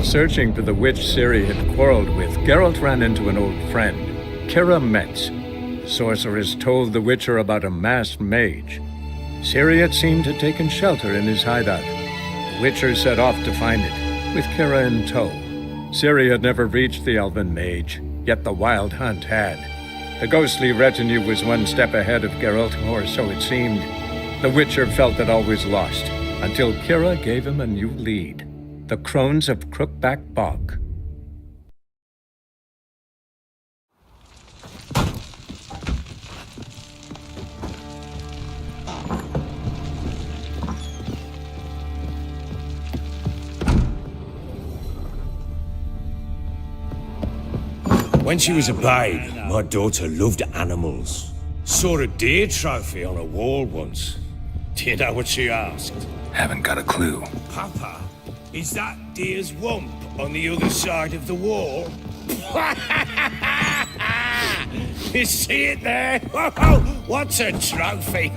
While searching for the witch Ciri had quarreled with, Geralt ran into an old friend, Kira Metz. The sorceress told the Witcher about a masked mage. Ciri had seemed to have taken shelter in his hideout. The Witcher set off to find it, with Kira in tow. Ciri had never reached the elven mage, yet the Wild Hunt had. The ghostly retinue was one step ahead of Geralt, or so it seemed. The Witcher felt that all was lost, until Kira gave him a new lead. The Crones of Crookback Bog. When she was a babe, my daughter loved animals. Saw a deer trophy on a wall once. Do you know what she asked? Haven't got a clue. Papa, is that deer's wump on the other side of the wall? You see it there? What's a trophy?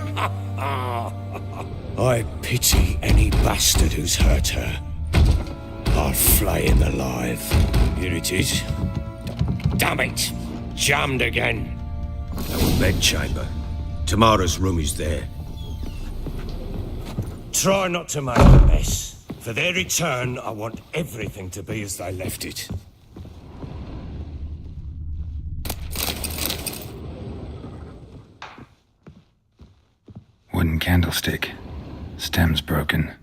I pity any bastard who's hurt her. I'll flay him alive. Here it is. Damn it! Jammed again. Our bedchamber. Tamara's room is there. Try not to make a mess. For their return, I want everything to be as they left it. Wooden candlestick. Stem's broken.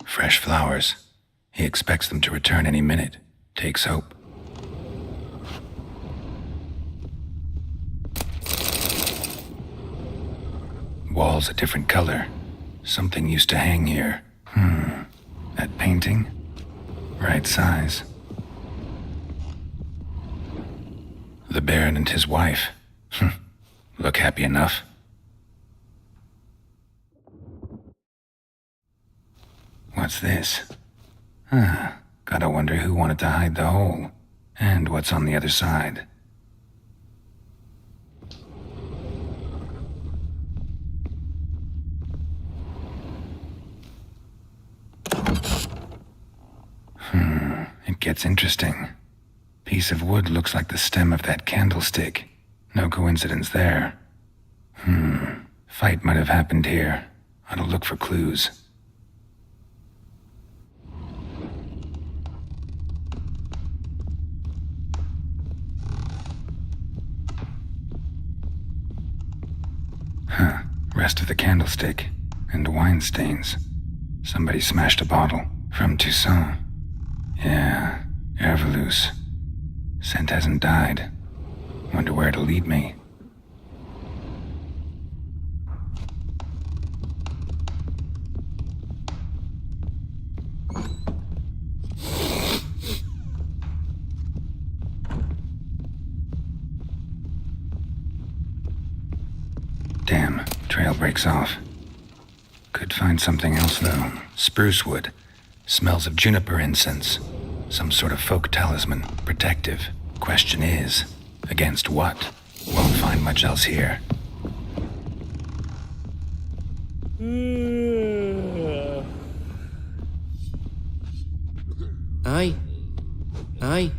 Fresh flowers. He expects them to return any minute. Takes hope. Walls a different color. Something used to hang here. That painting? Right size. The Baron and his wife. Look happy enough. What's this? Gotta wonder who wanted to hide the hole. And what's on the other side. It gets interesting. Piece of wood looks like the stem of that candlestick. No coincidence there. Fight might have happened here. Ought to look for clues. Rest of the candlestick. And wine stains. Somebody smashed a bottle. From Toussaint. Yeah, Ervelus. Scent hasn't died. Wonder where it'll lead me. Damn, trail breaks off. Could find something else though. Spruce wood. Smells of juniper incense. Some sort of folk talisman. Protective. Question is, against what? Won't find much else here. Aye. Aye.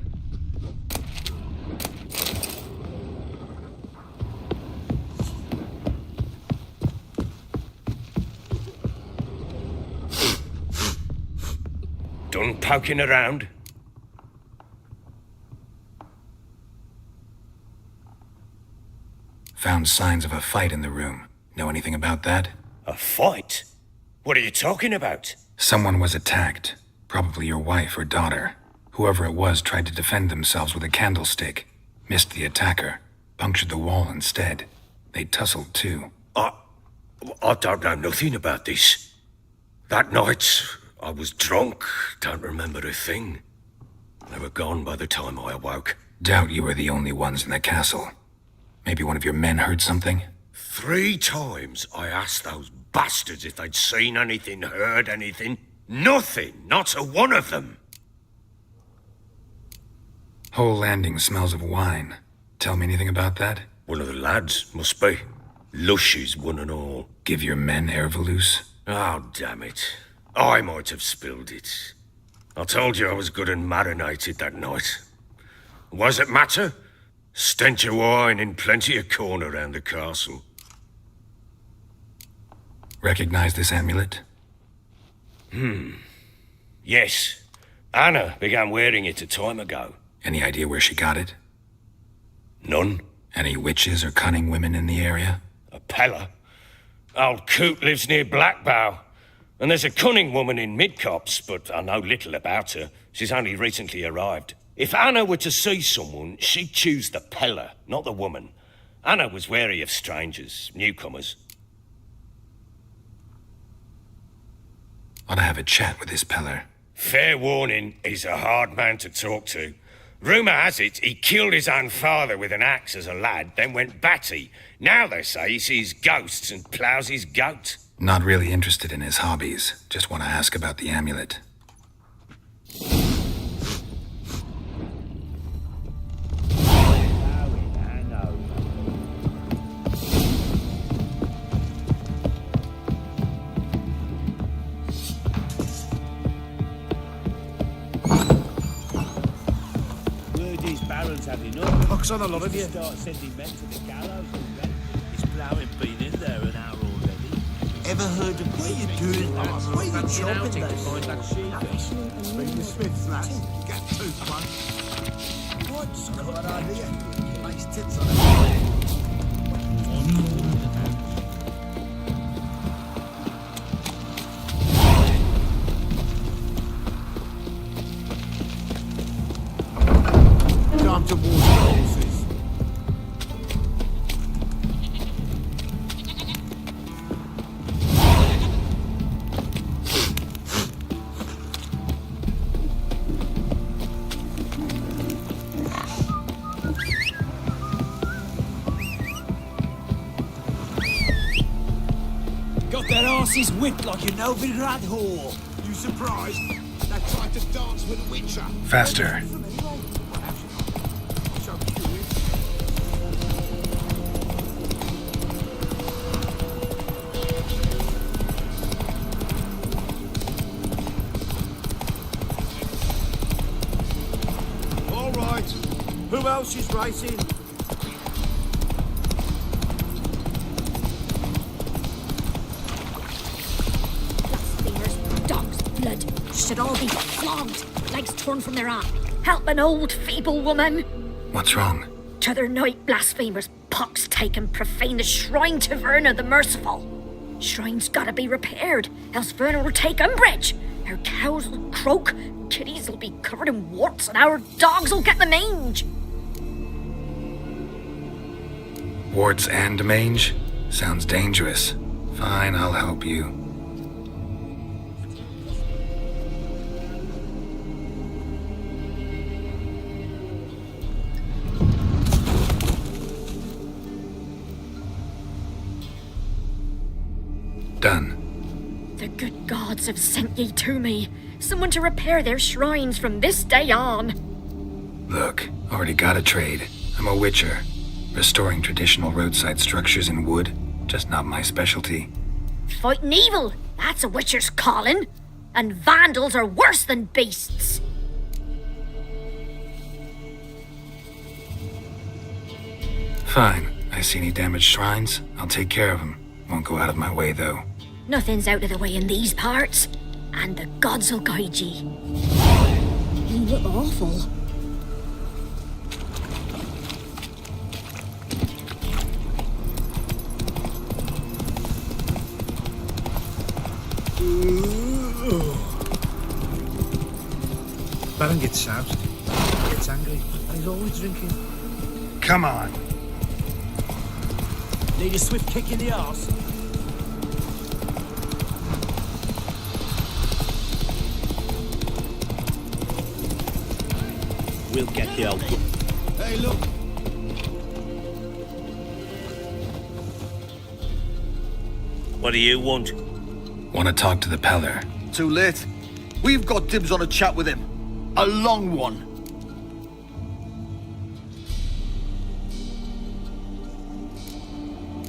Done poking around? Found signs of a fight in the room. Know anything about that? A fight? What are you talking about? Someone was attacked. Probably your wife or daughter. Whoever it was tried to defend themselves with a candlestick. Missed the attacker. Punctured the wall instead. They tussled too. I don't know nothing about this. That night, I was drunk. Don't remember a thing. They were gone by the time I awoke. Doubt you were the only ones in the castle. Maybe one of your men heard something? 3 times I asked those bastards if they'd seen anything, heard anything. Nothing, not a one of them. Whole landing smells of wine. Tell me anything about that? One of the lads, must be. Lushes, one and all. Give your men Ervelus? Oh, damn it. I might have spilled it. I told you I was good and marinated that night. What does it matter? Stench of wine in plenty of corn around the castle. Recognize this amulet? Yes. Anna began wearing it a time ago. Any idea where she got it? None. Any witches or cunning women in the area? A Pella. Old Coot lives near Blackbow. And there's a cunning woman in Midcopse, but I know little about her. She's only recently arrived. If Anna were to see someone, she'd choose the Pella, not the woman. Anna was wary of strangers, newcomers. Ought to have a chat with this Peller. Fair warning, he's a hard man to talk to. Rumour has it he killed his own father with an axe as a lad, then went batty. Now they say he sees ghosts and ploughs his goat. Not really interested in his hobbies. Just want to ask about the amulet. Pox on a lot of you. Start sending men to the gallows. His ploughing been in there an hour already. Ever heard of what you doing? Where you chopping those? Bring the Smiths, lads. Get tooth one. What's got on here? Makes tits on it. Time to water the horses. Got their asses whipped like a Novigrad whore. You surprised? They tried to dance with a witcher. Faster. So curious. All right. Who else is racing? Blasphemers, dogs, blood, should all be flogged, legs torn from their arm. Help an old, feeble woman. What's wrong? T'other night, blasphemers, pox taken, profane the shrine to Verna the Merciful. Shrine's gotta be repaired, else Verna will take umbrage. Our cows will croak, kitties will be covered in warts, and our dogs will get the mange. Warts and mange? Sounds dangerous. Fine, I'll help you. Done. The good gods have sent ye to me. Someone to repair their shrines from this day on. Look, already got a trade. I'm a witcher. Restoring traditional roadside structures in wood, just not my specialty. Fighting evil, that's a witcher's calling. And vandals are worse than beasts. Fine. I see any damaged shrines, I'll take care of them. Won't go out of my way, though. Nothing's out of the way in these parts. And the gods will guide ye. You look awful. Baron gets soused. Gets angry. And he's always drinking. Come on. Need a swift kick in the arse. We'll get the old. Hey, look. What do you want? Want to talk to the Peller. Too late. We've got dibs on a chat with him. A long one.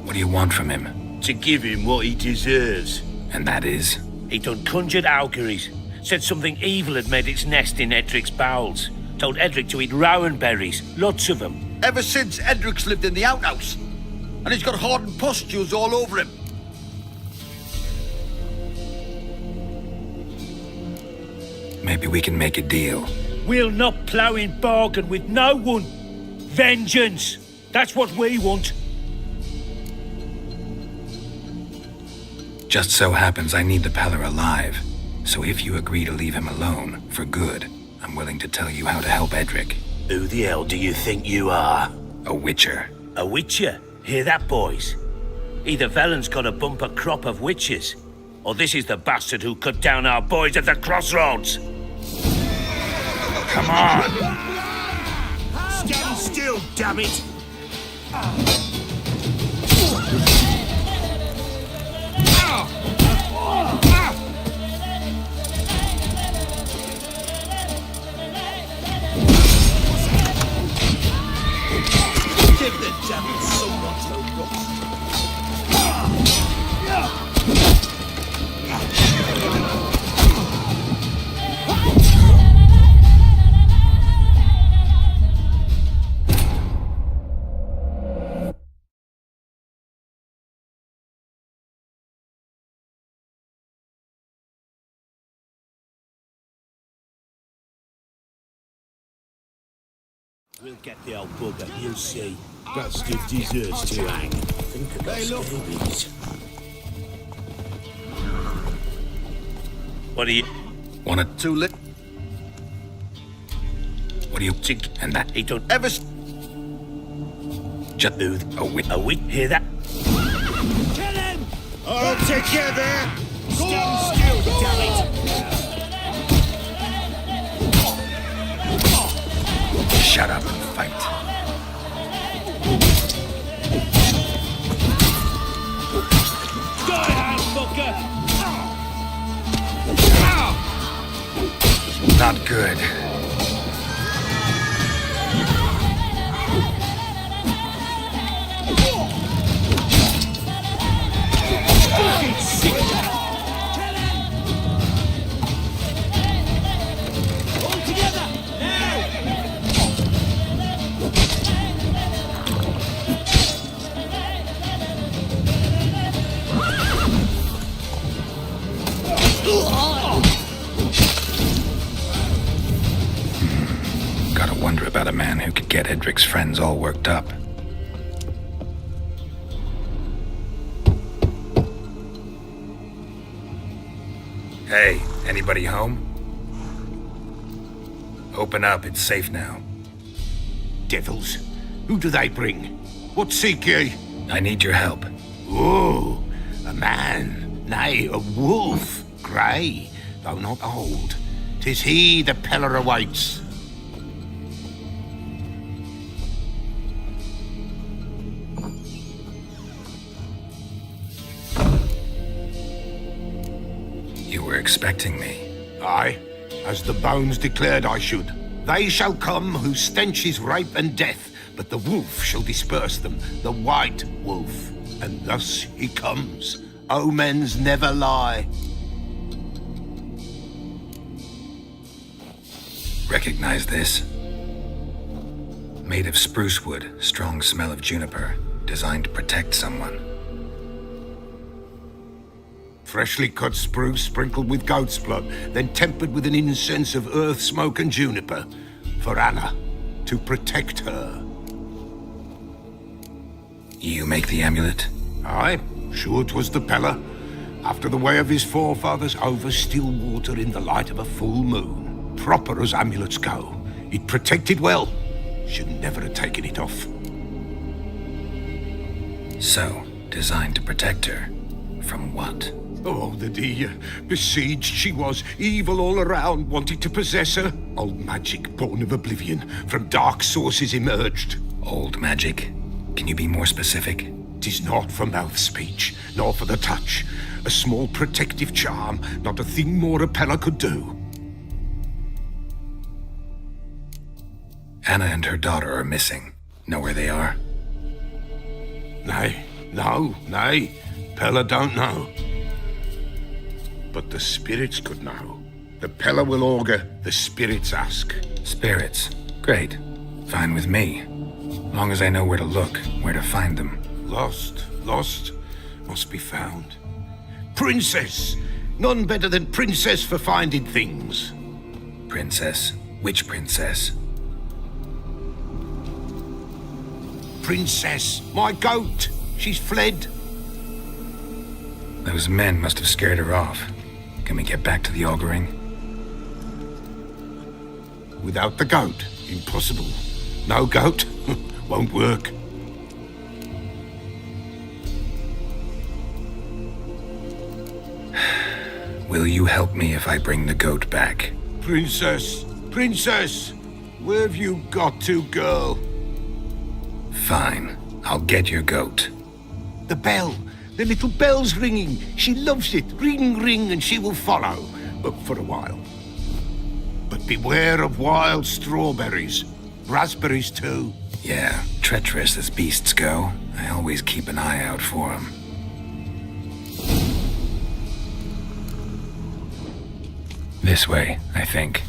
What do you want from him? To give him what he deserves. And that is? He done conjured auguries. Said something evil had made its nest in Edric's bowels. Told Edric to eat rowan berries, lots of them. Ever since Edric's lived in the outhouse. And he's got hardened pustules all over him. Maybe we can make a deal. We'll not plough in bargain with no one. Vengeance! That's what we want. Just so happens I need the Peller alive. So if you agree to leave him alone, for good, I'm willing to tell you how to help Edric. Who the hell do you think you are? A witcher. A witcher? Hear that, boys? Either Velen's got a bumper crop of witches, or this is the bastard who cut down our boys at the crossroads. Come on! Stand still, damn it! Give the devil someone to rust. We'll get the old bugger, you'll see. Bastard deserves to hang. Think of those babies. What do you... Wanna... Too late. What do you... And that... He don't... Ever... Just... A wit, hear that? Kill him! All together! Stand still, damn it! Shut up and fight. Die now, fucker! Not good. All together! Now! Gotta wonder about a man who could get Edric's friends all worked up. Hey, anybody home? Open up, it's safe now. Devils, who do they bring? What seek ye? I need your help. Oh, a man, nay, a wolf, grey, though not old. 'Tis he the Peller awaits. You were expecting me. Aye, as the bones declared I should. They shall come whose stench is rape and death, but the wolf shall disperse them, the white wolf. And thus he comes. Omens never lie. Recognize this? Made of spruce wood, strong smell of juniper, designed to protect someone. Freshly cut spruce sprinkled with goat's blood, then tempered with an incense of earth, smoke, and juniper. For Anna, to protect her. You make the amulet? Aye, sure 'twas the Peller. After the way of his forefathers, over still water in the light of a full moon. Proper as amulets go. It protected well. Should never have taken it off. So, designed to protect her. From what? Oh, the dear. Besieged she was, evil all around, wanted to possess her. Old magic born of oblivion, from dark sources emerged. Old magic? Can you be more specific? 'Tis not for mouth speech, nor for the touch. A small protective charm, not a thing more a Peller could do. Anna and her daughter are missing. Know where they are? Nay, No, nay. Pella don't know. But the spirits could know. The Pella will augur, the spirits ask. Spirits. Great. Fine with me. Long as I know where to look, where to find them. Lost, must be found. Princess! None better than Princess for finding things. Princess? Which princess? Princess, my goat! She's fled. Those men must have scared her off. Can we get back to the auguring? Without the goat, impossible. No goat, won't work. Will you help me if I bring the goat back? Princess, princess! Where have you got to, girl? Fine. I'll get your goat. The bell! The little bell's ringing. She loves it. Ring, ring, and she will follow. But for a while. But beware of wild strawberries. Raspberries, too. Yeah, treacherous as beasts go. I always keep an eye out for them. This way, I think.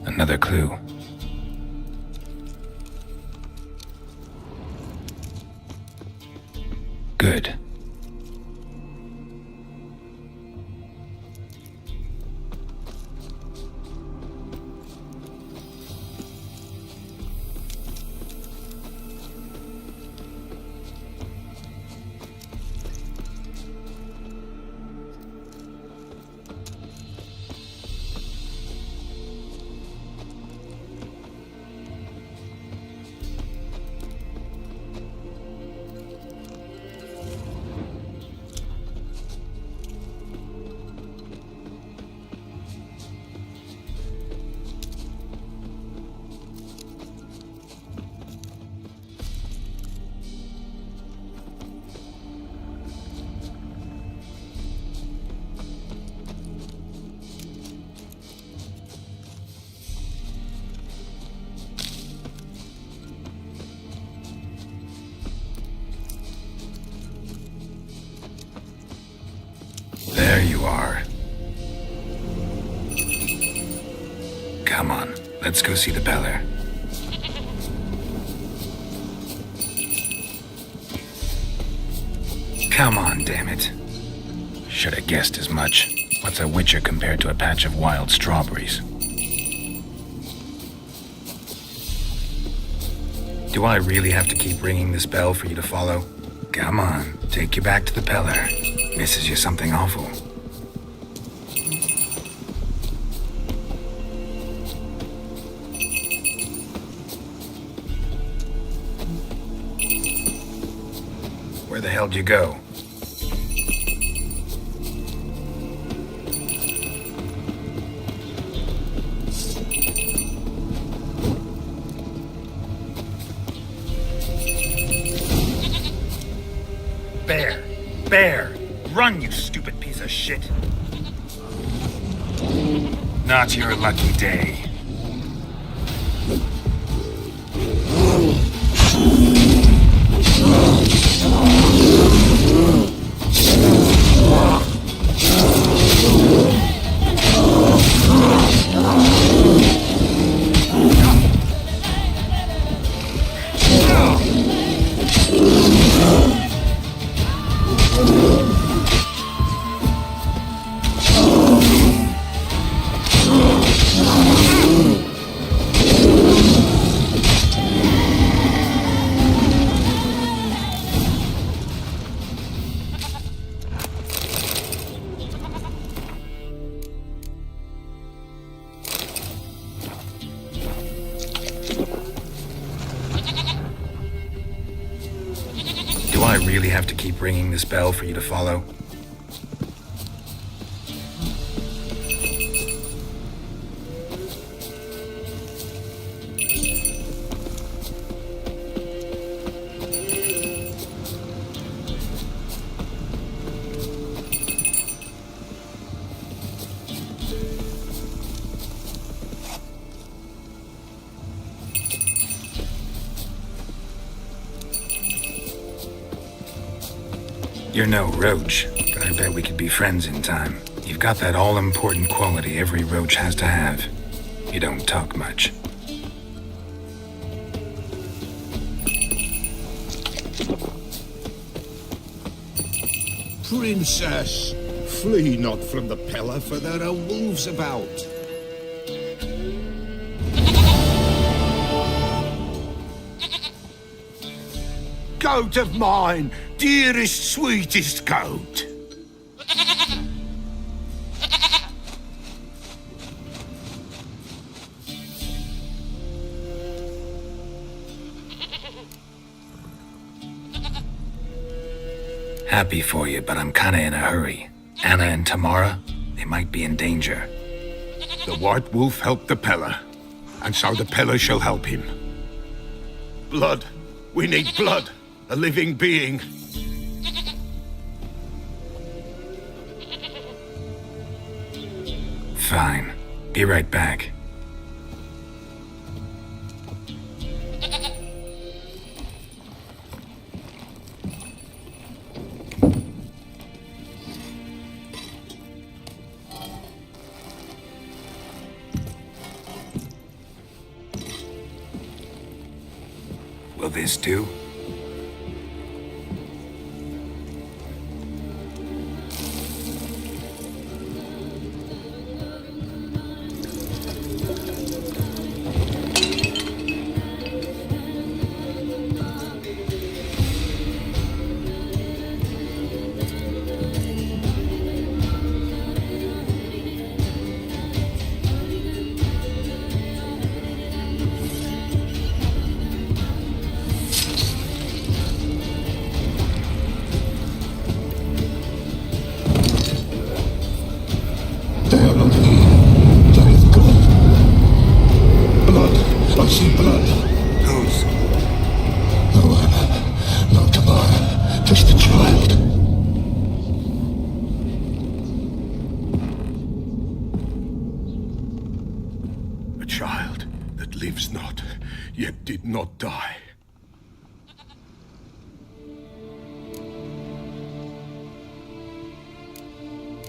Another clue. Good. Let's go see the Peller. Come on, damn it. Should have guessed as much. What's a witcher compared to a patch of wild strawberries? Do I really have to keep ringing this bell for you to follow? Come on, take you back to the Peller. Misses you something awful. Where the hell do you go? Bear! Run, you stupid piece of shit! Not your lucky day. Do I really have to keep ringing this bell for you to follow? You're no roach, but I bet we could be friends in time. You've got that all-important quality every roach has to have. You don't talk much. Princess, flee not from the Peller, for there are wolves about. Goat of mine, dearest, sweetest goat. Happy for you, but I'm kinda in a hurry. Anna and Tamara, they might be in danger. The White Wolf helped the Peller, and so the Peller shall help him. Blood. We need blood. A living being. Fine. Be right back. Will this do? I see blood. Whose? No, Tamara. Just the child. A child that lives not, yet did not die.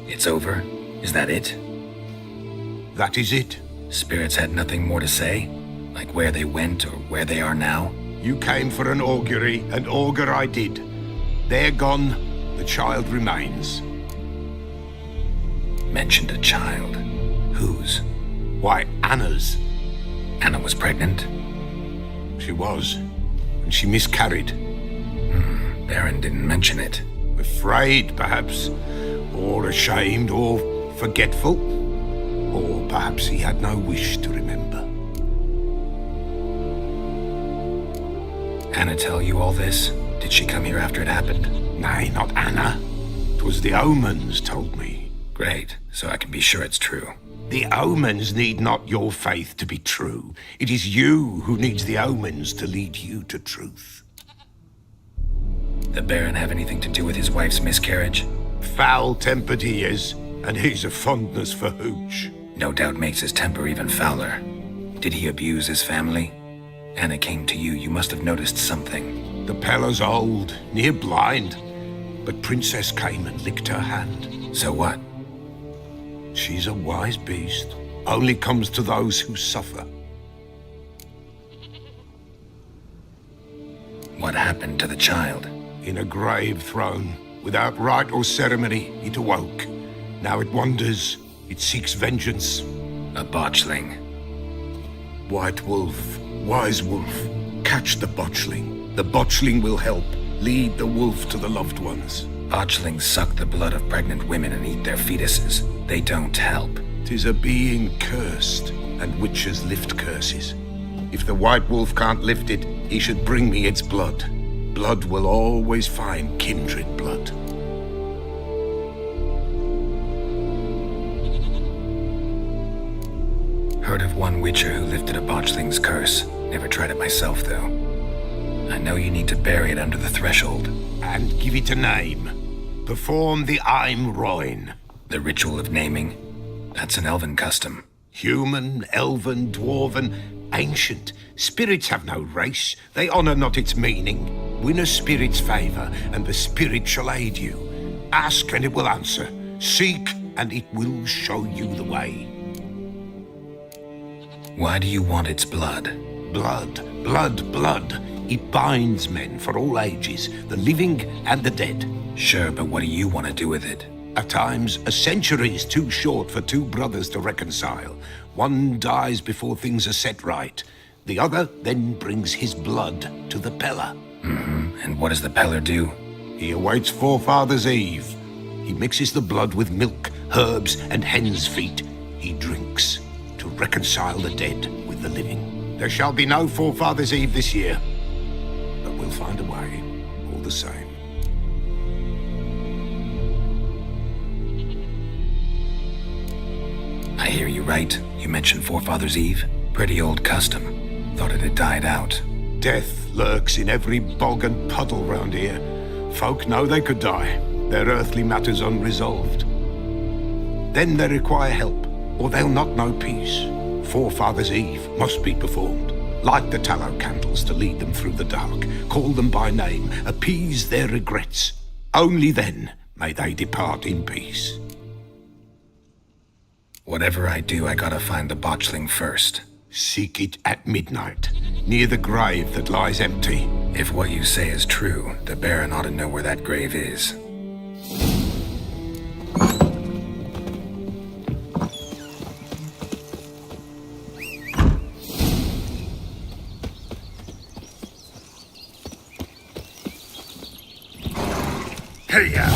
It's over? Is that it? That is it. Spirits had nothing more to say? Like where they went or where they are now? You came for an augury, and augur I did. They're gone, the child remains. Mentioned a child. Whose? Why, Anna's. Anna was pregnant? She was, and she miscarried. Baron didn't mention it. Afraid, perhaps, or ashamed, or forgetful. Or perhaps he had no wish to remember. Anna tell you all this? Did she come here after it happened? Nay, not Anna. 'Twas the omens told me. Great, so I can be sure it's true. The omens need not your faith to be true. It is you who needs the omens to lead you to truth. The Baron have anything to do with his wife's miscarriage? Foul-tempered he is, and he's a fondness for hooch. No doubt makes his temper even fouler. Did he abuse his family? Anna came to you, you must have noticed something. The Pella's old, near blind, but Princess came and licked her hand. So what? She's a wise beast, only comes to those who suffer. What happened to the child? In a grave thrown, without rite or ceremony, it awoke. Now it wanders, it seeks vengeance. A botchling. White Wolf, Wise Wolf, catch the botchling. The botchling will help, lead the wolf to the loved ones. Botchlings suck the blood of pregnant women and eat their fetuses. They don't help. 'Tis a being cursed, and witches lift curses. If the White Wolf can't lift it, he should bring me its blood. Blood will always find kindred blood. Heard of one witcher who lifted a botchling's curse. Never tried it myself, though. I know you need to bury it under the threshold. And give it a name. Perform the Aim Roin. The ritual of naming. That's an elven custom. Human, elven, dwarven, ancient. Spirits have no race. They honor not its meaning. Win a spirit's favor, and the spirit shall aid you. Ask, and it will answer. Seek, and it will show you the way. Why do you want its blood? Blood, blood, blood. It binds men for all ages, the living and the dead. Sure, but what do you want to do with it? At times, a century is too short for two brothers to reconcile. One dies before things are set right. The other then brings his blood to the Pella. And what does the Peller do? He awaits Forefathers' Eve. He mixes the blood with milk, herbs, and hen's feet. He drinks to reconcile the dead with the living. There shall be no Forefathers' Eve this year, but we'll find a way, all the same. I hear you right. You mentioned Forefathers' Eve. Pretty old custom. Thought it had died out. Death lurks in every bog and puddle round here. Folk know they could die, their earthly matters unresolved. Then they require help, or they'll not know peace. Forefathers' Eve must be performed. Light the tallow candles to lead them through the dark. Call them by name, appease their regrets. Only then may they depart in peace. Whatever I do, I gotta find the botchling first. Seek it at midnight, near the grave that lies empty. If what you say is true, the Baron ought to know where that grave is. Hey-ya!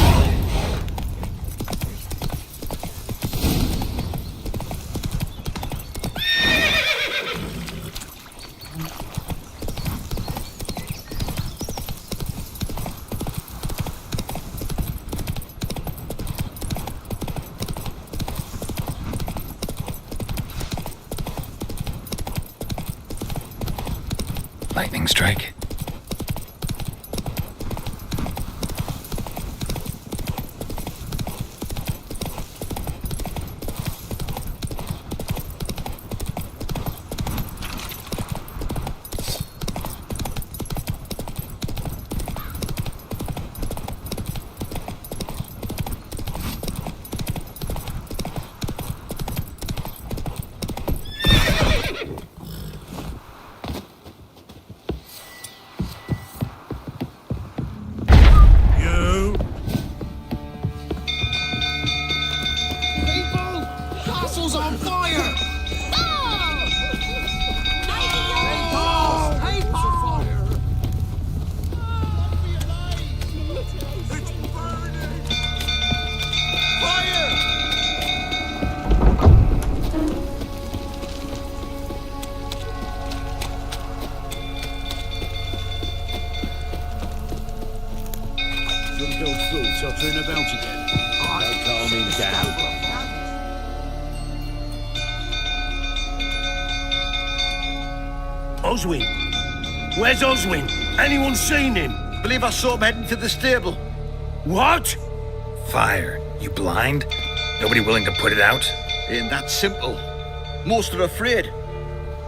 Lightning strike? Don't fool tottering about again. Don't calm him down. Oswin! Where's Oswin? Anyone seen him? Believe I saw him heading to the stable. What? Fire. You blind? Nobody willing to put it out? Ain't that simple. Most are afraid.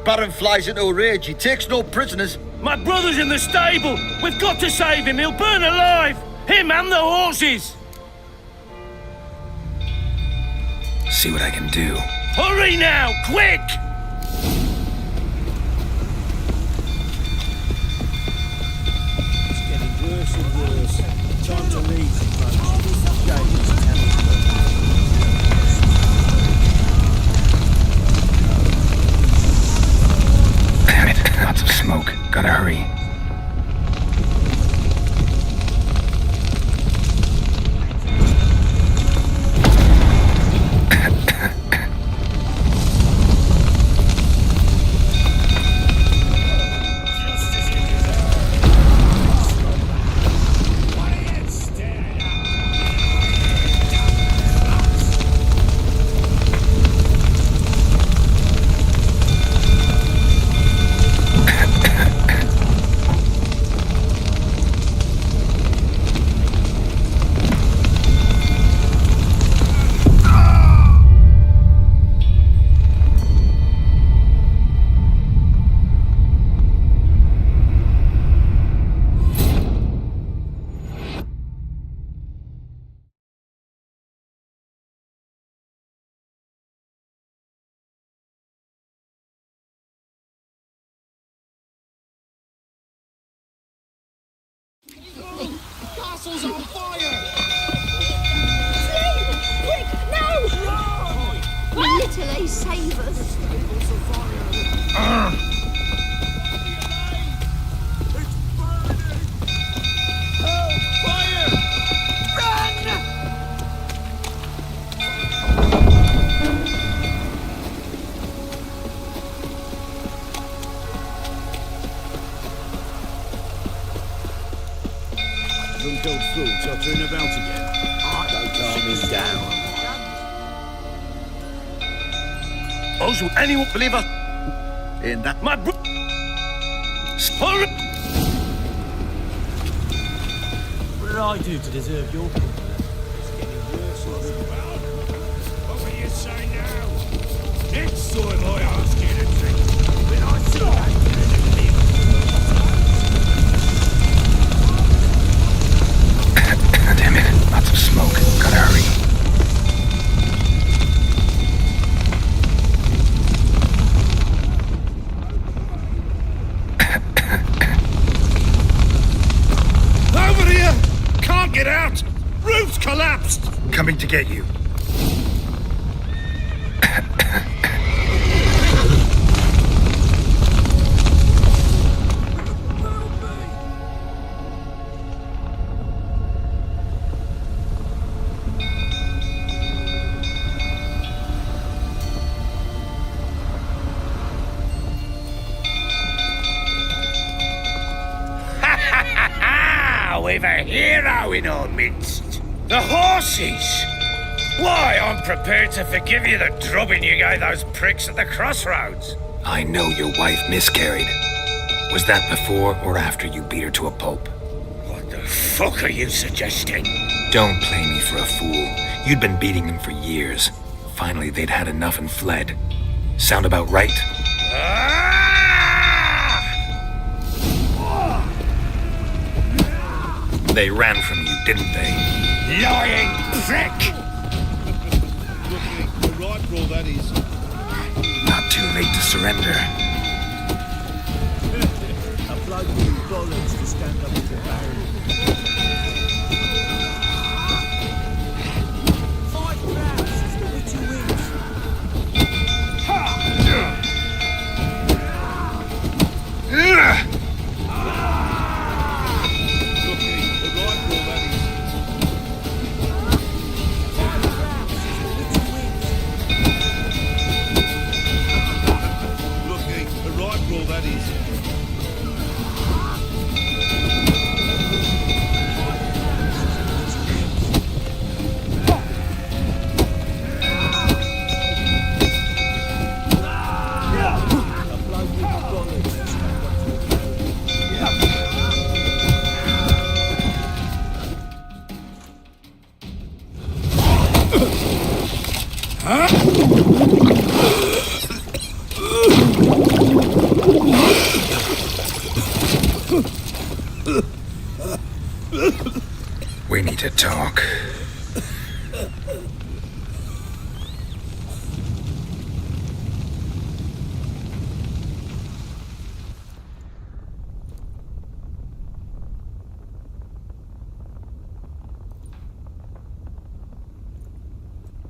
Baron flies into a rage. He takes no prisoners. My brother's in the stable! We've got to save him! He'll burn alive! Him and the horses! See what I can do. Hurry now! Quick! It's getting worse and worse. Time to leave, folks. James, Damn it, lots of smoke. Gotta hurry. Castle's on fire! Quick, no! Little save us. Drunk old fool tottering about again. Don't calm him down. Oswald, anyone Believe I... Ain't that... my bro... Hurry! What did I do to deserve your company? It's getting worse and worse. What will you say now? Next time I ask you to drink, when I see that Damn it, lots of smoke. Gotta hurry. over here! Can't get out! Roof's collapsed! Coming to get you. We've a hero in our midst. The horses! Why, I'm prepared to forgive you the drubbing you gave those pricks at the crossroads. I know your wife miscarried. Was that before or after you beat her to a pulp? What the fuck are you suggesting? Don't play me for a fool. You'd been beating them for years. Finally, they'd had enough and fled. Sound about right? They ran from you, didn't they? Lying prick! You're right for all that is. Not too late to surrender. A bloke with bollocks to stand up with the Baron. 5 crowns is the witchy wins. We need to talk.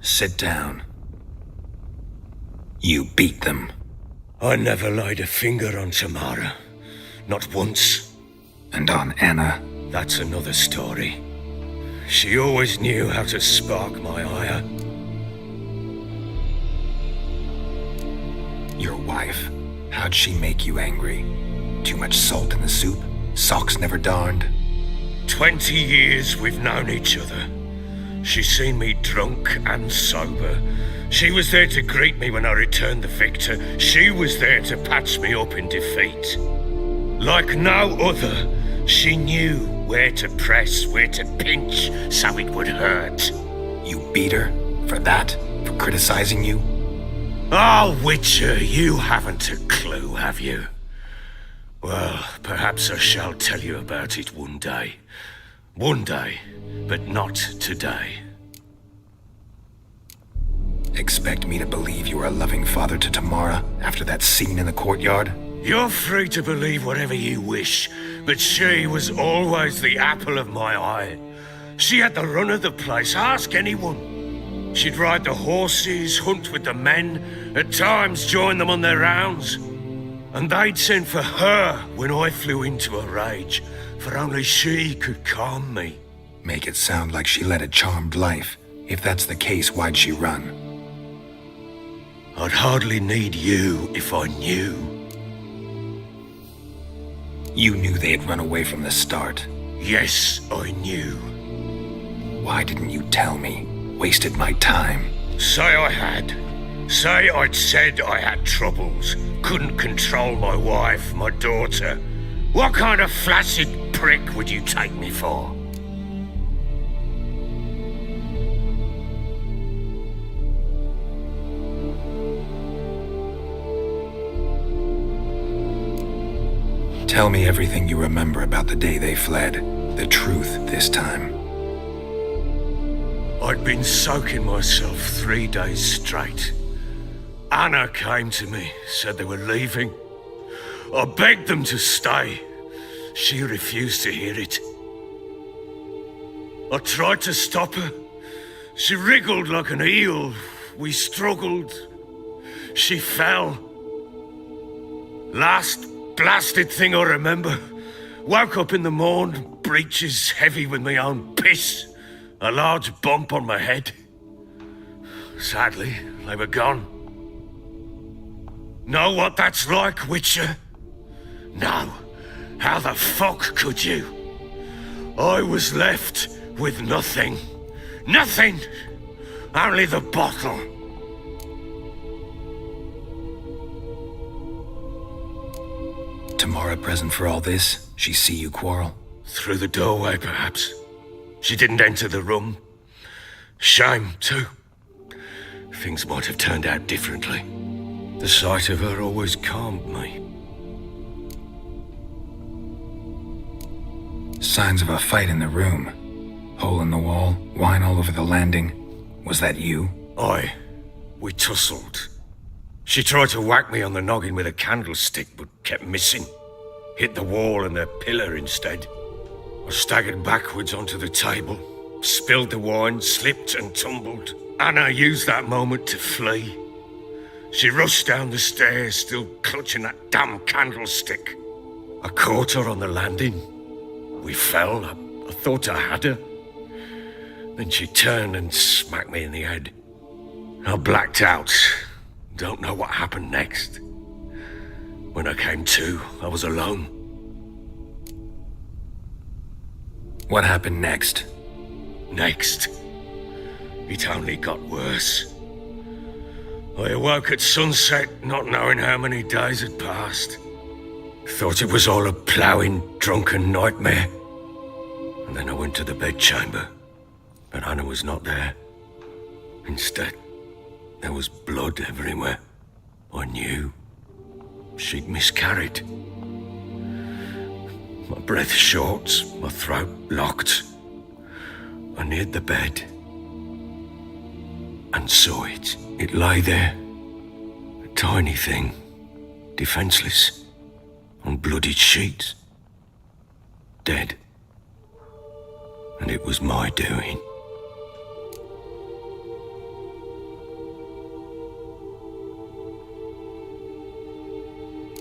Sit down. You beat them. I never laid a finger on Tamara. Not once. And on Anna? That's another story. She always knew how to spark my ire. Your wife. How'd she make you angry? Too much salt in the soup? Socks never darned? 20 years we've known each other. She's seen me drunk and sober. She was there to greet me when I returned the victor. She was there to patch me up in defeat. Like no other, she knew where to press, where to pinch, so it would hurt. You beat her? For that? For criticizing you? Oh, Witcher, you haven't a clue, have you? Well, perhaps I shall tell you about it one day. One day, but not today. Expect me to believe you are a loving father to Tamara after that scene in the courtyard? You're free to believe whatever you wish, but she was always the apple of my eye. She had the run of the place, ask anyone. She'd ride the horses, hunt with the men, at times join them on their rounds. And they'd send for her when I flew into a rage, for only she could calm me. Make it sound like she led a charmed life. If that's the case, why'd she run? I'd hardly need you if I knew. You knew they'd run away from the start. Yes, I knew. Why didn't you tell me? Wasted my time. Say I had. Say I'd said I had troubles. Couldn't control my wife, my daughter. What kind of flaccid prick would you take me for? Tell me everything you remember about the day they fled. The truth this time. I'd been soaking myself 3 days straight. Anna came to me, said they were leaving. I begged them to stay. She refused to hear it. I tried to stop her. She wriggled like an eel. We struggled. She fell. Last blasted thing I remember. Woke up in the morn, breeches heavy with my own piss. A large bump on my head. Sadly, they were gone. Know what that's like, Witcher? No. How the fuck could you? I was left with nothing. Nothing! Only the bottle. Tamara present for all this? She see you quarrel? Through the doorway, perhaps. She didn't enter the room. Shame, too. Things might have turned out differently. The sight of her always calmed me. Signs of a fight in the room. Hole in the wall, wine all over the landing. Was that you? Aye. We tussled. She tried to whack me on the noggin with a candlestick, but kept missing. Hit the wall and the pillar instead. I staggered backwards onto the table, spilled the wine, slipped and tumbled. Anna used that moment to flee. She rushed down the stairs, still clutching that damn candlestick. I caught her on the landing. We fell. I thought I had her. Then she turned and smacked me in the head. I blacked out. Don't know what happened next. When I came to, I was alone. What happened next? Next, it only got worse. I awoke at sunset, not knowing how many days had passed. Thought it was all a ploughing, drunken nightmare. And then I went to the bedchamber, but Anna was not there. Instead, there was blood everywhere. I knew she'd miscarried. My breath short, my throat locked. I neared the bed and saw it. It lay there, a tiny thing, defenseless, on bloodied sheets, dead. And it was my doing.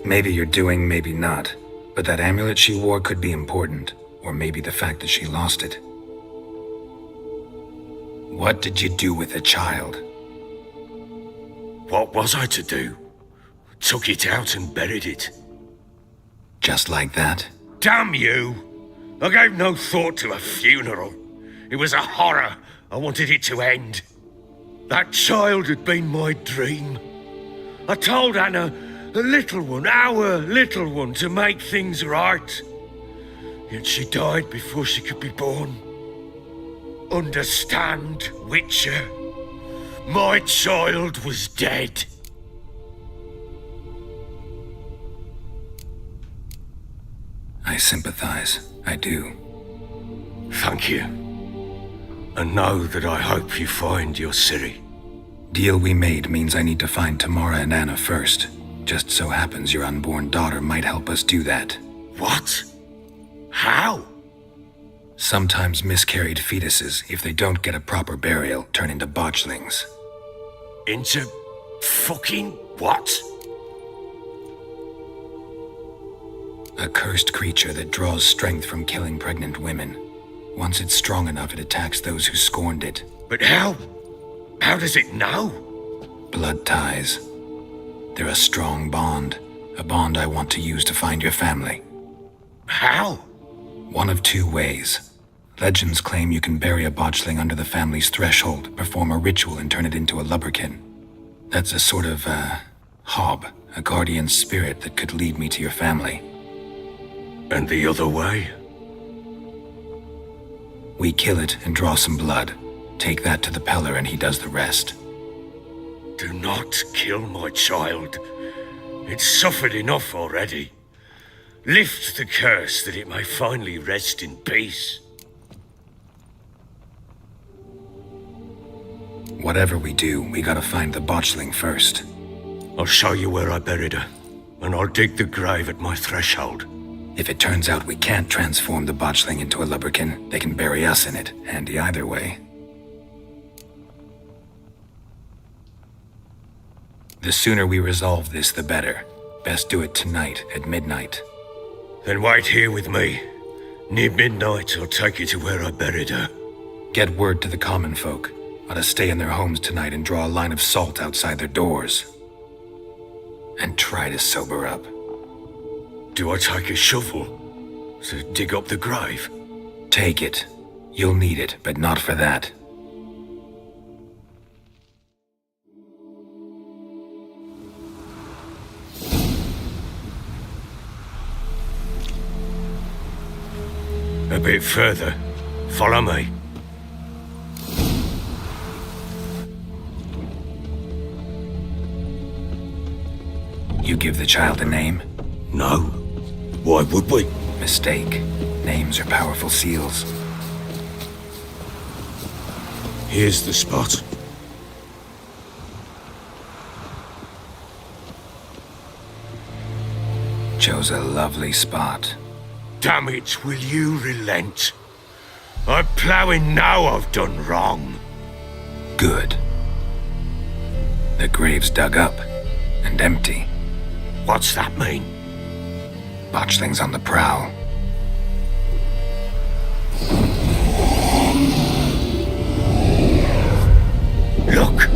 Maybe you're doing, maybe not. But that amulet she wore could be important. Or maybe the fact that she lost it. What did you do with the child? What was I to do? Took it out and buried it. Just like that? Damn you! I gave no thought to a funeral. It was a horror. I wanted it to end. That child had been my dream. I told Anna, the little one, our little one, to make things right. Yet she died before she could be born. Understand, Witcher? My child was dead. I sympathize. I do. Thank you. And know that I hope you find your Ciri. Deal we made means I need to find Tamara and Anna first. Just so happens your unborn daughter might help us do that. What? How? Sometimes miscarried fetuses, if they don't get a proper burial, turn into botchlings. Into fucking what? A cursed creature that draws strength from killing pregnant women. Once it's strong enough, it attacks those who scorned it. But how? How does it know? Blood ties. They're a strong bond. A bond I want to use to find your family. How? One of two ways. Legends claim you can bury a botchling under the family's threshold, perform a ritual, and turn it into a lubberkin. That's a sort of, hob, a guardian spirit that could lead me to your family. And the other way? We kill it and draw some blood. Take that to the Peller and he does the rest. Do not kill my child. It's suffered enough already. Lift the curse that it may finally rest in peace. Whatever we do, we gotta find the botchling first. I'll show you where I buried her, and I'll dig the grave at my threshold. If it turns out we can't transform the botchling into a lubberkin, they can bury us in it. Handy either way. The sooner we resolve this, the better. Best do it tonight, at midnight. Then wait here with me. Near midnight, I'll take you to where I buried her. Get word to the common folk. Ought to stay in their homes tonight and draw a line of salt outside their doors. And try to sober up. Do I take a shovel to dig up the grave? Take it. You'll need it, but not for that. A bit further. Follow me. You give the child a name? No. Why would we? Mistake. Names are powerful seals. Here's the spot. Chose a lovely spot. Damn it, will you relent? I'm ploughing now I've done wrong. Good. The grave's dug up and empty. What's that mean? Botchling's on the prowl. Look!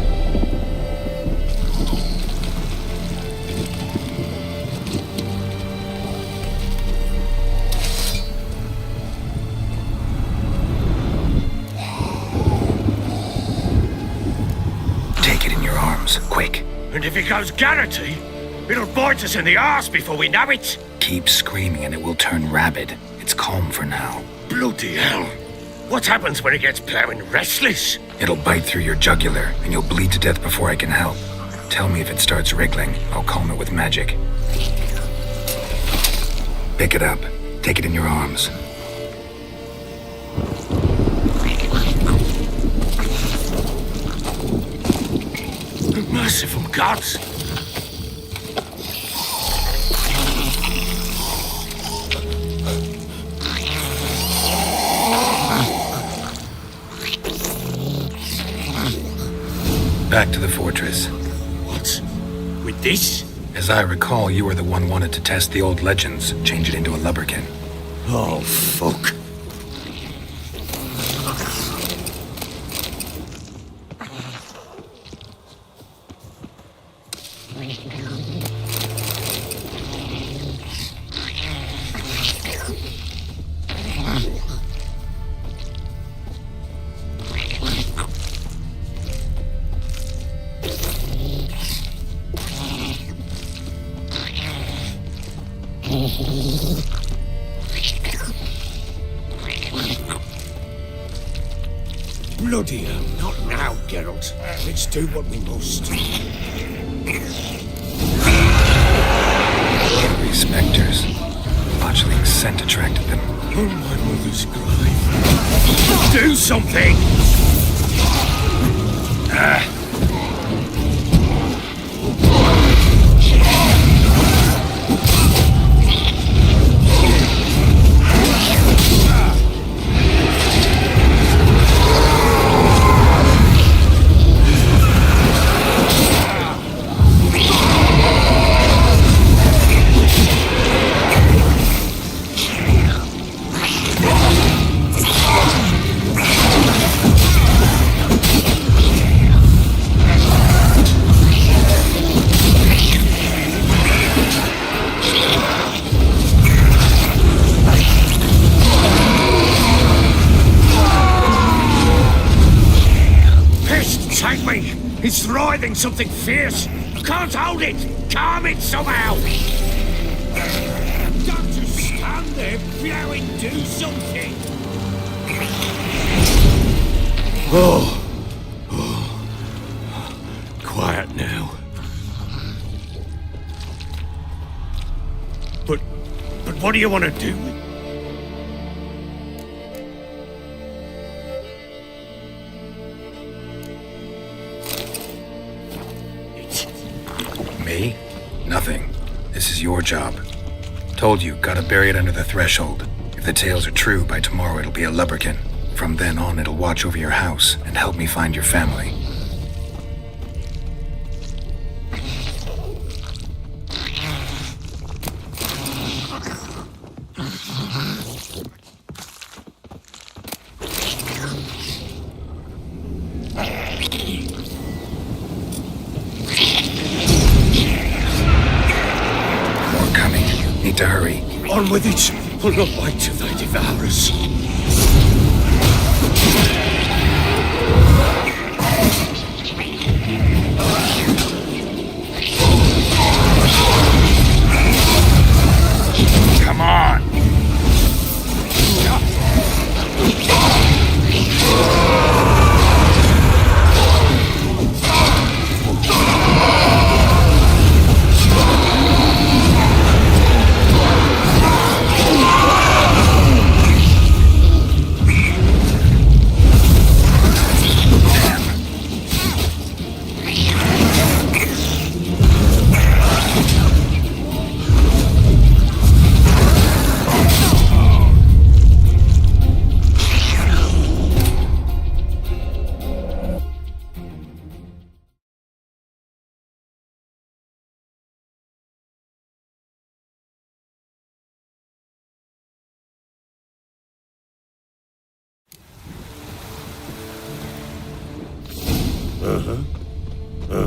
Take it in your arms, quick. And if it goes Garrity, it'll bite us in the arse before we know it. Keep screaming and it will turn rabid. It's calm for now. Bloody hell. What happens when it gets ploughing restless? It'll bite through your jugular and you'll bleed to death before I can help. Tell me if it starts wriggling. I'll calm it with magic. Pick it up. Take it in your arms. Merciful gods! Back to the fortress. What? With this? As I recall, you were the one wanted to test the old legends, change it into a lubberkin. Oh, fuck. Bloody hell, not now, Geralt. Let's do what we must. Angry specters. Botchling's scent attracted them. Oh, my mother's grave. Do something! It's writhing something fierce. I can't hold it. Calm it somehow. Don't just stand there, blowing. Do something. Oh. Quiet now. But what do you want to do? Me? Nothing. This is your job. Told you, gotta bury it under the threshold. If the tales are true, by tomorrow it'll be a lubberkin. From then on, it'll watch over your house and help me find your family. To hurry. On with it! We'll not wait till they devour us. Come on!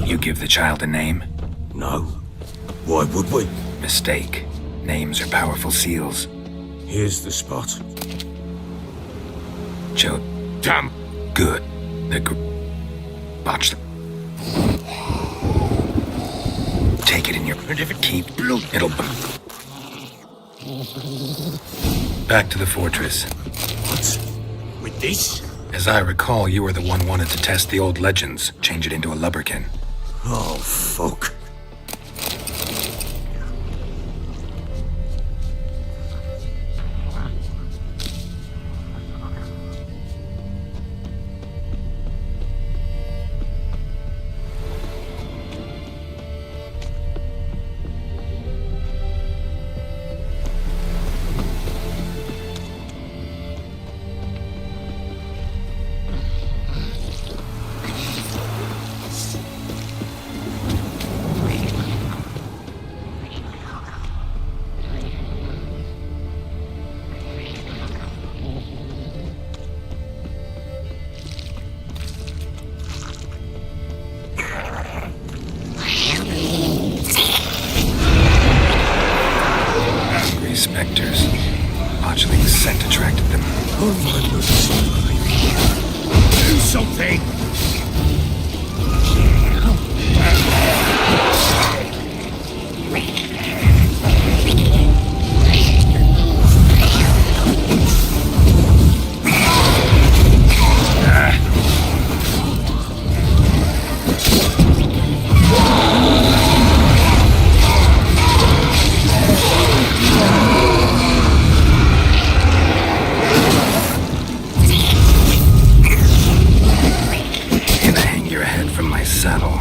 You give the child a name? No. Why would we? Mistake. Names are powerful seals. Here's the spot. Joe. Damn. Good. Botch them. Take it in your... And if it keep... blood... It'll... Back to the fortress. What? With this? As I recall, you were the one wanted to test the old legends, change it into a lubberkin. Oh, fuck. Fledgling's scent attracted them. Oh my goodness. Do something! Gonna hang your head from my saddle.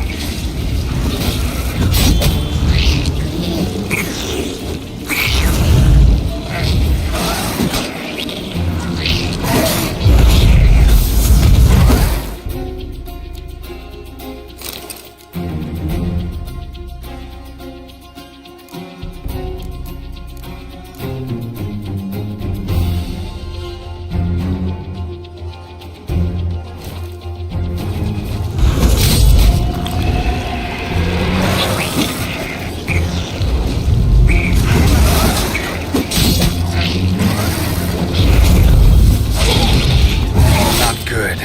Not good.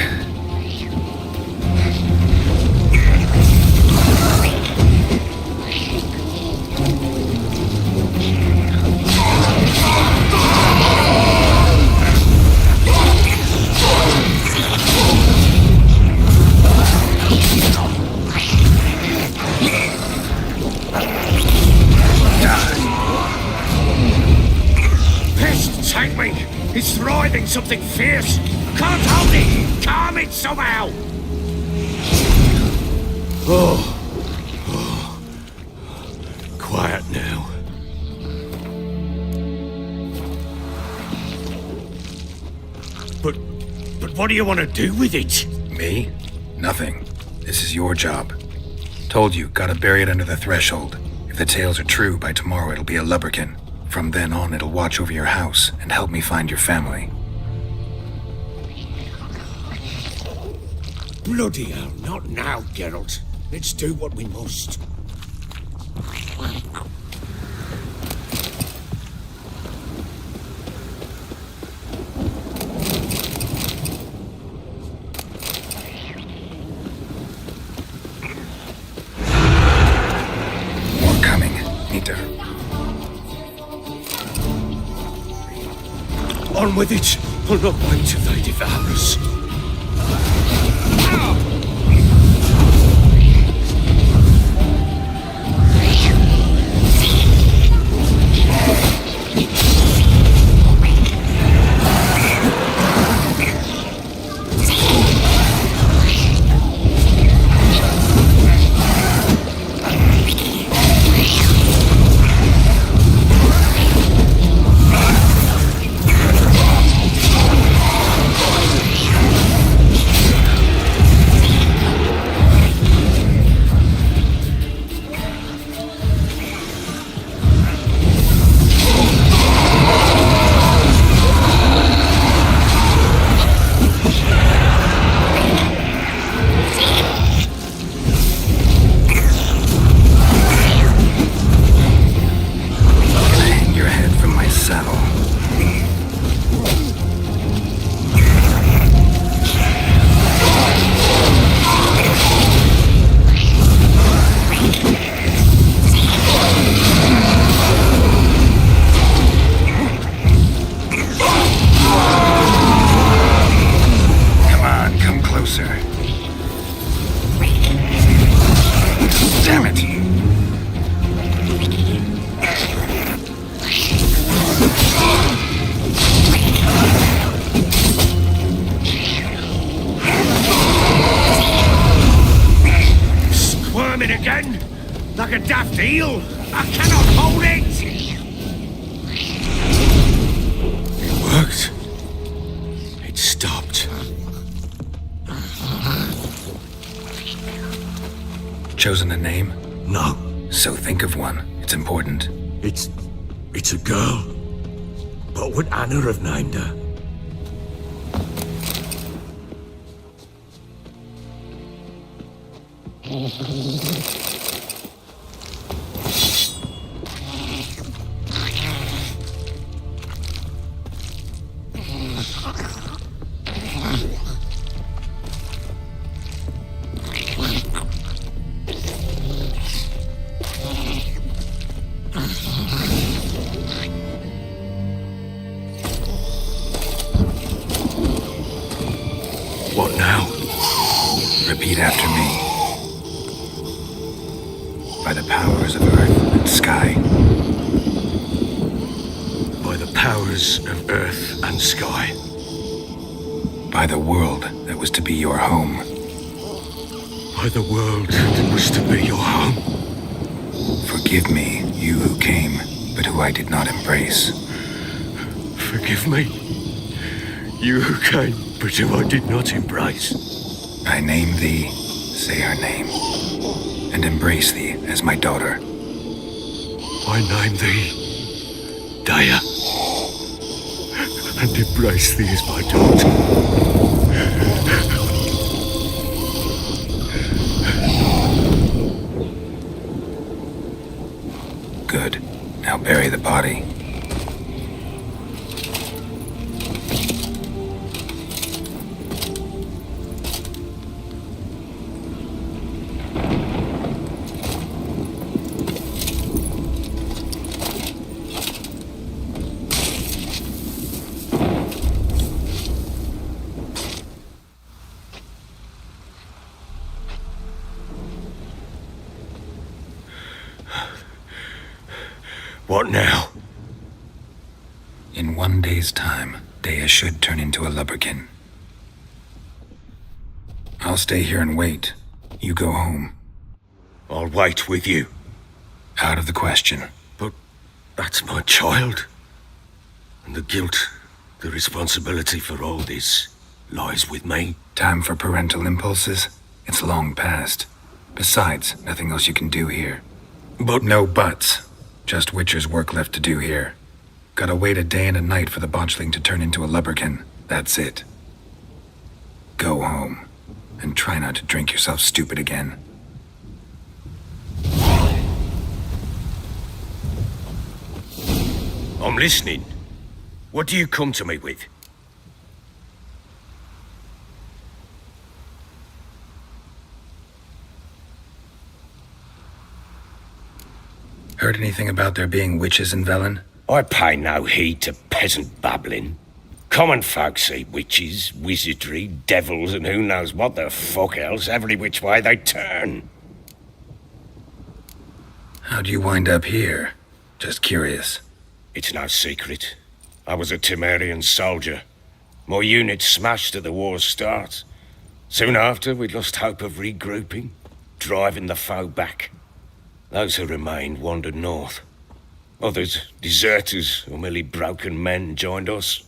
Pest, take me! It's writhing something fierce! I can't hold it! Calm it somehow! Oh. Quiet now. But what do you want to do with it? Me? Nothing. This is your job. Told you, gotta bury it under the threshold. If the tales are true, by tomorrow it'll be a lubberkin. From then on, it'll watch over your house and help me find your family. Bloody hell, not now, Geralt. Let's do what we must. More coming. Need to... On with it! I'll not wait till they devour us. Like a daft eel! I cannot hold it! It worked. It stopped. Chosen a name? No. So think of one. It's important. It's a girl. What would Anna have named her? What now? Repeat after me. By the powers of earth and sky. By the powers of earth and sky. By the world that was to be your home. By the world that was to be your home. Forgive me, you who came, but who I did not embrace. Forgive me, you who came, but who I did not embrace. I name thee, say her name, and embrace thee as my daughter. I name thee, Daya, and embrace thee as my daughter. Good. Now bury the body. What now? In 1 day's time, Daya should turn into a lubberkin. I'll stay here and wait. You go home. I'll wait with you. Out of the question. But that's my child. And the guilt, the responsibility for all this lies with me. Time for parental impulses? It's long past. Besides, nothing else you can do here. But No buts. Just Witcher's work left to do here. Gotta wait a day and a night for the botchling to turn into a lubberkin. That's it. Go home. And try not to drink yourself stupid again. I'm listening. What do you come to me with? Heard anything about there being witches in Velen? I pay no heed to peasant babbling. Common folk see witches, wizardry, devils, and who knows what the fuck else every which way they turn. How'd you wind up here? Just curious. It's no secret. I was a Temerian soldier. My unit smashed at the war's start. Soon after, we lost hope of regrouping, driving the foe back. Those who remained wandered north. Others, deserters or merely broken men, joined us.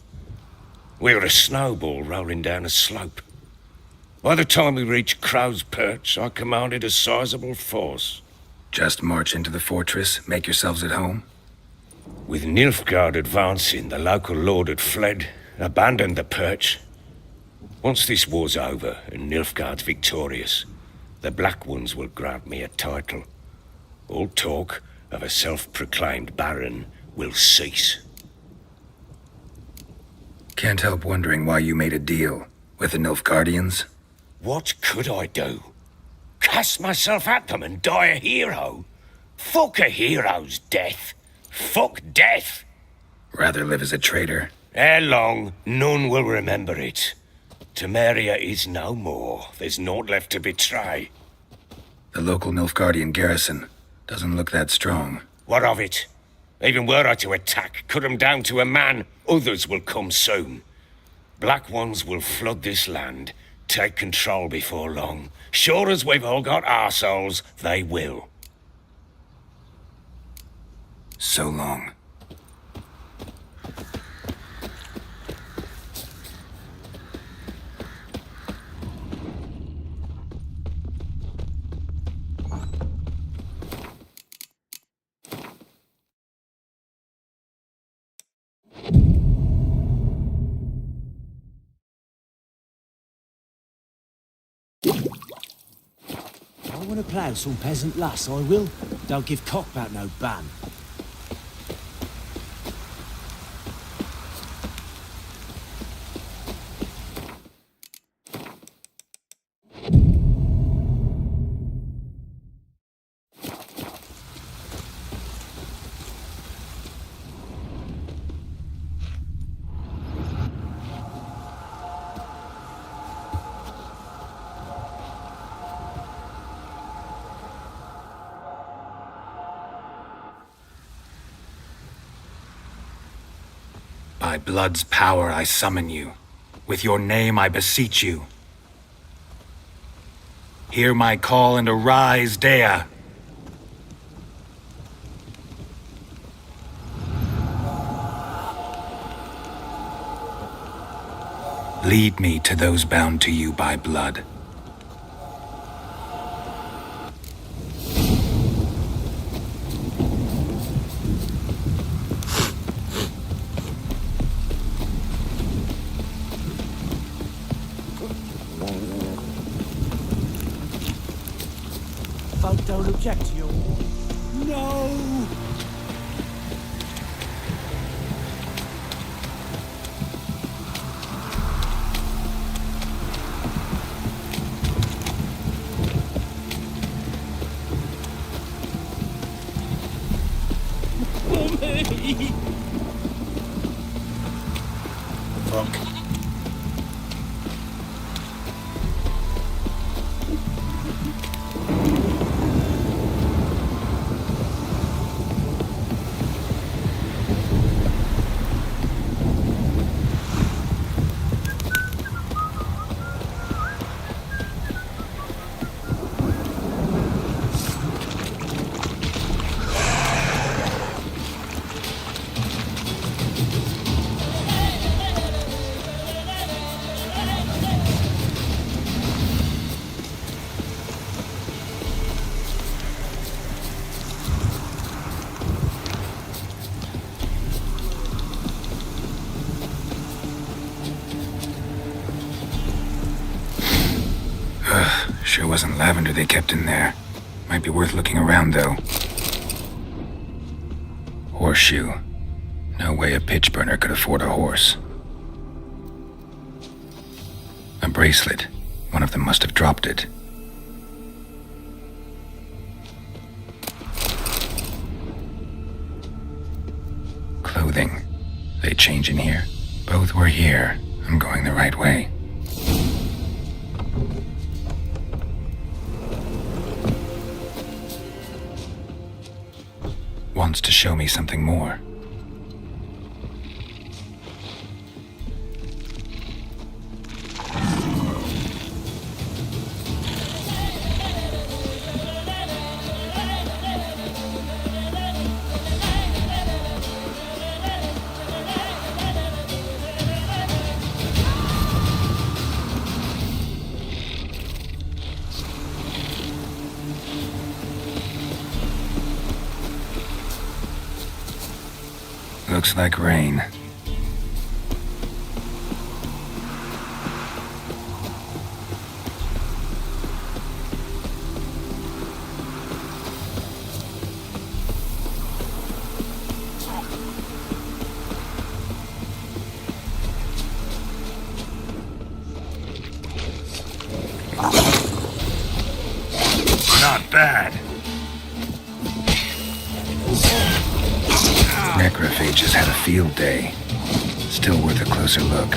We were a snowball rolling down a slope. By the time we reached Crow's Perch, I commanded a sizable force. Just march into the fortress, make yourselves at home? With Nilfgaard advancing, the local lord had fled, abandoned the Perch. Once this war's over and Nilfgaard's victorious, the Black Ones will grant me a title. All talk of a self-proclaimed baron will cease. Can't help wondering why you made a deal with the Nilfgaardians. What could I do? Cast myself at them and die a hero? Fuck a hero's death. Fuck death. Rather live as a traitor. Ere long, none will remember it. Temeria is no more. There's naught left to betray. The local Nilfgaardian garrison doesn't look that strong. What of it? Even were I to attack, cut 'em down to a man, others will come soon. Black Ones will flood this land, take control before long. Sure as we've all got arseholes, they will. So long. I want to plough some peasant lass, I will. Don't give cock about no ban. By blood's power I summon you. With your name I beseech you. Hear my call and arise, Dea! Lead me to those bound to you by blood. Folk don't object to your war. No! Fuck. Sure wasn't lavender they kept in there. Might be worth looking around, though. Horseshoe. No way a pitch burner could afford a horse. A bracelet. One of them must have dropped it. Clothing. They change in here? Both were here. I'm going the right way. Wants to show me something more. Looks like rain. Not bad. Necrophages had a field day. Still worth a closer look.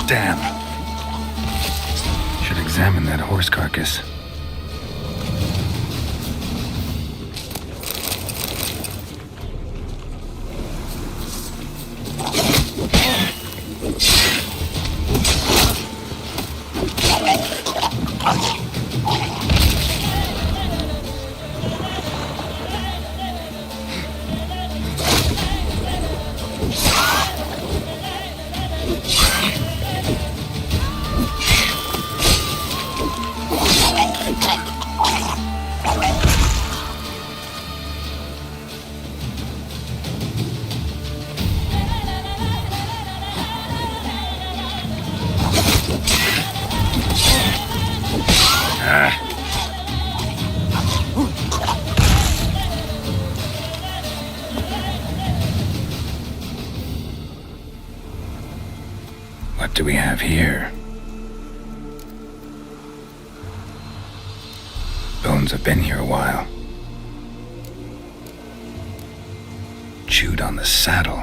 Damn. Should examine that horse carcass. What do we have here? Bones have been here a while. Chewed on the saddle.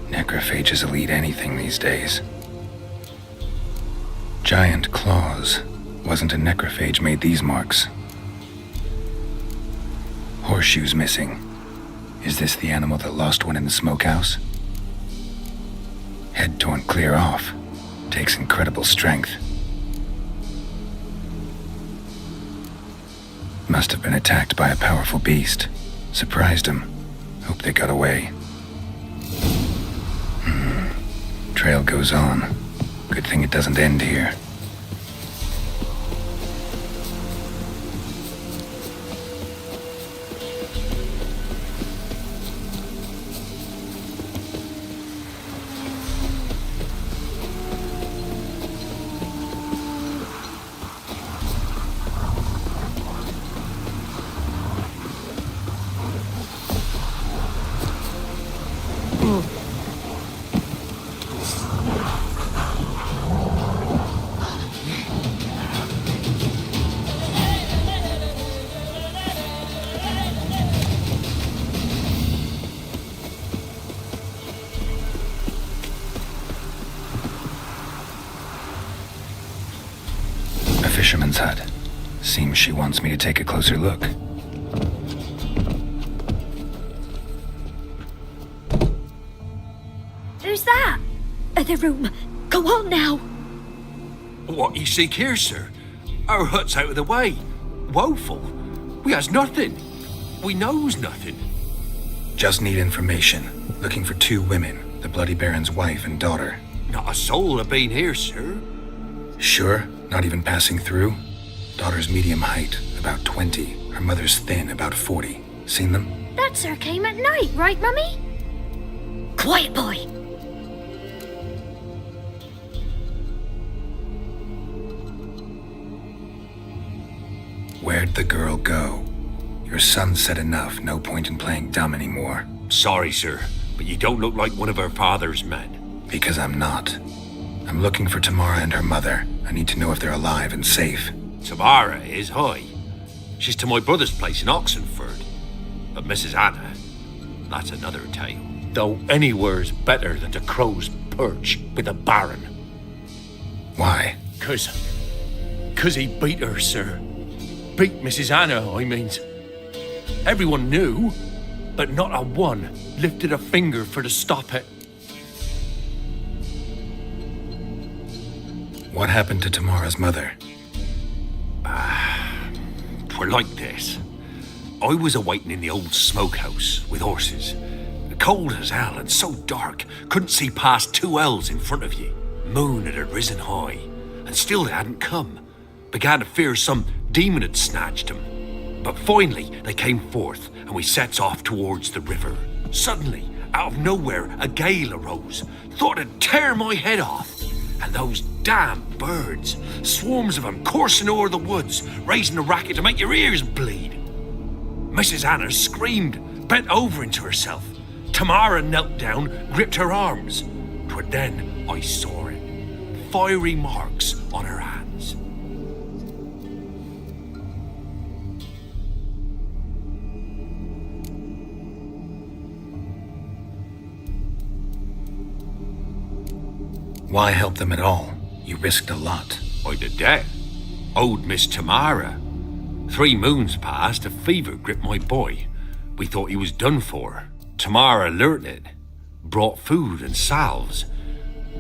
Necrophages will eat anything these days. Giant claws. Wasn't a necrophage made these marks. Horseshoes missing. Is this the animal that lost one in the smokehouse? Head torn clear off. Takes incredible strength. Must have been attacked by a powerful beast. Surprised him. Hope they got away. Trail goes on. Good thing it doesn't end here. Fisherman's hut. Seems she wants me to take a closer look. Who's that? The room. Go on now. What you seek here, sir? Our hut's out of the way. Woeful. We has nothing. We knows nothing. Just need information. Looking for 2 women, the Bloody Baron's wife and daughter. Not a soul have been here, sir. Sure? Not even passing through? Daughter's medium height, about 20. Her mother's thin, about 40. Seen them? That sir came at night, right, Mummy? Quiet, boy. Where'd the girl go? Your son said enough, no point in playing dumb anymore. Sorry, sir, but you don't look like one of our father's men. Because I'm not. I'm looking for Tamara and her mother. I need to know if they're alive and safe. Tamara is high. She's to my brother's place in Oxenford. But Mrs. Anna, that's another tale. Though anywhere's better than the Crow's Perch with the Baron. Why? 'Cause he beat her, sir. Beat Mrs. Anna, I means. Everyone knew, but not a one lifted a finger for to stop it. What happened to Tamara's mother? 'Twere like this. I was awaiting in the old smokehouse with horses. Cold as hell and so dark, couldn't see past 2 ells in front of you. Moon had risen high, and still they hadn't come. Began to fear some demon had snatched them. But finally they came forth, and we sets off towards the river. Suddenly, out of nowhere, a gale arose. Thought it'd tear my head off. And those damn birds, swarms of them coursing o'er the woods, raising a racket to make your ears bleed. Mrs. Anna screamed, bent over into herself. Tamara knelt down, gripped her arms. 'Twere then I saw it. Fiery marks on her hands. Why help them at all? You risked a lot. I did that. Owed Miss Tamara. 3 moons passed, a fever gripped my boy. We thought he was done for. Tamara learnt it. Brought food and salves.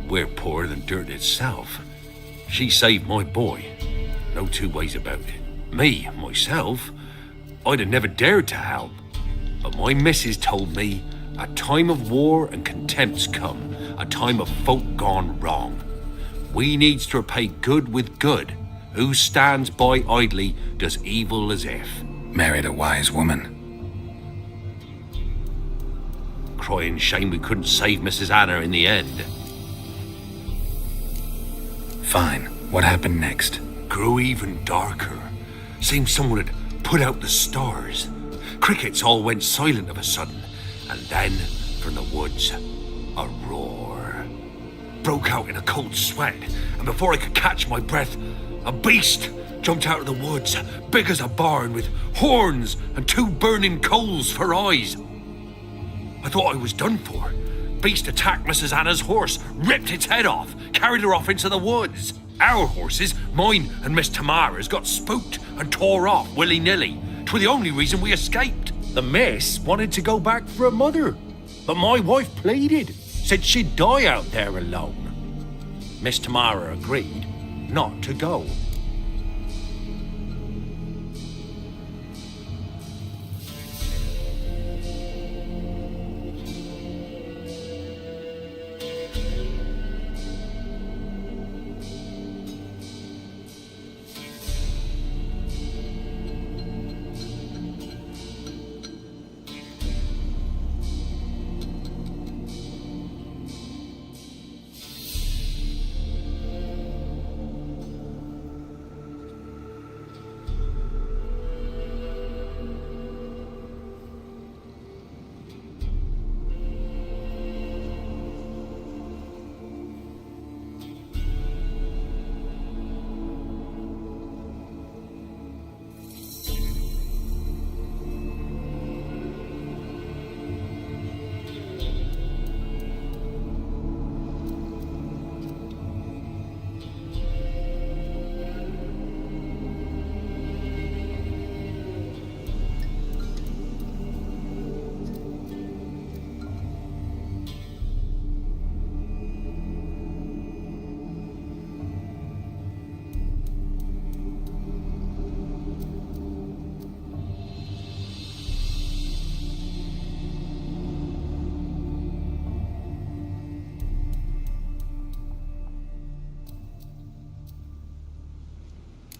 We're poorer than dirt itself. She saved my boy. No 2 ways about it. Me, myself, I'd have never dared to help. But my missus told me a time of war and contempt's come. A time of folk gone wrong. We needs to repay good with good. Who stands by idly does evil as if. Married a wise woman. Crying shame we couldn't save Mrs. Anna in the end. Fine. What happened next? Grew even darker. Seemed someone had put out the stars. Crickets all went silent of a sudden. And then, from the woods, a roar. Broke out in a cold sweat, and before I could catch my breath, a beast jumped out of the woods, big as a barn, with horns and 2 burning coals for eyes. I thought I was done for. Beast attacked Mrs. Anna's horse, ripped its head off, carried her off into the woods. Our horses, mine and Miss Tamara's, got spooked and tore off willy-nilly. 'Twere the only reason we escaped. The miss wanted to go back for her mother, but my wife pleaded, said she'd die out there alone. Miss Tamara agreed not to go.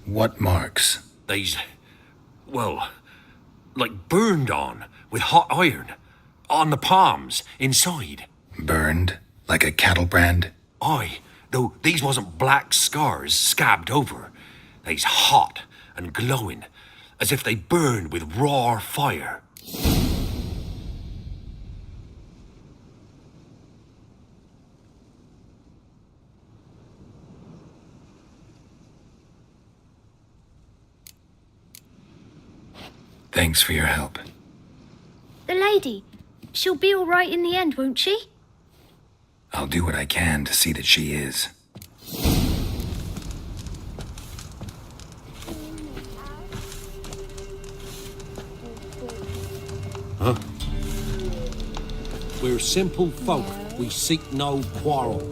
What marks? They's, well, like burned on with hot iron. On the palms, inside. Burned? Like a cattle brand? Aye, though these wasn't black scars scabbed over. They's hot and glowing, as if they burned with raw fire. Thanks for your help. The lady, she'll be all right in the end, won't she? I'll do what I can to see that she is. Huh? We're simple folk. We seek no quarrel.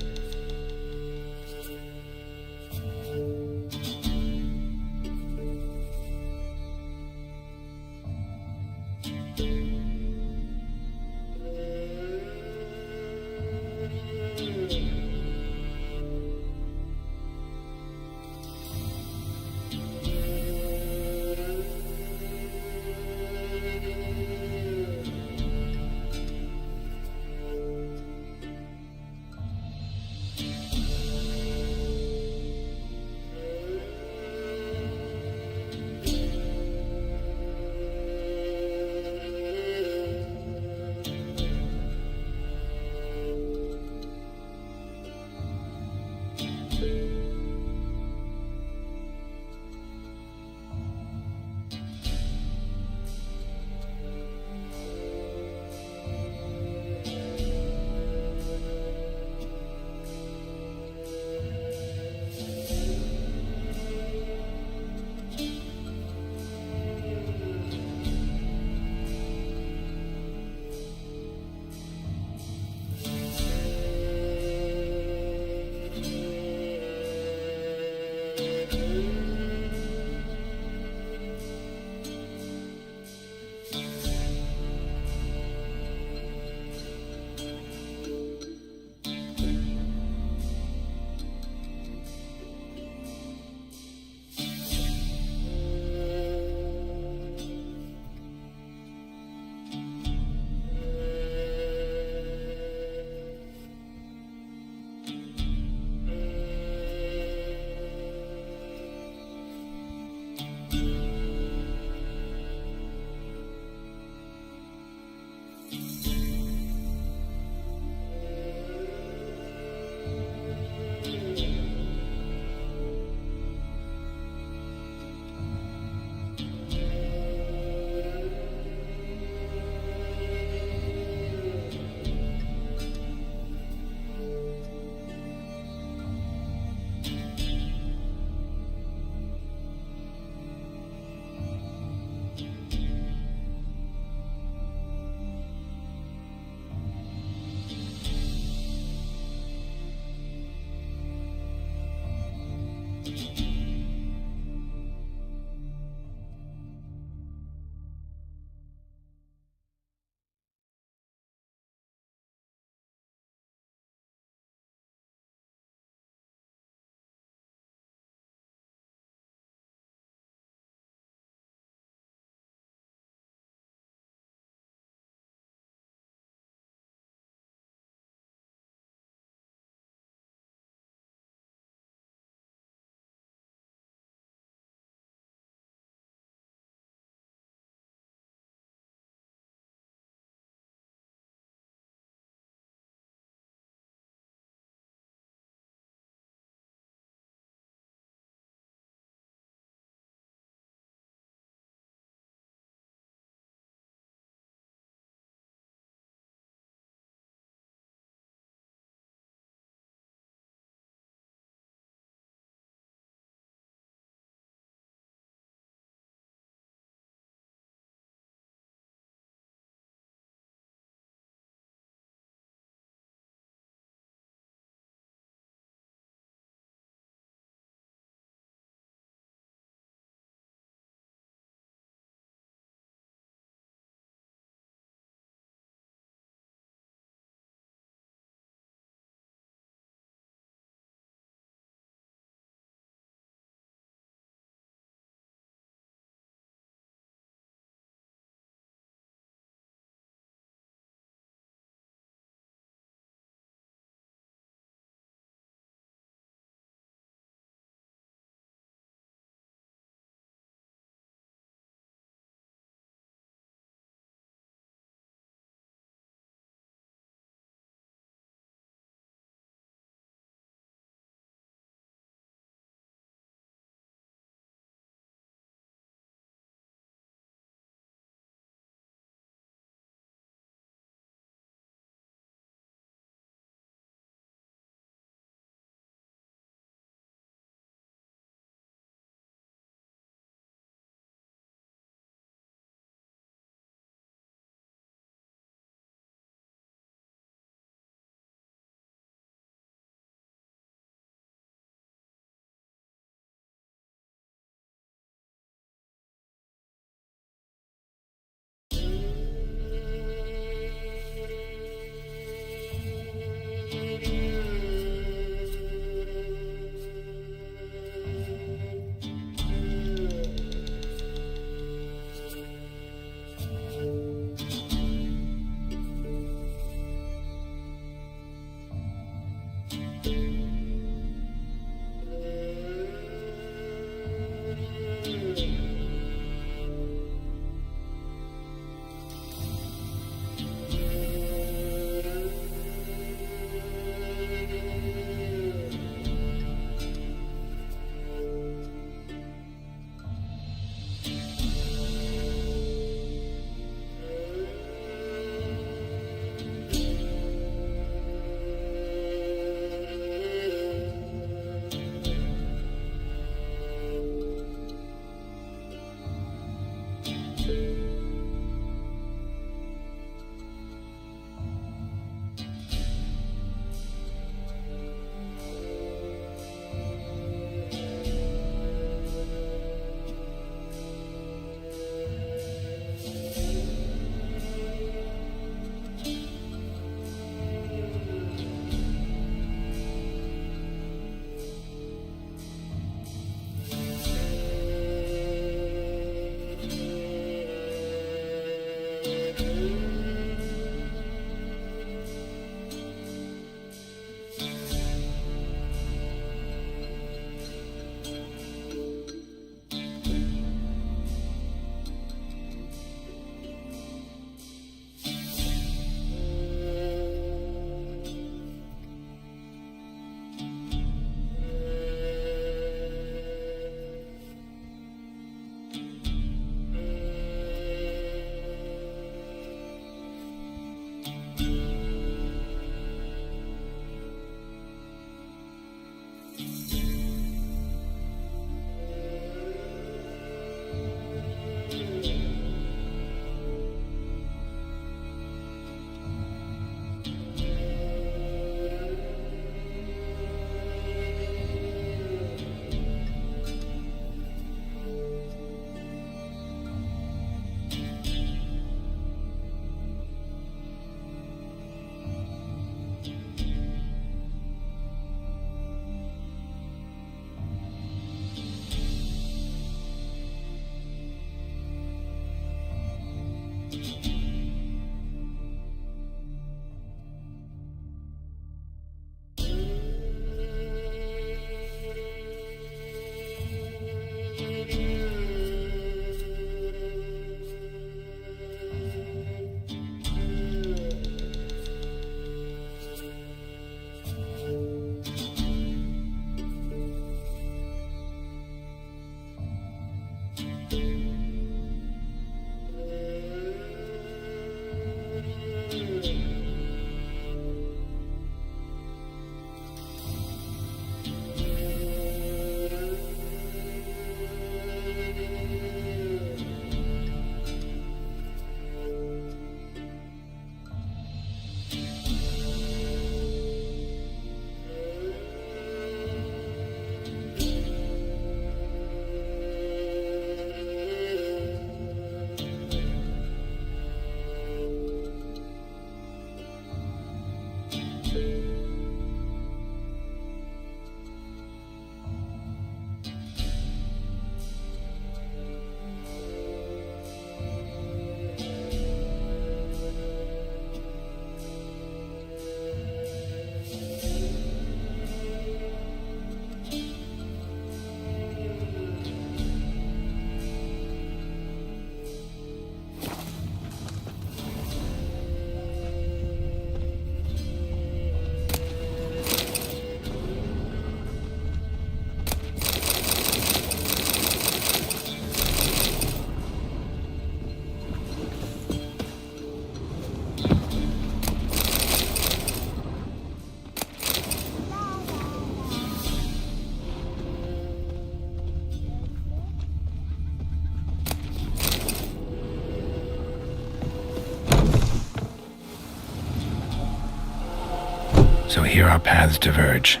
Here our paths diverge.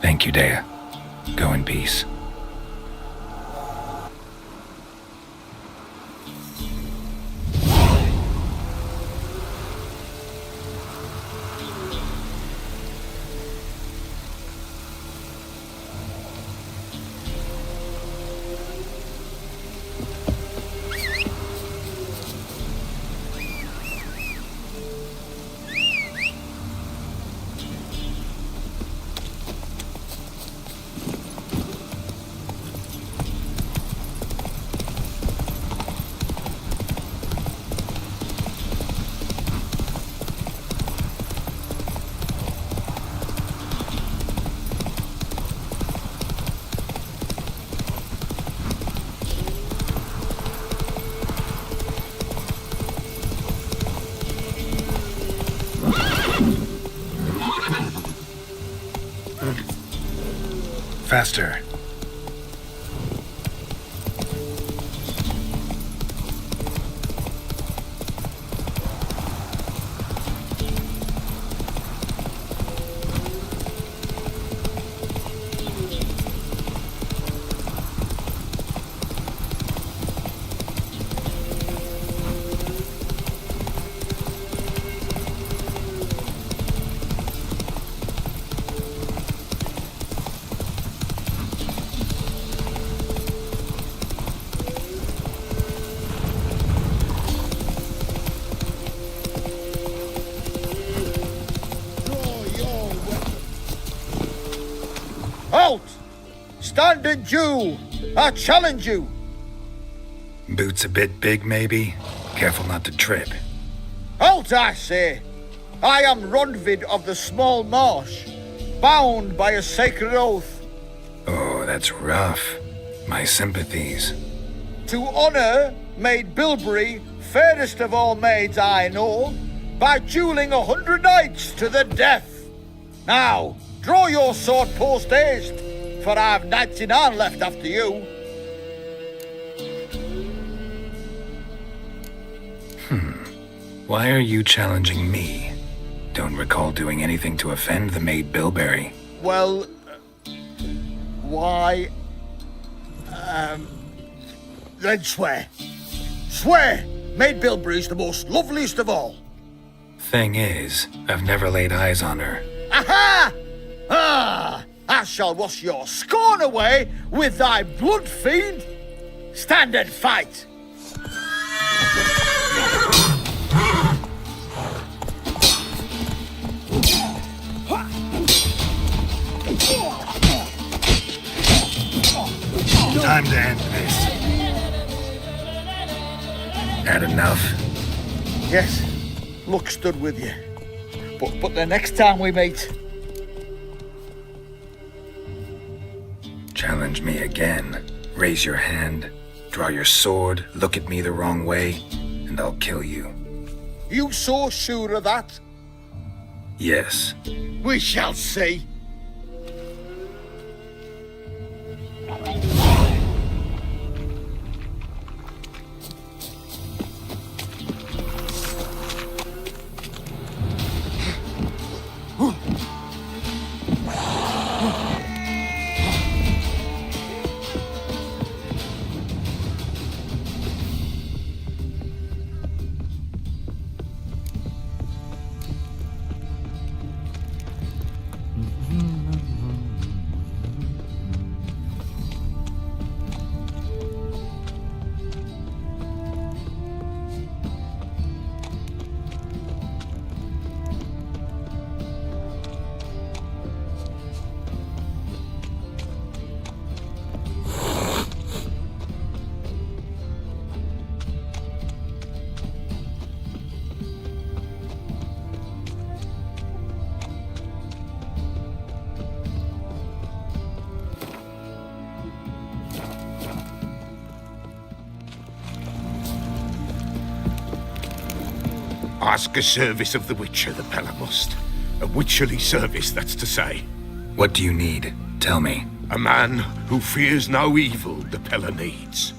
Thank you, Dea. Go in peace. Faster. Halt! Stand and Jew! I challenge you! Boots a bit big, maybe? Careful not to trip. Halt, I say! I am Ronvid of the Small Marsh, bound by a sacred oath. Oh, that's rough. My sympathies. To honor Maid Bilberry, fairest of all maids I know, by dueling 100 knights to the death. Now, draw your sword post haste, for I've 99 left after you. Why are you challenging me? Don't recall doing anything to offend the Maid Bilberry. Well, why? Then swear. Swear! Maid Bilberry's the most loveliest of all. Thing is, I've never laid eyes on her. Aha! Ah! I shall wash your scorn away with thy blood, fiend! Stand and fight! Time to end this. Had enough? Yes, luck stood with you. But the next time we meet... Challenge me again. Raise your hand, draw your sword, look at me the wrong way, and I'll kill you. You so sure of that? Yes. We shall see. Ask a service of the Witcher, the Pella must. A witcherly service, that's to say. What do you need? Tell me. A man who fears no evil the Pella needs.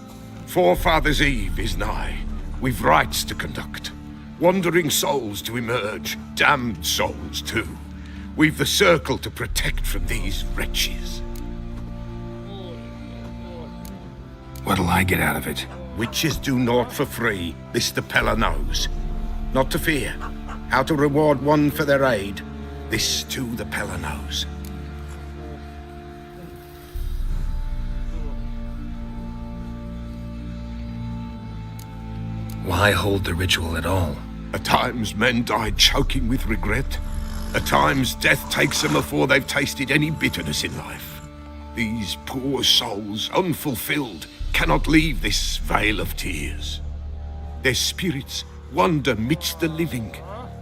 Forefathers' Eve is nigh. We've rites to conduct. Wandering souls to emerge. Damned souls, too. We've the circle to protect from these wretches. What'll I get out of it? Witches do naught for free, this the Pella knows. Not to fear. How to reward one for their aid, this too the Pella knows. Why hold the ritual at all? At times men die choking with regret. At times death takes them before they've tasted any bitterness in life. These poor souls, unfulfilled, cannot leave this vale of tears. Their spirits wander midst the living,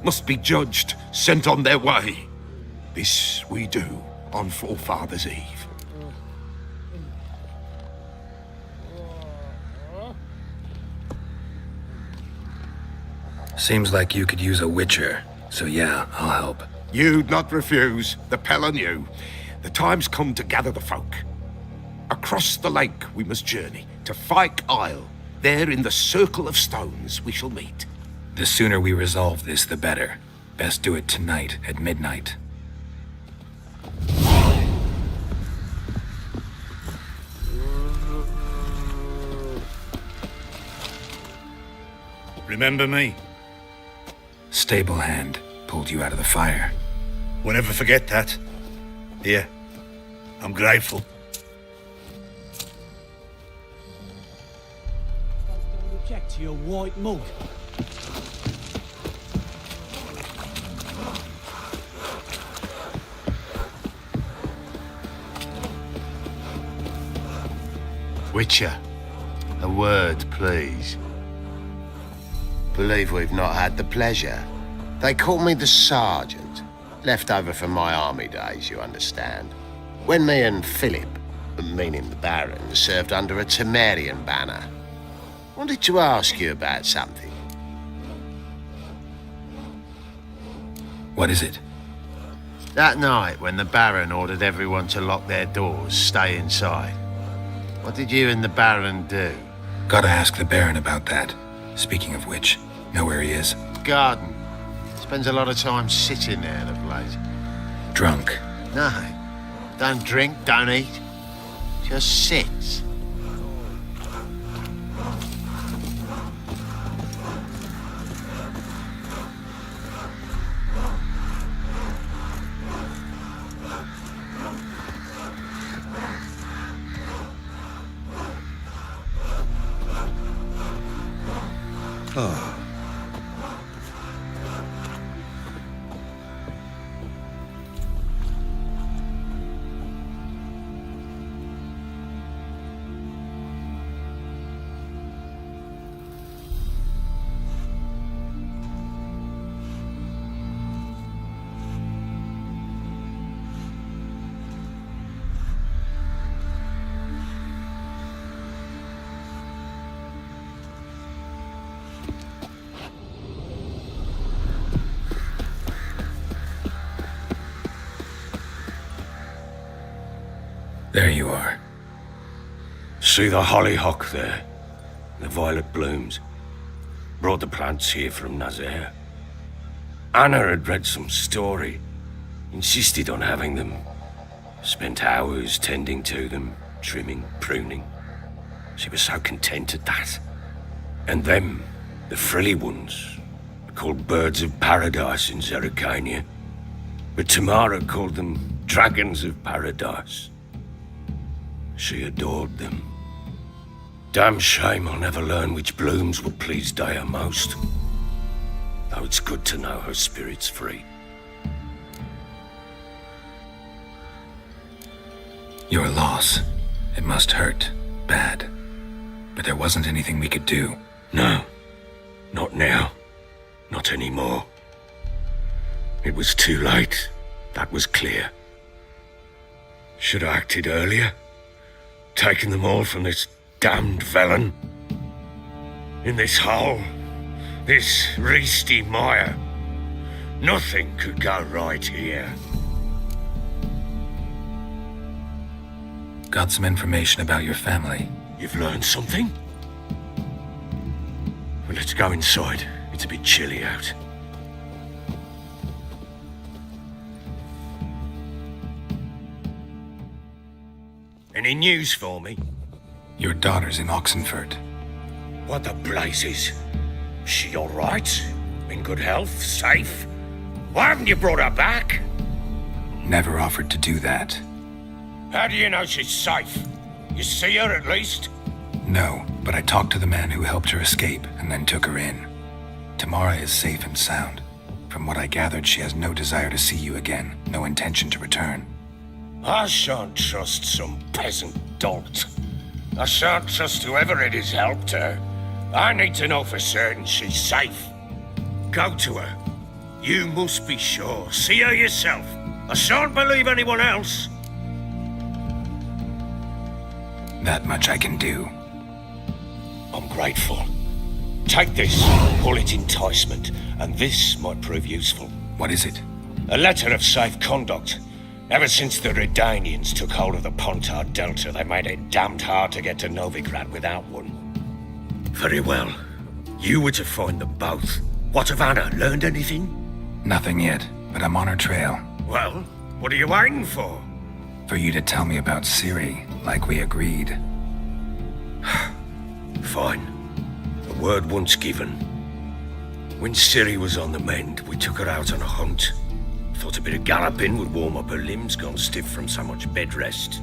must be judged, sent on their way. This we do on Forefathers' Eve. Seems like you could use a witcher, so yeah, I'll help. You'd not refuse, the Pella knew. The time's come to gather the folk. Across the lake we must journey, to Fyke Isle. There in the circle of stones we shall meet. The sooner we resolve this, the better. Best do it tonight at midnight. Remember me? Stable hand pulled you out of the fire. We'll never forget that. Here, I'm grateful. Don't object to your white mug. Witcher, a word, please. Believe we've not had the pleasure. They call me the Sergeant. Left over from my army days, you understand. When me and Philip, meaning the Baron, served under a Temerian banner. Wanted to ask you about something. What is it? That night when the Baron ordered everyone to lock their doors, stay inside. What did you and the Baron do? Gotta ask the Baron about that. Speaking of which, know where he is? Garden. Spends a lot of time sitting there of late. Drunk. No. Don't drink, don't eat. Just sits. There you are. See the hollyhock there? The violet blooms. Brought the plants here from Nazaire. Anna had read some story. Insisted on having them. Spent hours tending to them, trimming, pruning. She was so content at that. And them, the frilly ones, are called birds of paradise in Zerrikania. But Tamara called them dragons of paradise. She adored them. Damn shame I'll never learn which blooms will please Daya most. Though it's good to know her spirit's free. Your loss. It must hurt. Bad. But there wasn't anything we could do. No. Not now. Not anymore. It was too late. That was clear. Should have acted earlier. Taken them all from this damned Velen. In this hole. This reesty mire. Nothing could go right here. Got some information about your family. You've learned something? Well, let's go inside. It's a bit chilly out. Any news for me? Your daughter's in Oxenfurt. What the blazes? She all right? In good health? Safe? Why haven't you brought her back? Never offered to do that. How do you know she's safe? You see her at least? No, but I talked to the man who helped her escape and then took her in. Tamara is safe and sound. From what I gathered, she has no desire to see you again, no intention to return. I shan't trust some peasant dolt. I shan't trust whoever it is helped her. I need to know for certain she's safe. Go to her. You must be sure. See her yourself. I shan't believe anyone else. That much I can do. I'm grateful. Take this, call it enticement, and this might prove useful. What is it? A letter of safe conduct. Ever since the Redanians took hold of the Pontard Delta, they made it damned hard to get to Novigrad without one. Very well. You were to find them both. What of Anna? Learned anything? Nothing yet, but I'm on her trail. Well, what are you waiting for? For you to tell me about Ciri, like we agreed. Fine. A word once given. When Ciri was on the mend, we took her out on a hunt. Thought a bit of galloping would warm up her limbs, gone stiff from so much bed rest.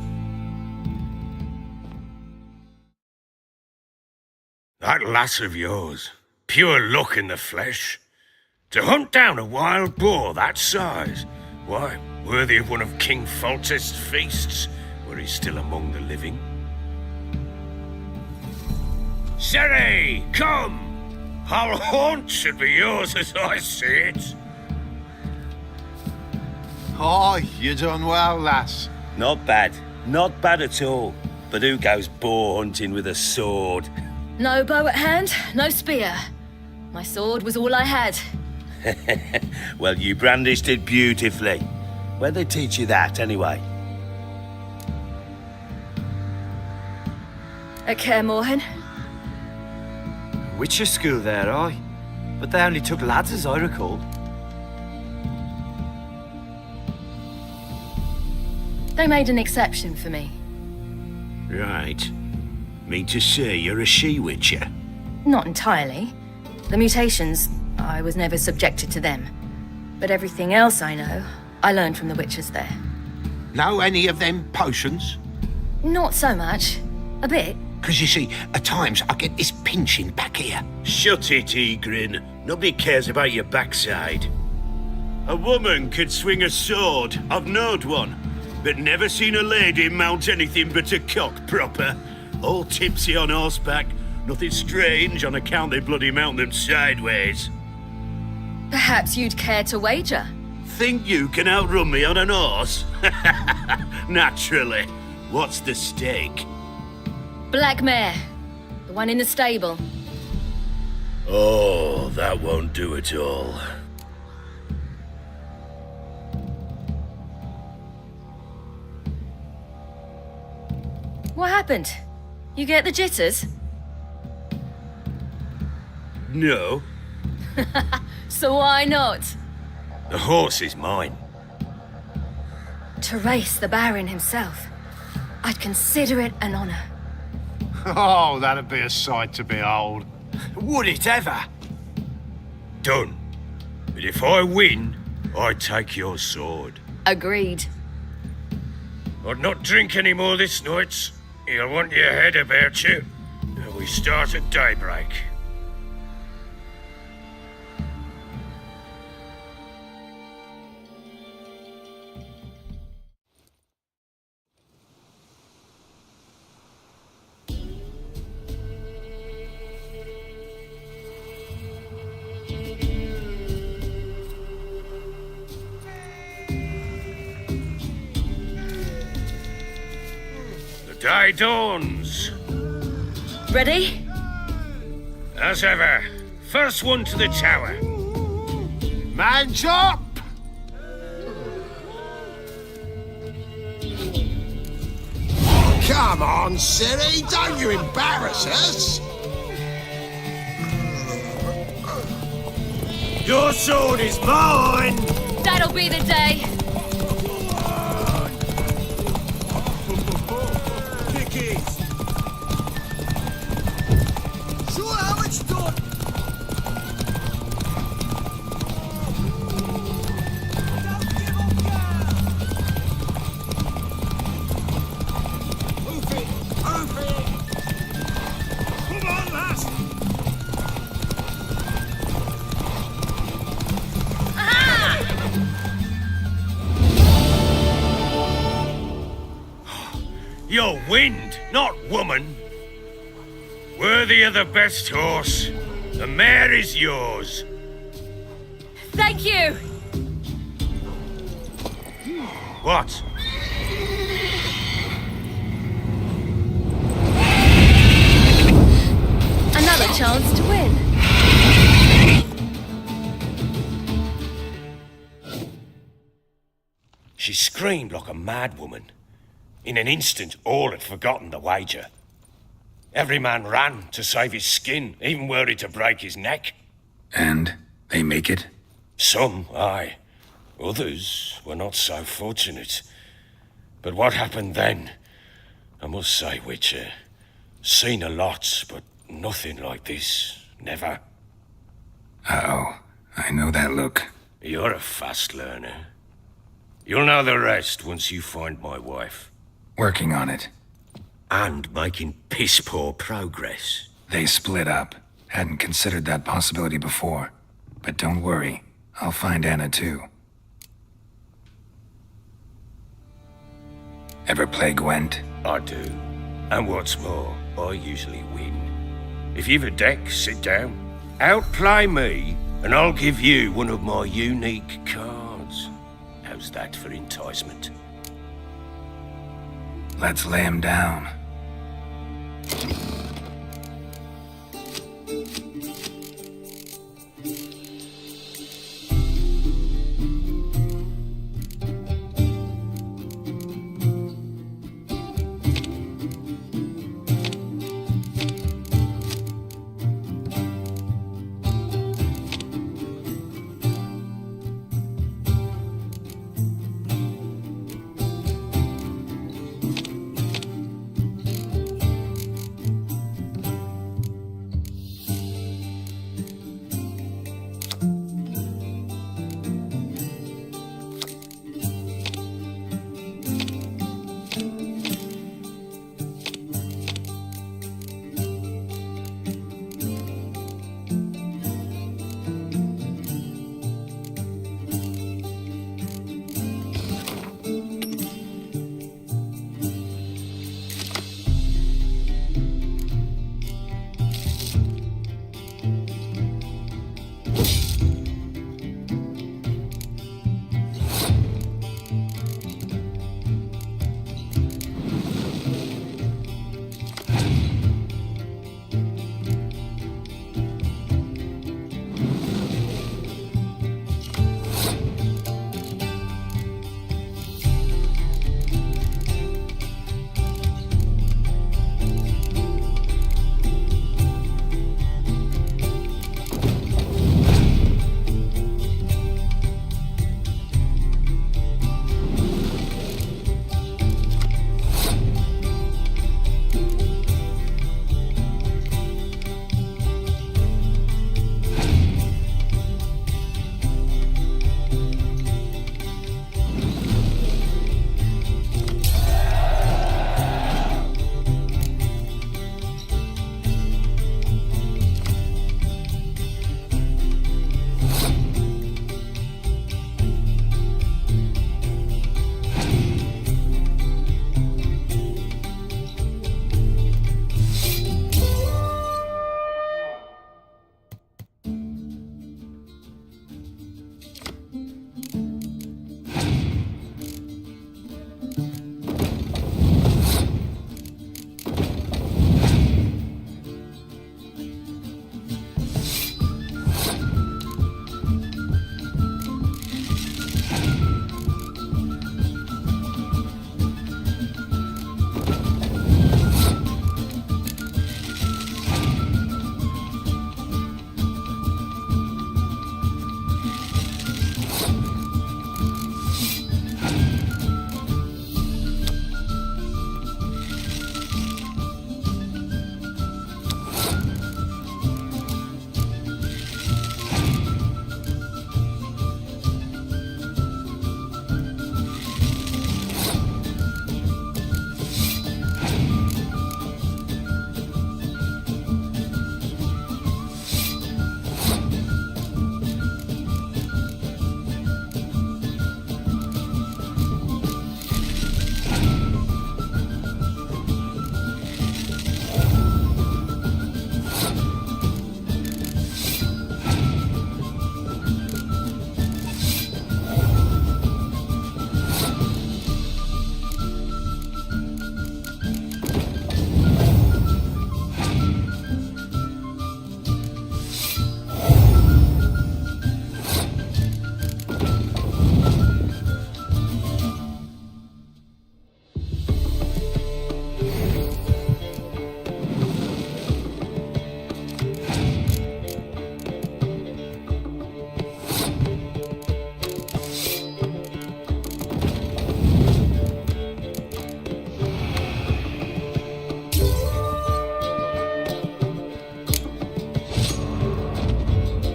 That lass of yours, pure luck in the flesh. To hunt down a wild boar that size, why, worthy of one of King Foltest's feasts, were he still among the living. Ciri, come! Our haunt should be yours as I see it. Oh, you done well, lass. Not bad. Not bad at all. But who goes boar hunting with a sword? No bow at hand, no spear. My sword was all I had. Well, you brandished it beautifully. Where'd they teach you that, anyway? At Kaer Morhen. Witcher school there, aye. But they only took lads, as I recall. They made an exception for me. Right. Mean to say you're a she-witcher? Not entirely. The mutations, I was never subjected to them. But everything else I know, I learned from the witches there. Know any of them potions? Not so much. A bit. Because you see, at times I get this pinching back here. Shut it, Egrin. Nobody cares about your backside. A woman could swing a sword. I've knowed one. But never seen a lady mount anything but a cock proper. All tipsy on horseback. Nothing strange on account they bloody mount them sideways. Perhaps you'd care to wager? Think you can outrun me on an horse? Naturally. What's the stake? Black mare. The one in the stable. Oh, that won't do at all. What happened? You get the jitters? No. So why not? The horse is mine. To race the Baron himself. I'd consider it an honor. Oh, that'd be a sight to behold. Would it ever? Done. But if I win, I take your sword. Agreed. I'd not drink any more this night. You'll want your head about you. We start at daybreak. Day dawns. Ready? As ever. First one to the tower. Man's up! Come on, Ciri, don't you embarrass us! Your sword is mine! That'll be the day. wind, not woman. Worthy of the best horse. The mare is yours. Thank you! What? Another chance to win. She screamed like a madwoman. In an instant, all had forgotten the wager. Every man ran to save his skin, even were it to break his neck. And they make it? Some, aye. Others were not so fortunate. But what happened then? I must say, Witcher, seen a lot, but nothing like this. Never. Uh-oh. I know that look. You're a fast learner. You'll know the rest once you find my wife. Working on it. And making piss-poor progress. They split up. Hadn't considered that possibility before. But don't worry. I'll find Anna too. Ever play Gwent? I do. And what's more, I usually win. If you've a deck, sit down. Outplay me, and I'll give you one of my unique cards. How's that for enticement? Let's lay him down.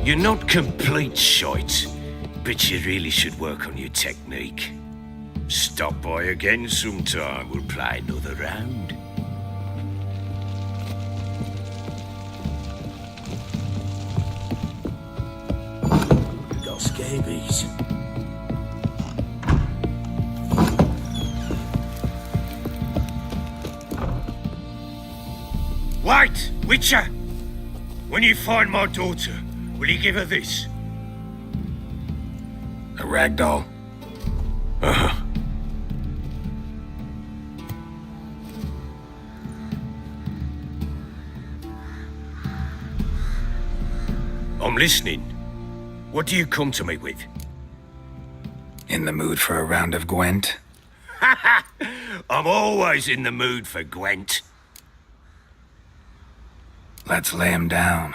You're not complete shite, but you really should work on your technique. Stop by again sometime, we'll play another round. Got scabies. Wait, Witcher! When you find my daughter, will you give her this? A ragdoll. Uh-huh. I'm listening. What do you come to me with? In the mood for a round of Gwent? I'm always in the mood for Gwent. Let's lay him down.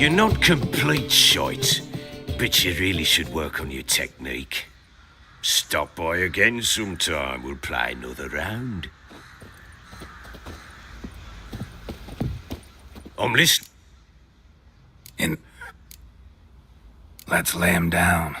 You're not complete shite, but you really should work on your technique. Stop by again sometime, we'll play another round. I'm listening. Let's lay him down.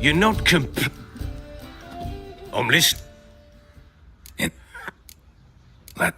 You're not I'm listening. Let...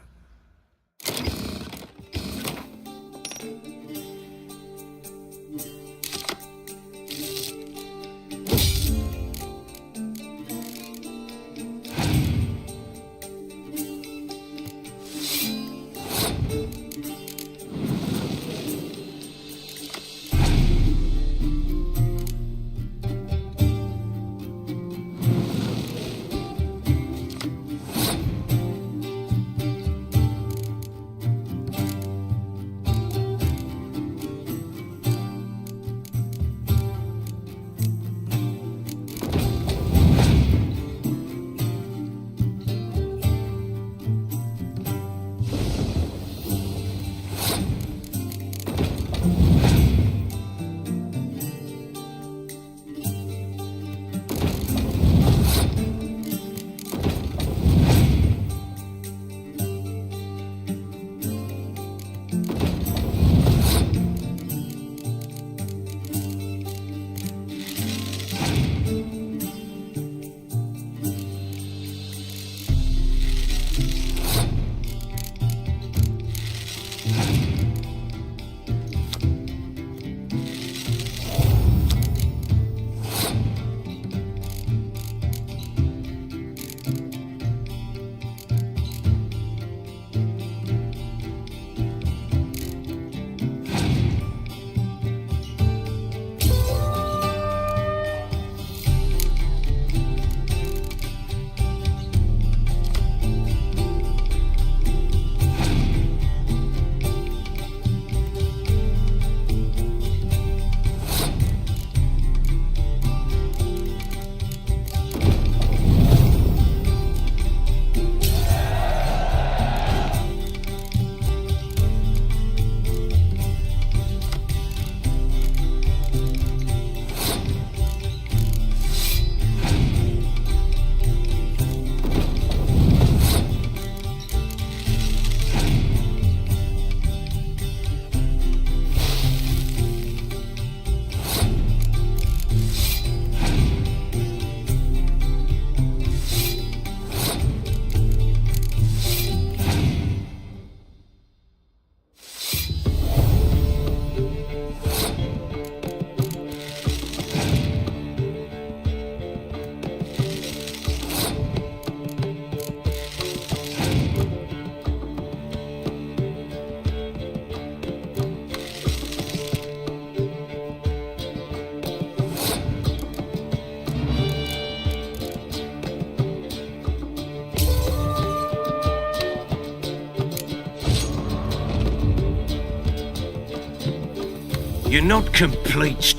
You're not complete.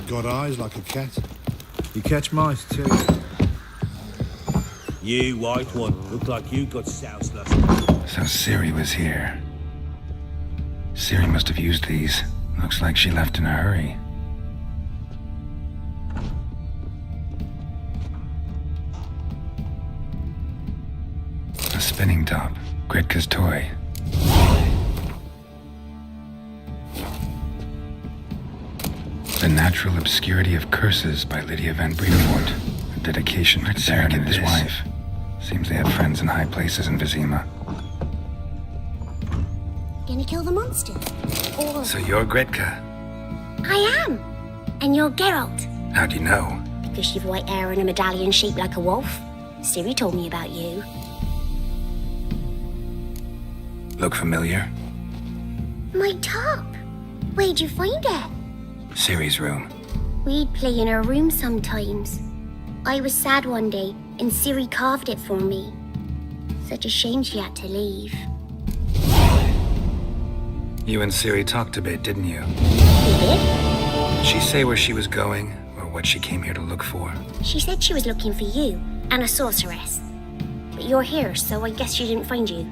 Got eyes like a cat. You catch mice too. You, white one, look like you got soused last night. So Ciri was here. Ciri must have used these. Looks like she left in a hurry. A spinning top. Gretka's toy. The Natural Obscurity of Curses by Lydia Van Bredevoort. A dedication to Saren and his wife. Seems they had friends in high places in Vizima. Gonna kill the monster? Or... So you're Gretka? I am! And you're Geralt. How'd you know? Because you've white hair and a medallion shaped like a wolf. Ciri told me about you. Look familiar? My top! Where'd you find it? Ciri's room. We'd play in her room sometimes. I was sad one day, and Ciri carved it for me. Such a shame she had to leave. You and Ciri talked a bit, didn't you? We did? Did she say where she was going, or what she came here to look for? She said she was looking for you, and a sorceress. But you're here, so I guess she didn't find you.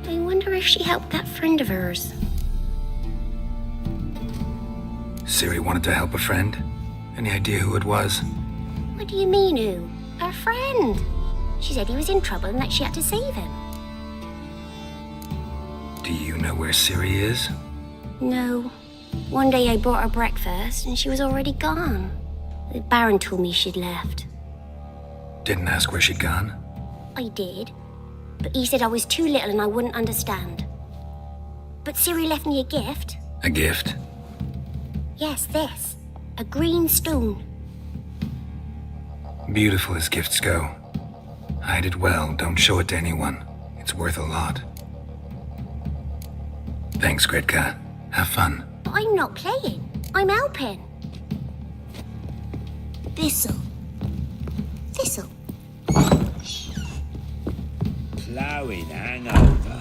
I wonder if she helped that friend of hers. Ciri wanted to help a friend? Any idea who it was? What do you mean, who? Her friend. She said he was in trouble and that she had to save him. Do you know where Ciri is? No. One day I bought her breakfast and she was already gone. The Baron told me she'd left. Didn't ask where she'd gone? I did. But he said I was too little and I wouldn't understand. But Ciri left me a gift. A gift? Yes, this. A green stone. Beautiful as gifts go. Hide it well, don't show it to anyone. It's worth a lot. Thanks, Gretka. Have fun. But I'm not playing. I'm helping. This'll. Ploughing hangover.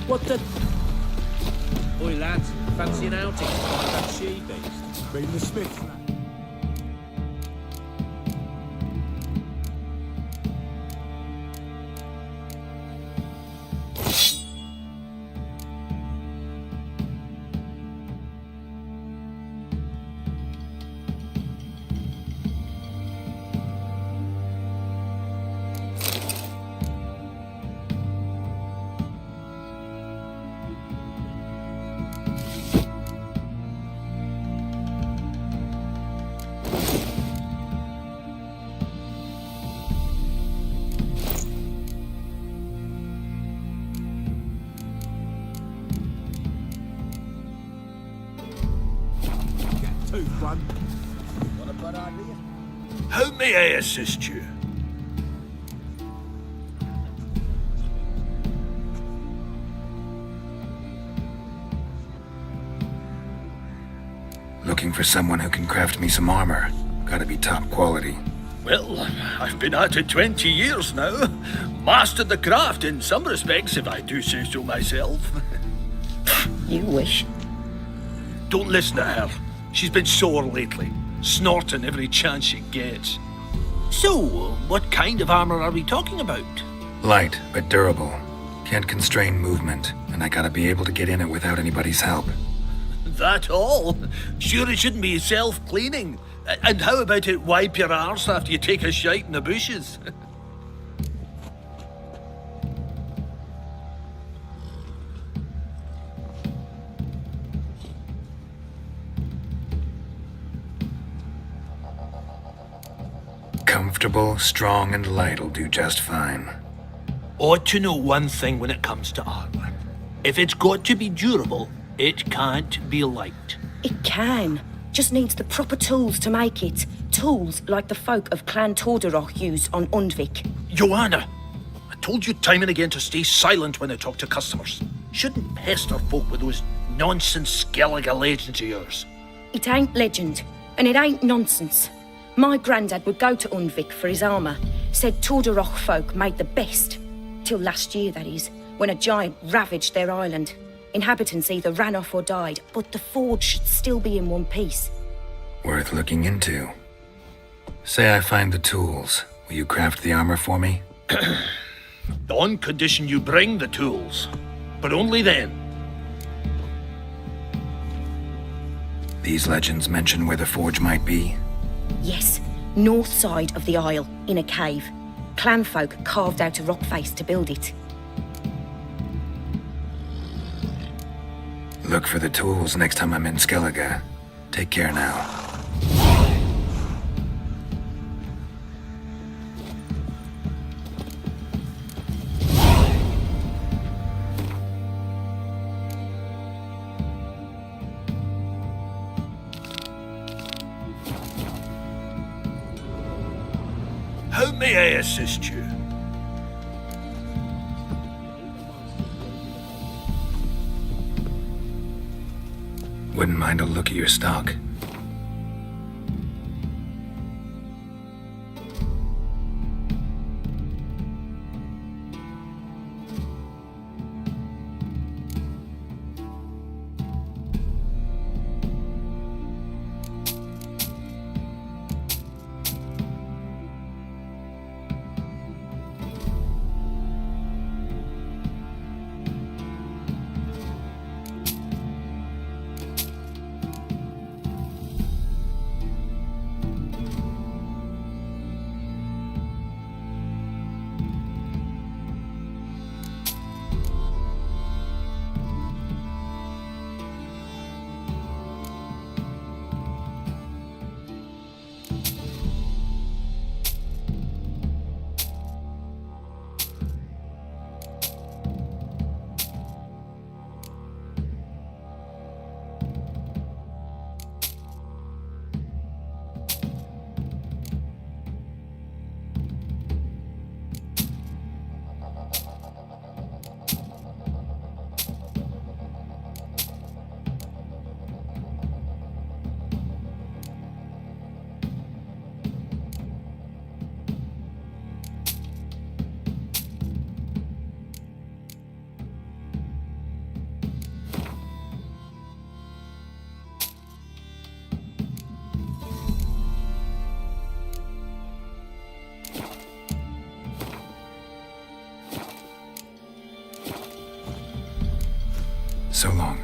What the... Oi, lads, fancy an outing? That she-beast. Been the Smith. What a bad idea. How may I assist you? Looking for someone who can craft me some armor. Gotta be top quality. Well, I've been at it 20 years now. Mastered the craft in some respects, if I do say so myself. You wish. Don't listen to her. She's been sore lately, snorting every chance she gets. So, what kind of armor are we talking about? Light, but durable. Can't constrain movement, and I gotta be able to get in it without anybody's help. That all? Sure it shouldn't be self-cleaning. And how about it wipe your arse after you take a shite in the bushes? Comfortable, strong, and light'll do just fine. Ought to know one thing when it comes to armor. If it's got to be durable, it can't be light. It can. Just needs the proper tools to make it. Tools like the folk of Clan Tordaroch use on Undvik. Joanna, I told you time and again to stay silent when I talk to customers. Shouldn't pester folk with those nonsense Skellige legends of yours. It ain't legend, and it ain't nonsense. My granddad would go to Undvik for his armour. Said Tordaroch folk made the best. Till last year, that is, when a giant ravaged their island. Inhabitants either ran off or died, but the forge should still be in one piece. Worth looking into. Say I find the tools. Will you craft the armor for me? On condition you bring the tools. But only then. These legends mention where the forge might be? Yes, north side of the isle, in a cave. Clanfolk carved out a rock face to build it. Look for the tools next time I'm in Skellige. Take care now. How may I assist you? Wouldn't mind a look at your stock. So long.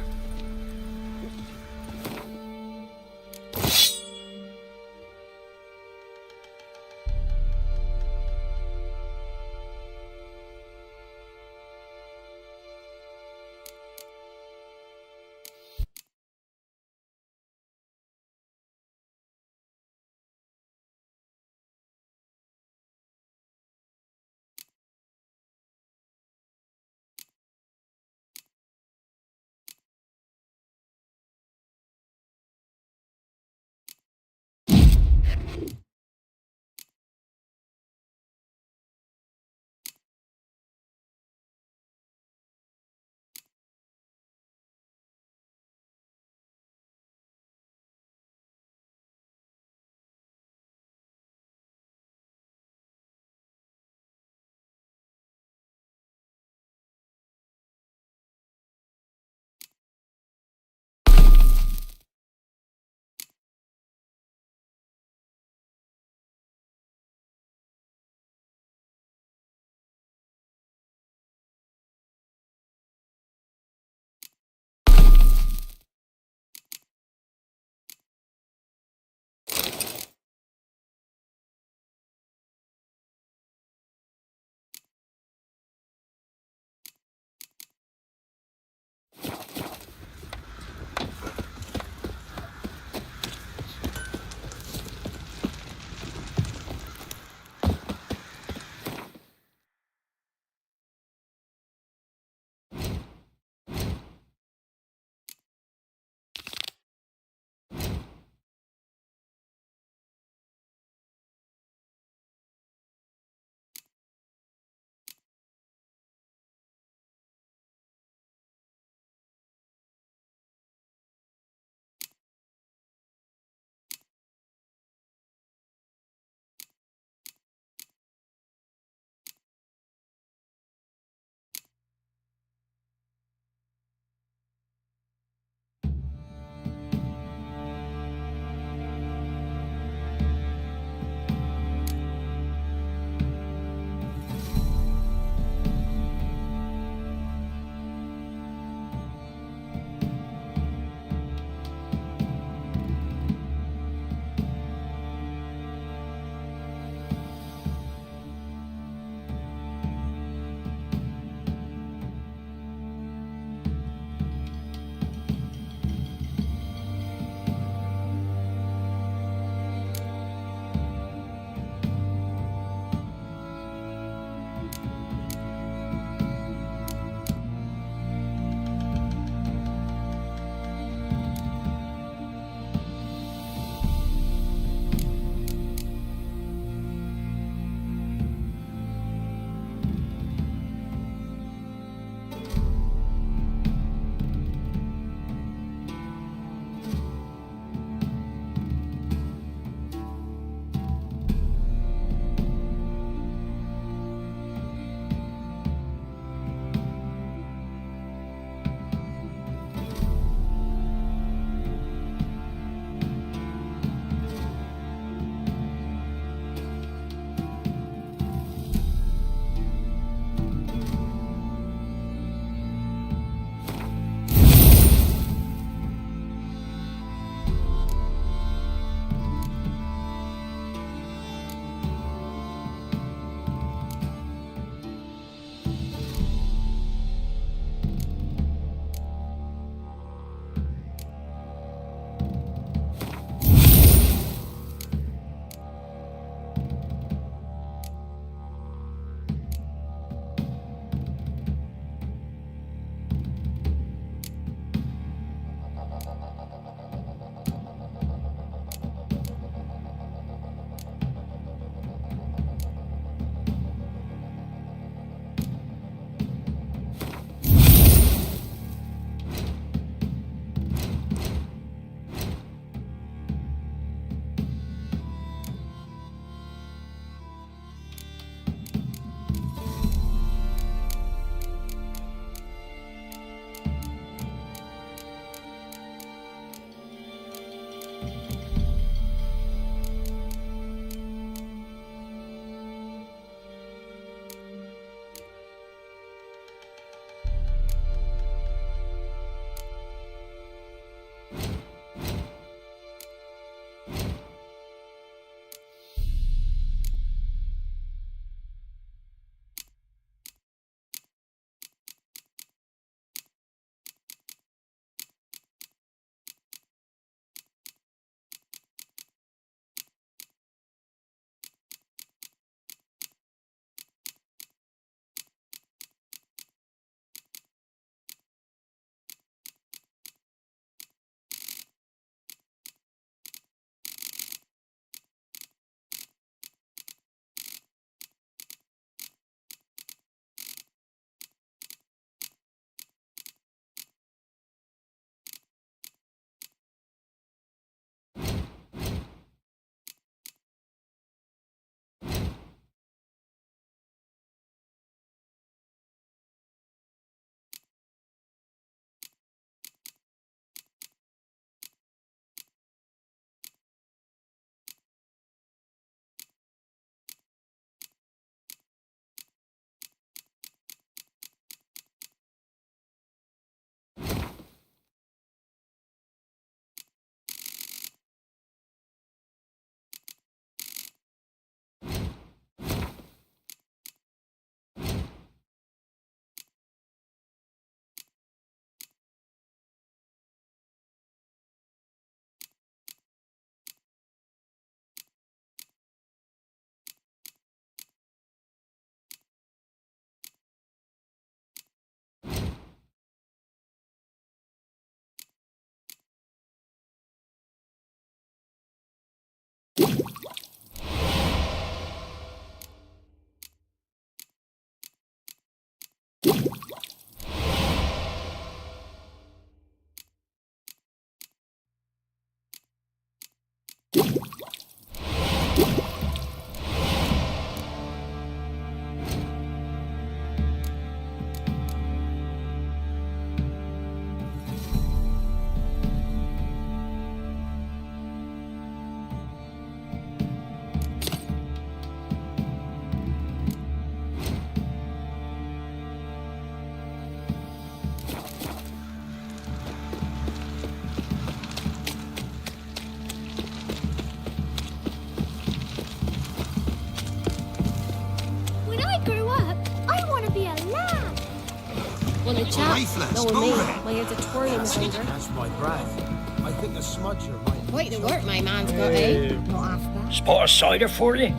a chap. No, with me. My ears are twirling with hunger. That's my breath. I think a smudger might... Quite the work my man's got, eh? Not after. Spot of cider for you?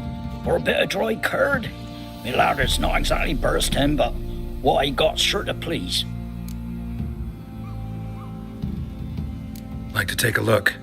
Or a bit of dry curd? Me lad, it's not exactly bursting, but what I got's sure to please. Like to take a look?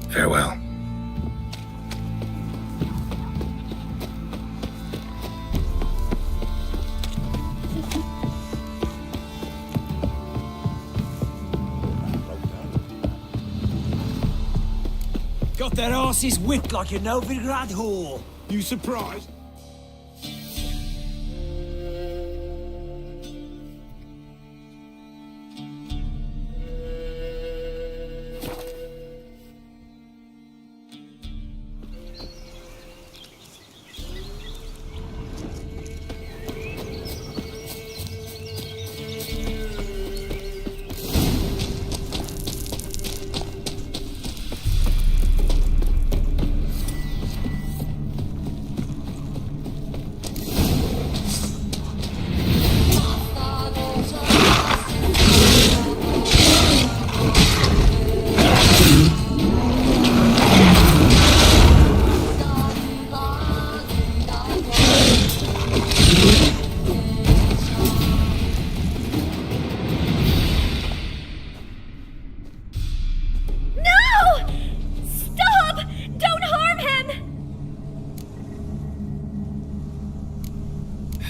Farewell. Got their asses whipped like a Novigrad whore. You surprised?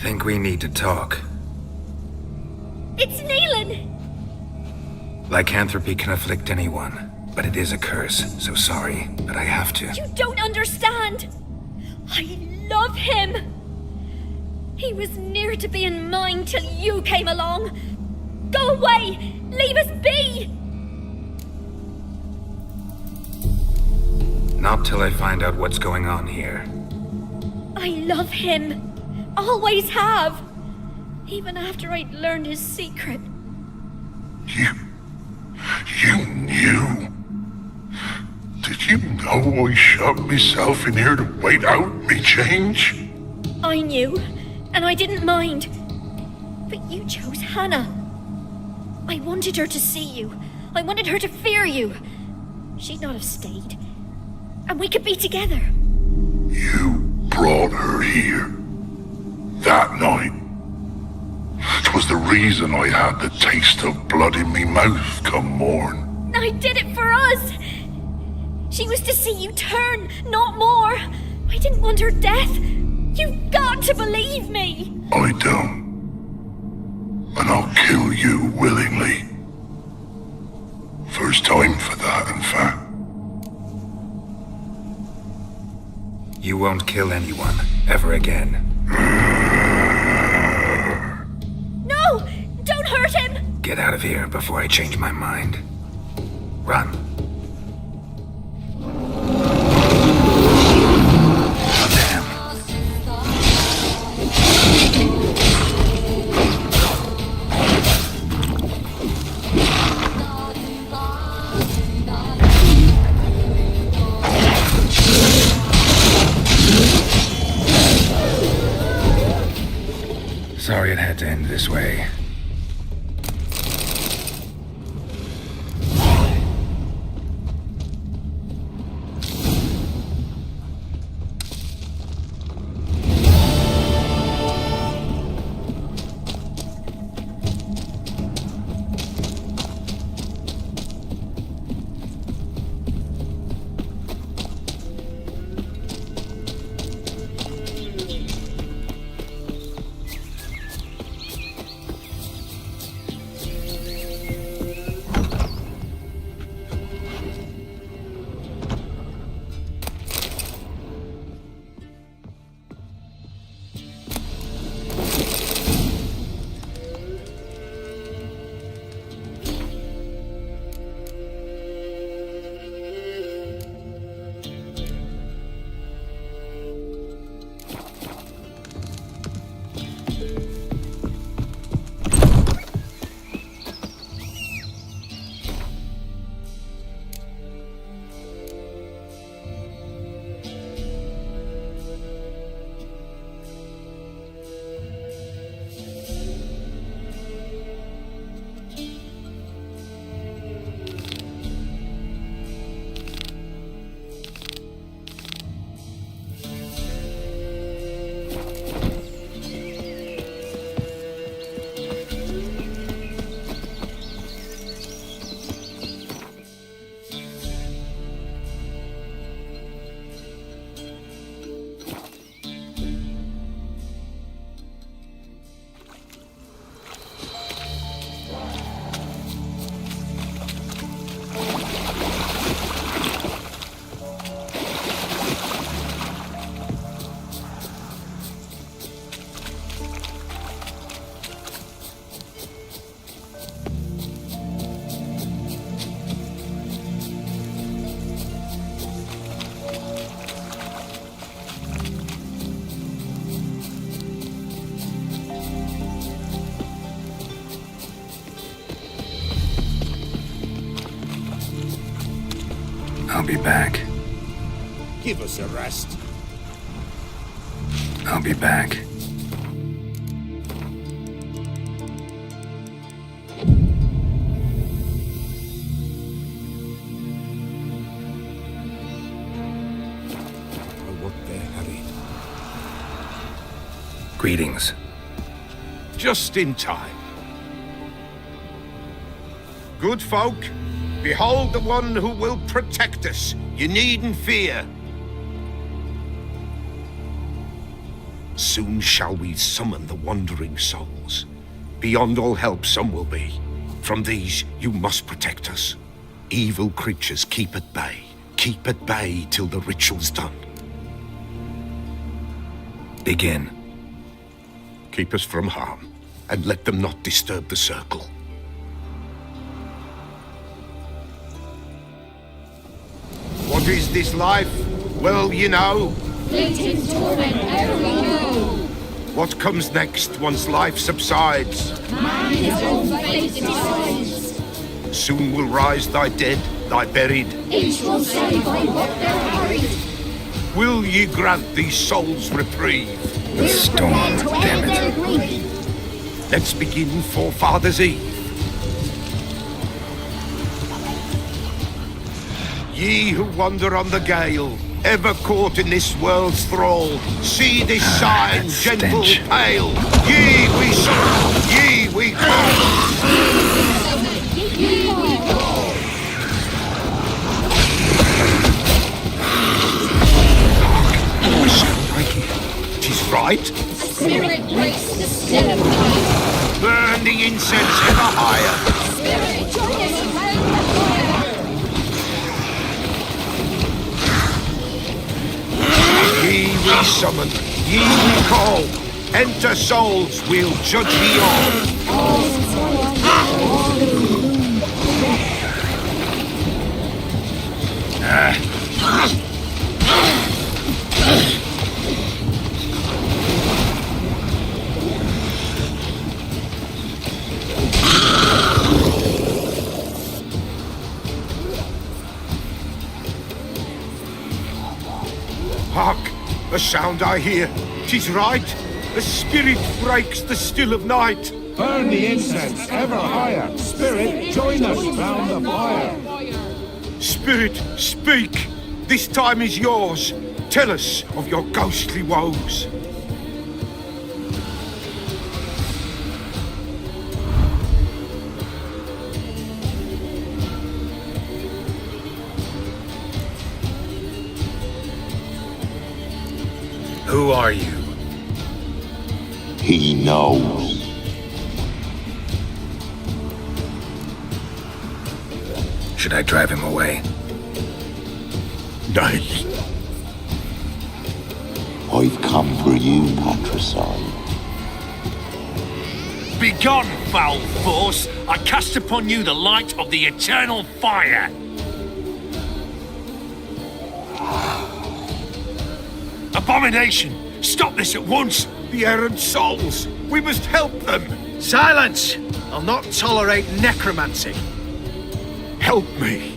Think we need to talk. It's Neelan! Lycanthropy can afflict anyone, but it is a curse, so sorry, but I have to. You don't understand! I love him! He was near to being mine till you came along! Go away! Leave us be! Not till I find out what's going on here. I love him! Always have! Even after I'd learned his secret. You knew? Did you know I shut myself in here to wait out me change? I knew, and I didn't mind. But you chose Hannah. I wanted her to see you. I wanted her to fear you. She'd not have stayed. And we could be together. You brought her here. That night. It was the reason I had the taste of blood in me mouth come morn. I did it for us. She was to see you turn, not more. I didn't want her death. You've got to believe me. I don't. And I'll kill you willingly. First time for that, in fact. You won't kill anyone, ever again. No! Don't hurt him! Get out of here before I change my mind. Run. Sorry it had to end this way. be back. Give us a rest. I'll be back. Greetings. Just in time. Good folk, behold the one who will protect us. You needn't fear. Soon shall we summon the wandering souls. Beyond all help some will be. From these you must protect us. Evil creatures keep at bay. Keep at bay till the ritual's done. Begin. Keep us from harm, and let them not disturb the circle. What is this life? Well, you know. Fleeting torment ever we know. What comes next once life subsides? Man his own fate decides. Soon will rise thy dead, thy buried. Each will say by what they're harried. Will ye grant these souls reprieve? The storm, damn it. Let's begin Forefathers' Eve. Ye who wander on the gale, ever caught in this world's thrall, see this sign, gentle, stench. pale. Ye we summon, ye we call. Tis right. Spirit breaks the still of fire. Burn the incense ever higher. Spirit join us round the fire. Ye we summon, ye we call. Enter souls, we'll judge ye all. Hark! A sound I hear. 'Tis right. A spirit breaks the still of night. Burn the incense ever higher. Spirit, join us round the fire. Spirit, speak. This time is yours. Tell us of your ghostly woes. Who are you? He knows. Should I drive him away? Nay. I've come for you, Patricide. Begone, foul force! I cast upon you the light of the eternal fire! Abomination! Stop this at once! The errant souls! We must help them! Silence! I'll not tolerate necromancy. Help me!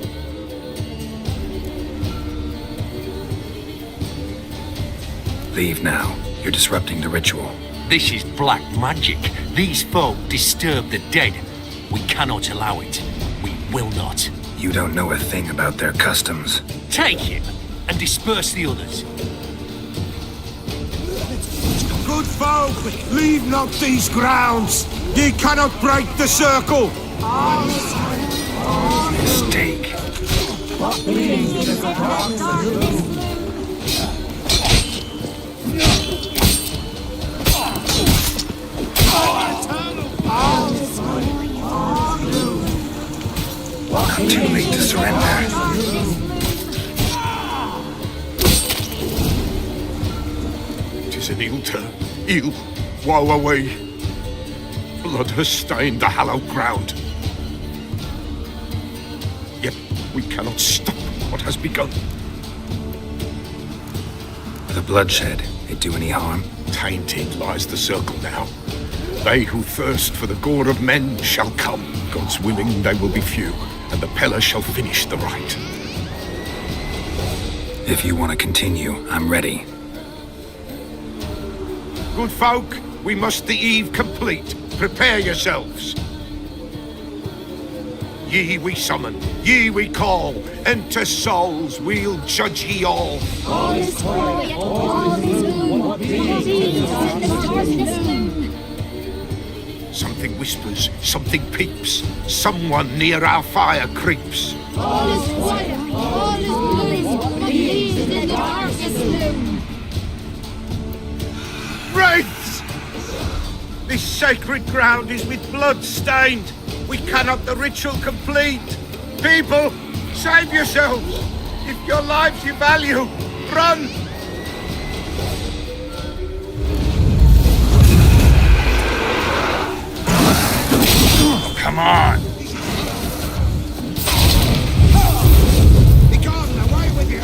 Leave now. You're disrupting the ritual. This is black magic. These folk disturb the dead. We cannot allow it. We will not. You don't know a thing about their customs. Take him and disperse the others. Good folk, leave not these grounds. Ye cannot break the circle. Mistake. Not too late to surrender. Tis an ill turn. Ill. Woe away. Blood has stained the hallowed ground. Yet we cannot stop what has begun. The bloodshed, it do any harm? Tainted lies the circle now. They who thirst for the gore of men shall come. God's willing, they will be few, and the Peller shall finish the rite. If you want to continue, I'm ready. Good folk, we must the eve complete. Prepare yourselves. Ye we summon, ye we call. Enter souls, we'll judge ye all. All is quiet, all is gloom. Peace and the darkness loom. Something whispers, something peeps. Someone near our fire creeps. All is quiet, all is gloom. Peace and the darkness loom. Wraiths! This sacred ground is with blood stained. We cannot the ritual complete. People, save yourselves. If your lives you value, run! Oh, come on! Be gone, away with you!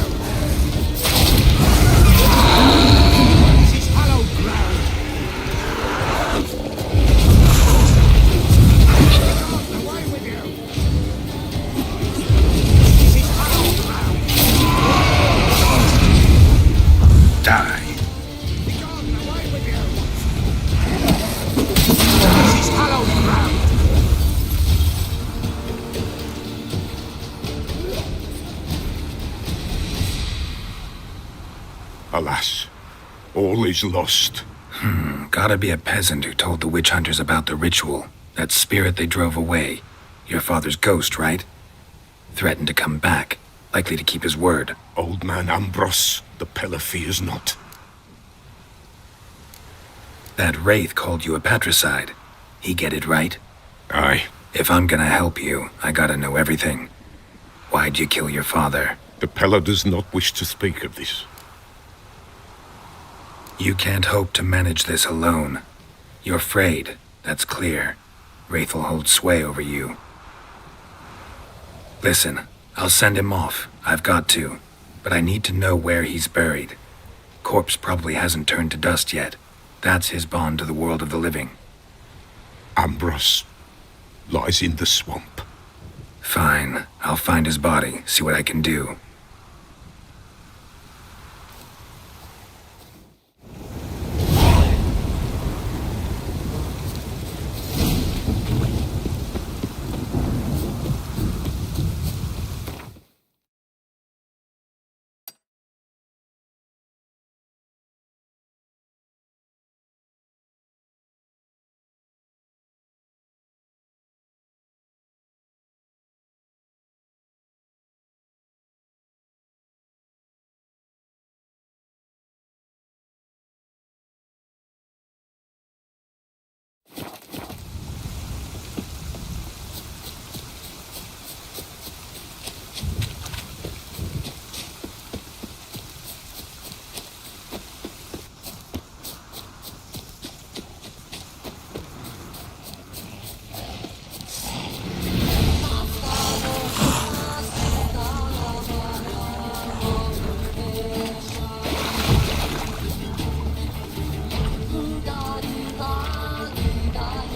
This is hallowed ground. Away with you! This is hallowed ground. Die. Be gone, away with you! This is hallowed ground. Alas, all is lost. Gotta be a peasant who told the witch hunters about the ritual. That spirit they drove away. Your father's ghost, right? Threatened to come back. Likely to keep his word. Old man Ambros, the Peller fears not. That wraith called you a patricide. He get it right? Aye. If I'm gonna help you, I gotta know everything. Why'd you kill your father? The Peller does not wish to speak of this. You can't hope to manage this alone. You're afraid, that's clear. Wraith will hold sway over you. Listen, I'll send him off. I've got to. But I need to know where he's buried. Corpse probably hasn't turned to dust yet. That's his bond to the world of the living. Ambros lies in the swamp. Fine. I'll find his body, see what I can do.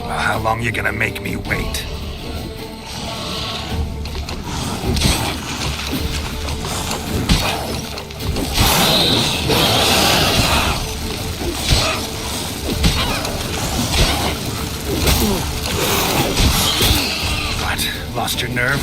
How long you gonna make me wait? What? Lost your nerve?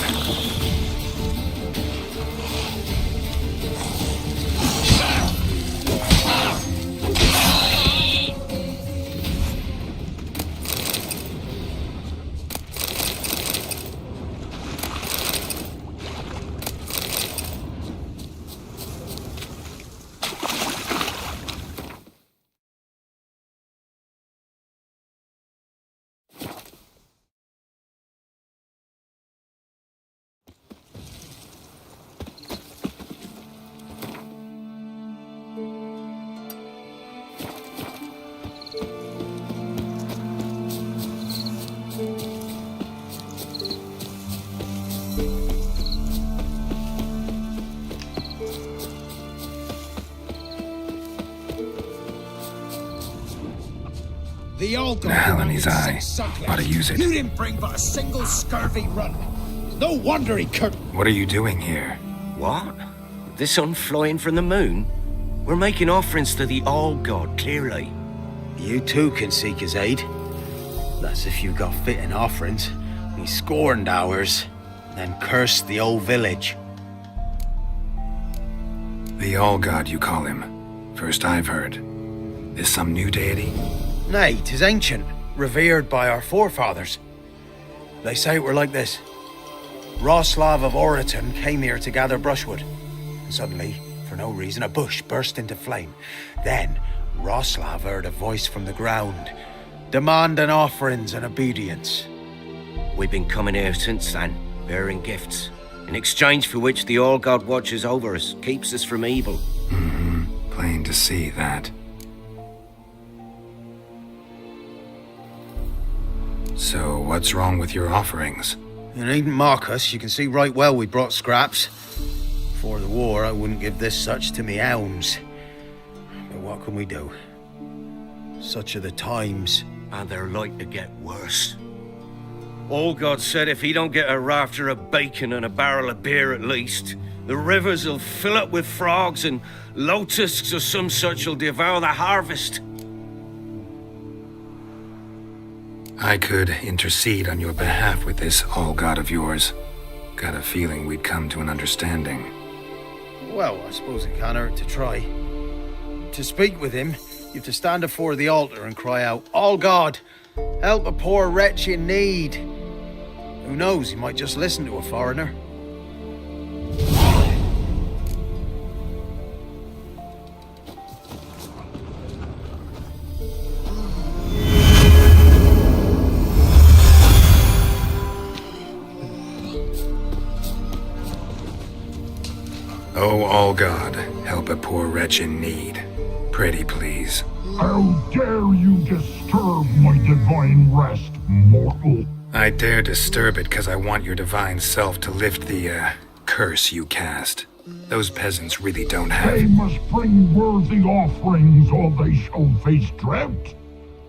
The old Nail in his eye. Ought to use it. You didn't bring but a single scurvy run. No wonder he could. What are you doing here? What? The sun flying from the moon? We're making offerings to the All-God, clearly. You too can seek his aid. That's if you got fitting offerings. He scorned ours, then cursed the old village. The All-God, you call him. First I've heard. Is some new deity? Nay, 'tis ancient, revered by our forefathers. They say it were like this. Roslav of Oriton came here to gather brushwood. And suddenly, for no reason, a bush burst into flame. Then, Roslav heard a voice from the ground, demanding offerings and obedience. We've been coming here since then, bearing gifts, in exchange for which the All-God watches over us, keeps us from evil. Plain to see that. So, what's wrong with your offerings? You needn't mock us. You can see right well we brought scraps. Before the war, I wouldn't give this such to me hounds. But what can we do? Such are the times. And they're like to get worse. All-God said if he don't get a rafter of bacon and a barrel of beer at least, the rivers will fill up with frogs and locusts or some such will devour the harvest. I could intercede on your behalf with this All-God of yours. Got a feeling we'd come to an understanding. Well, I suppose it can't hurt to try. To speak with him, you have to stand before the altar and cry out, All-God, help a poor wretch in need. Who knows, he might just listen to a foreigner. Oh, All-God, help a poor wretch in need. Pretty please. How dare you disturb my divine rest, mortal? I dare disturb it because I want your divine self to lift the, curse you cast. Those peasants really don't have... They must bring worthy offerings or they shall face drought,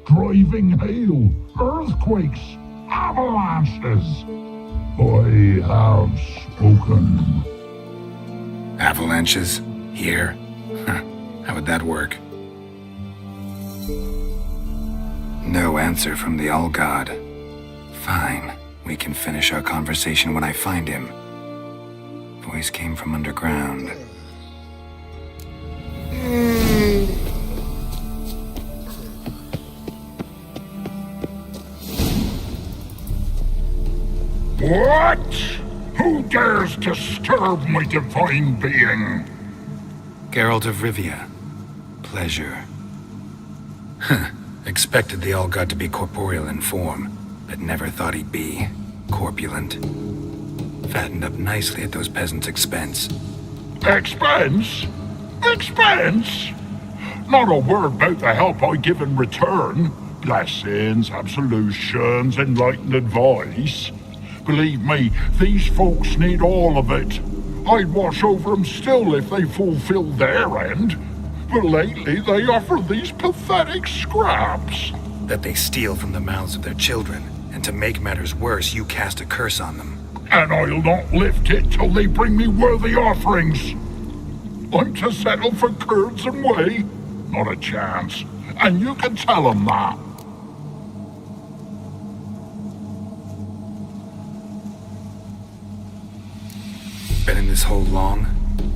driving hail, earthquakes, avalanches. I have spoken. Avalanches? Here? How would that work? No answer from the All-God. Fine. We can finish our conversation when I find him. Voice came from underground. What? Who dares disturb my divine being? Geralt of Rivia. Pleasure. Expected the All-God to be corporeal in form, but never thought he'd be corpulent. Fattened up nicely at those peasants' expense. Expense? Expense? Not a word about the help I give in return. Blessings, absolutions, enlightened advice. Believe me, these folks need all of it. I'd watch over them still if they fulfilled their end. But lately they offer these pathetic scraps. That they steal from the mouths of their children, and to make matters worse, you cast a curse on them. And I'll not lift it till they bring me worthy offerings. I'm to settle for curds and whey? Not a chance. And you can tell them that. Been in this hole long?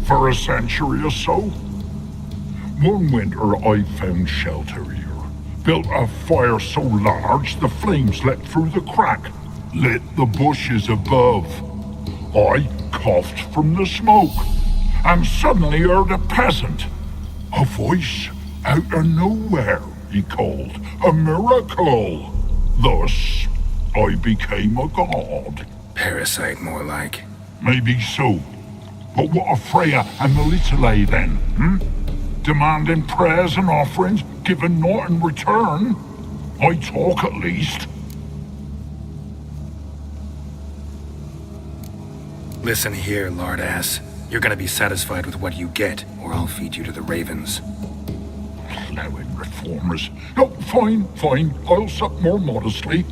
For a century or so. One winter I found shelter here. Built a fire so large the flames leapt through the crack, lit the bushes above. I coughed from the smoke, and suddenly heard a peasant. A voice out of nowhere, he called. A miracle. Thus, I became a god. Parasite, more like. Maybe so. But what of Freya and Melitele then, Demanding prayers and offerings, given naught in return? I talk at least. Listen here, lard-ass. You're gonna be satisfied with what you get, or I'll feed you to the ravens. Allowing reformers. No, fine. I'll sup more modestly.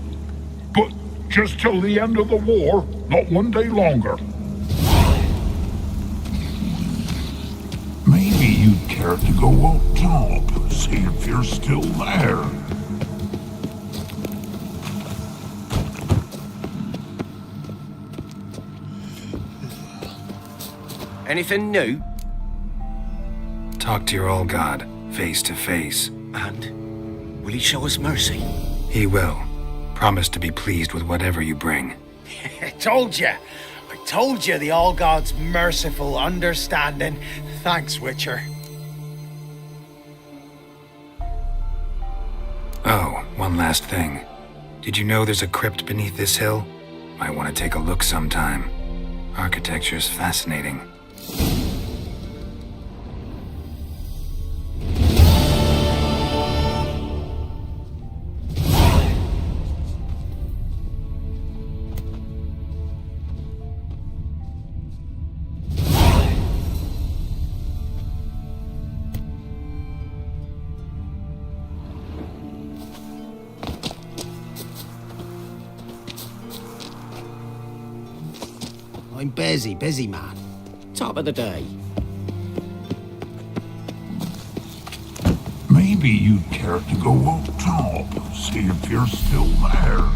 But just till the end of the war, not one day longer. care to go up top, see if you're still there? Anything new? Talk to your old god, face to face. And will he show us mercy? He will. Promise to be pleased with whatever you bring. I told you the All God's merciful, understanding. Thanks, Witcher. Oh, one last thing. Did you know there's a crypt beneath this hill? Might want to take a look sometime. Architecture's fascinating. I'm busy man. Top of the day. Maybe you'd care to go up top, see if you're still there.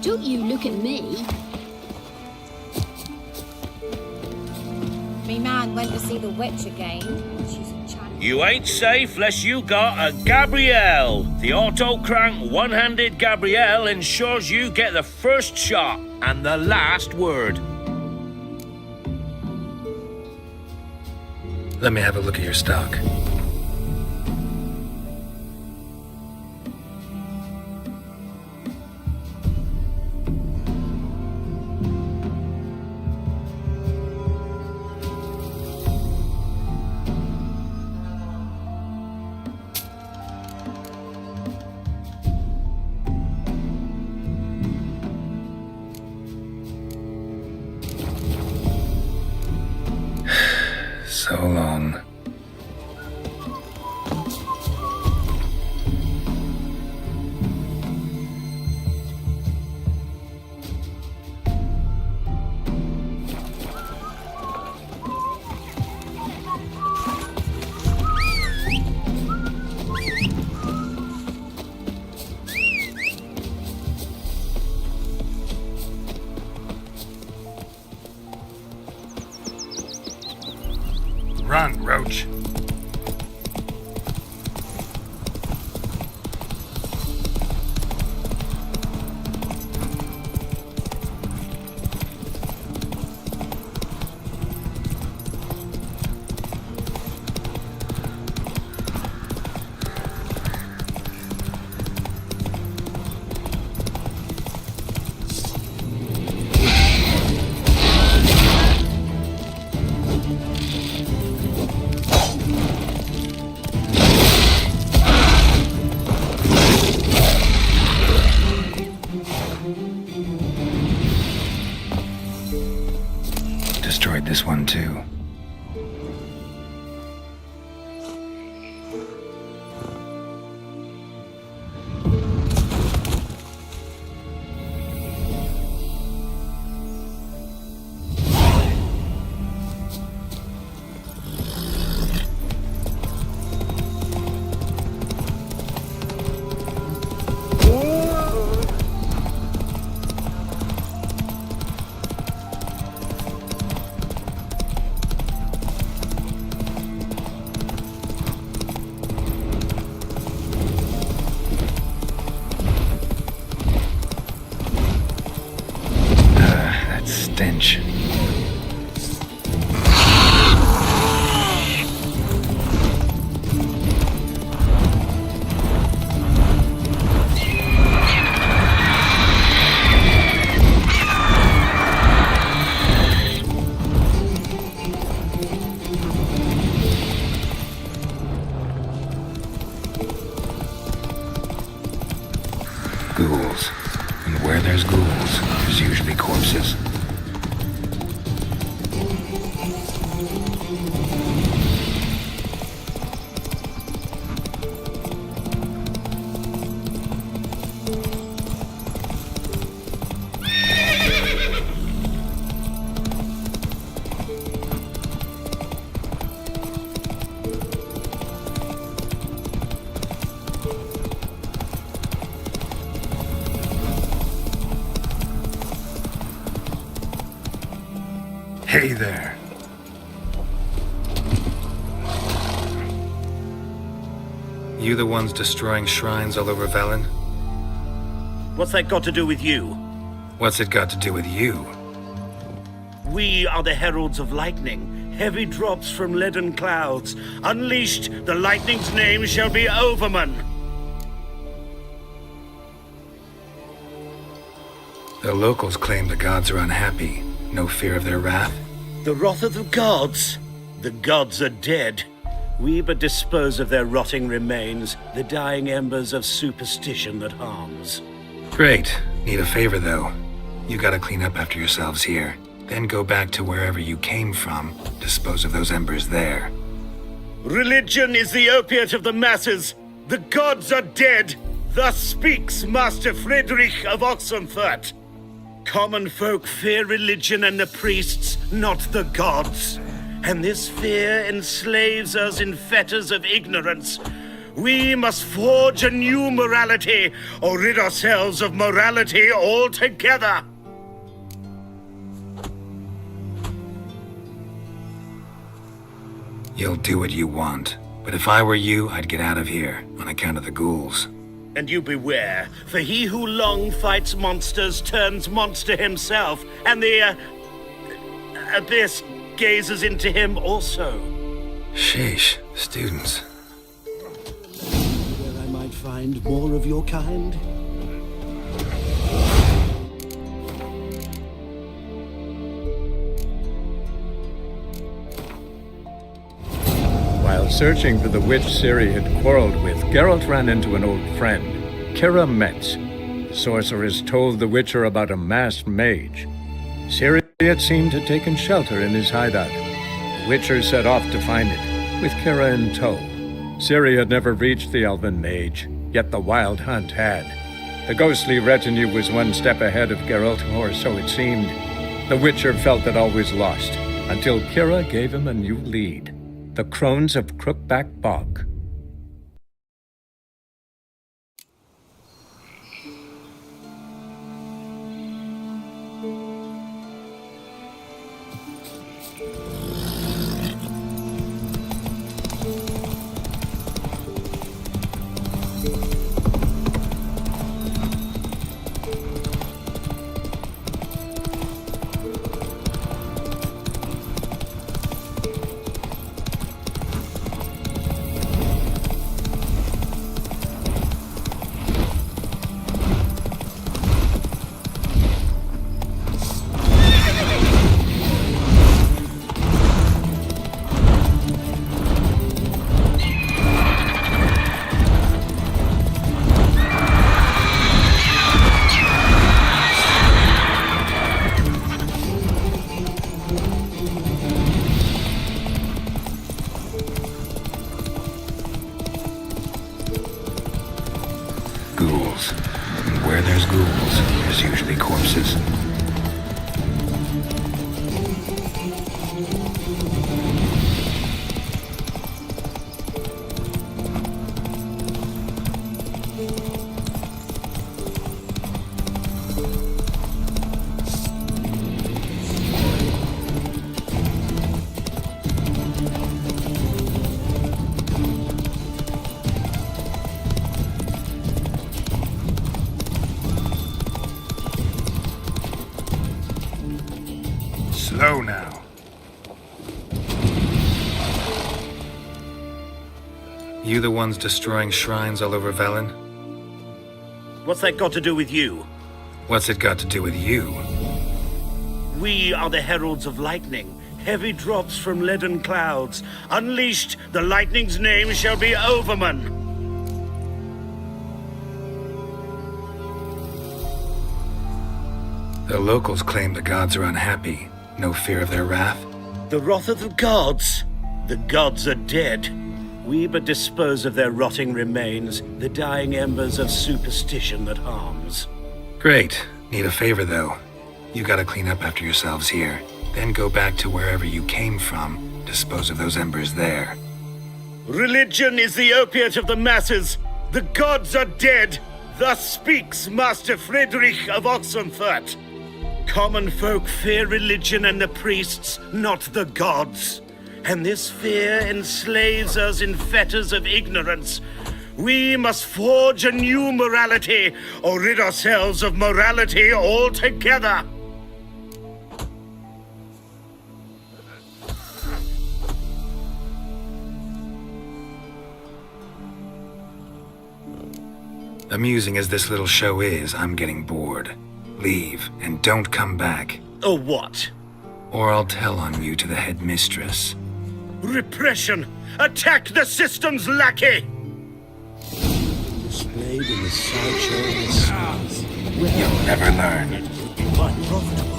Don't you look at me. Me man went to see the witch again. She's a chan. You ain't safe less you got a Gabrielle. The auto-crank one-handed Gabrielle ensures you get the first shot and the last word. Let me have a look at your stock. So long. Run, Roach. Destroyed this one too. stench. Ghouls. And where there's ghouls, there's usually corpses. Hey there. You the ones destroying shrines all over Velen? What's that got to do with you? What's it got to do with you? We are the heralds of lightning. Heavy drops from leaden clouds. Unleashed, the lightning's name shall be Overman. The locals claim the gods are unhappy. No fear of their wrath? The wrath of the gods? The gods are dead. We but dispose of their rotting remains, the dying embers of superstition that harms. Great. Need a favor, though. You gotta clean up after yourselves here. Then go back to wherever you came from. Dispose of those embers there. Religion is the opiate of the masses. The gods are dead. Thus speaks Master Friedrich of Oxenfurt. Common folk fear religion and the priests, not the gods. And this fear enslaves us in fetters of ignorance. We must forge a new morality, or rid ourselves of morality altogether. You'll do what you want. But if I were you, I'd get out of here, on account of the ghouls. And you beware, for he who long fights monsters turns monster himself, and the abyss gazes into him also. Sheesh, students. Where I might find more of your kind? While searching for the witch Ciri had quarreled with, Geralt ran into an old friend, Kira Metz. The sorceress told the Witcher about a masked mage. Ciri had seemed to have taken shelter in his hideout. The Witcher set off to find it, with Kira in tow. Ciri had never reached the elven mage, yet the Wild Hunt had. The ghostly retinue was one step ahead of Geralt, or so it seemed. The Witcher felt it always lost, until Kira gave him a new lead. The Crones of Crookback Bog. Ghouls. And where there's ghouls, there's usually corpses. Low now. You the ones destroying shrines all over Velen? What's that got to do with you? What's it got to do with you? We are the heralds of lightning. Heavy drops from leaden clouds. Unleashed, the lightning's name shall be Overman. The locals claim the gods are unhappy. No fear of their wrath? The wrath of the gods? The gods are dead. We but dispose of their rotting remains, the dying embers of superstition that harms. Great. Need a favor, though. You gotta clean up after yourselves here. Then go back to wherever you came from. Dispose of those embers there. Religion is the opiate of the masses. The gods are dead. Thus speaks Master Friedrich of Oxenfurt. Common folk fear religion and the priests, not the gods. And this fear enslaves us in fetters of ignorance. We must forge a new morality, or rid ourselves of morality altogether. Amusing as this little show is, I'm getting bored. Leave, and don't come back. Or what? Or I'll tell on you to the headmistress. Repression! Attack the system's lackey! Displayed in the sideshow of the skies. You'll never learn. Quite profitable.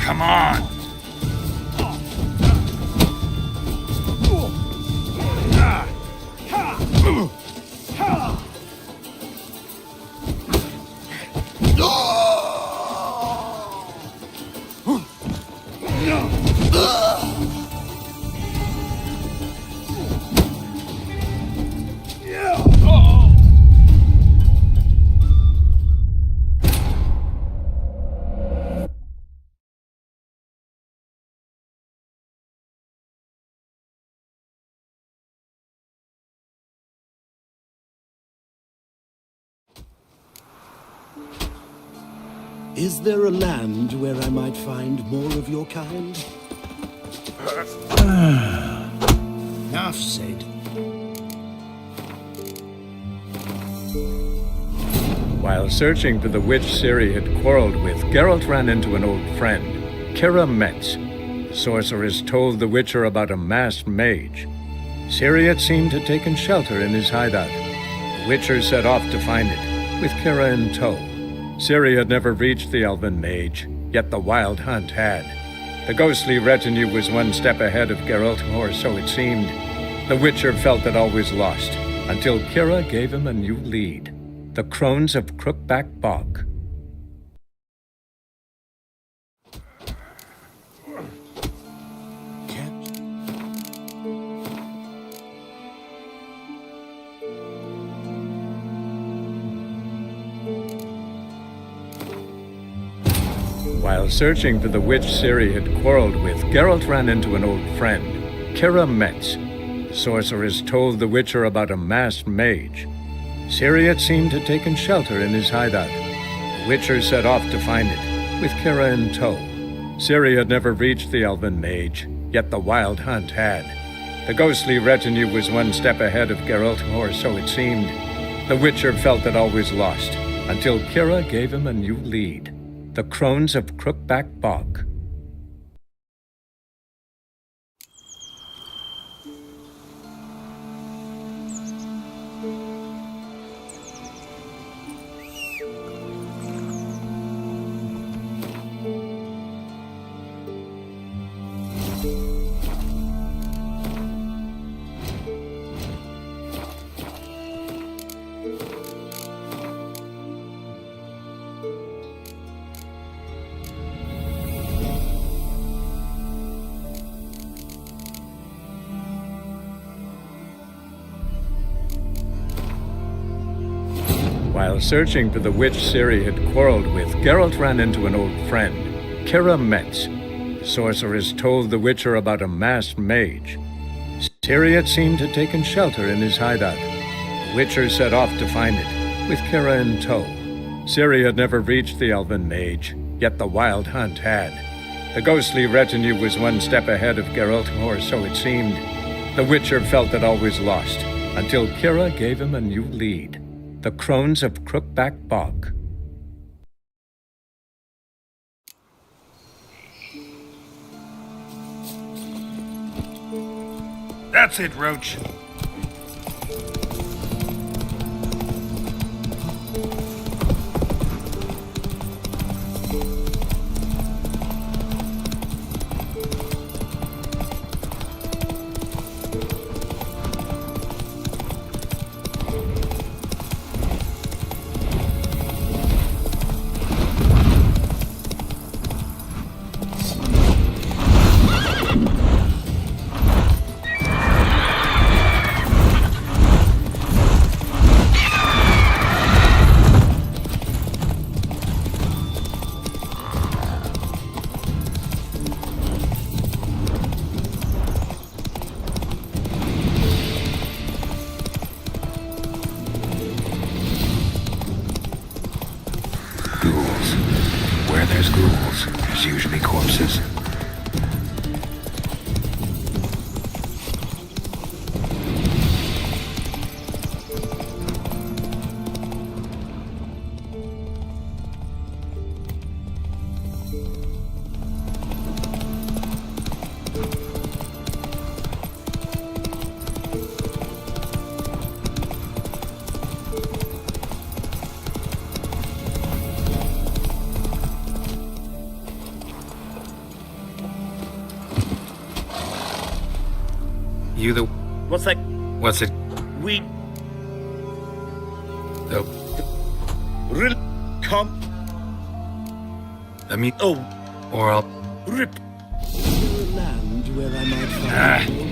Come on! Is there a land where I might find more of your kind? Enough said. While searching for the witch Ciri had quarreled with, Geralt ran into an old friend, Kira Metz. The sorceress told the Witcher about a masked mage. Ciri had seemed to have taken shelter in his hideout. The Witcher set off to find it, with Kira in tow. Ciri had never reached the elven mage, yet the wild hunt had. The ghostly retinue was one step ahead of Geralt, or so it seemed. The Witcher felt that all was lost, until Kira gave him a new lead. The Crones of Crookback Bog. While searching for the witch Ciri had quarreled with, Geralt ran into an old friend, Kira Metz. The sorceress told the Witcher about a masked mage. Ciri had seemed to have taken shelter in his hideout. The Witcher set off to find it, with Kira in tow. Ciri had never reached the elven mage, yet the wild hunt had. The ghostly retinue was one step ahead of Geralt, or so it seemed. The Witcher felt that all was lost, until Kira gave him a new lead. The Crones of Crookback Bog. While searching for the witch Ciri had quarreled with, Geralt ran into an old friend, Kira Metz. The sorceress told the Witcher about a masked mage. Ciri had seemed to have taken shelter in his hideout. The Witcher set off to find it, with Kira in tow. Ciri had never reached the elven mage, yet the Wild Hunt had. The ghostly retinue was one step ahead of Geralt, or so it seemed. The Witcher felt that all was lost, until Kira gave him a new lead. The Crones of Crookback Bog. That's it, Roach. There's usually corpses. You the... What's that? What's it? We... The... Real... Come... I mean... Oh... Or I'll... Rip... Land where I might find...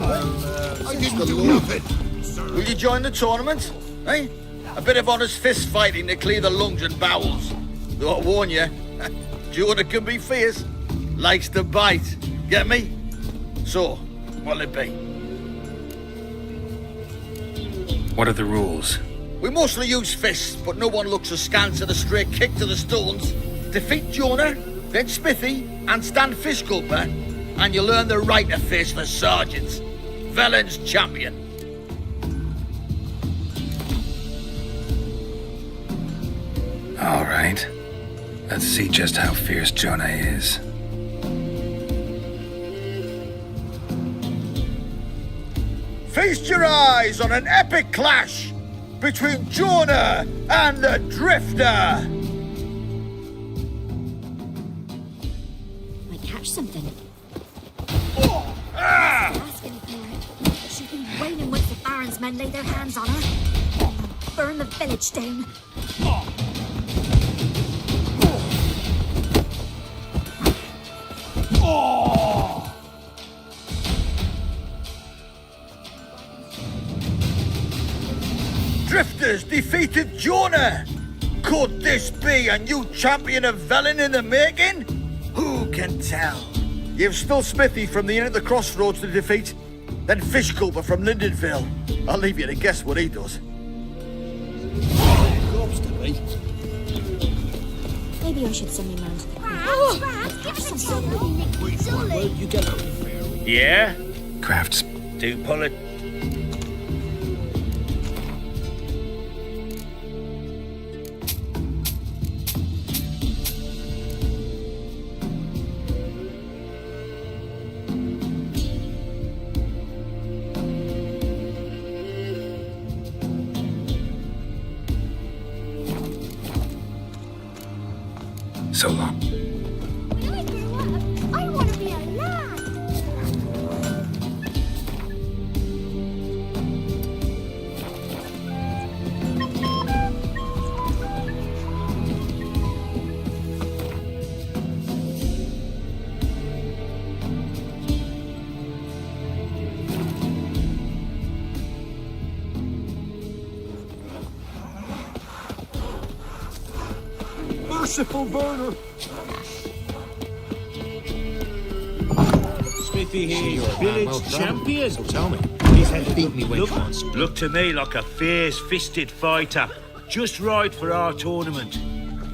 I didn't do nothing. Will you join the tournament? Eh? A bit of honest fist fighting to clear the lungs and bowels. Though I warn you, Jonah can be fierce. Likes to bite. Get me? So, what'll it be? What are the rules? We mostly use fists, but no one looks askance at a straight kick to the stones. Defeat Jonah, then Smithy, and stand fish gulper, and you'll earn the right to face the sergeants. Velen's champion. All right. Let's see just how fierce Jonah is. Feast your eyes on an epic clash between Jonah and the Drifter. Might catch something. Asking for it. She's been waiting once the Baron's men lay their hands on her. And they'll burn the village down. Drifters defeated Jonah! Could this be a new champion of Velen in the making? Who can tell? You've still Smithy from the Inn at the Crossroads to defeat, then Fish Gulper from Lindenville. I'll leave you to guess what he does. Maybe I should send me round to the Crafts. Give us some You get up. Yeah? Crafts. Do pull it. So long. When I grow up, I want to be a lad. Merciful Werner! Smithy here, village champion. So tell me, He's had a beat me look, wench once. look to me like a fierce-fisted fighter. Just right for our tournament.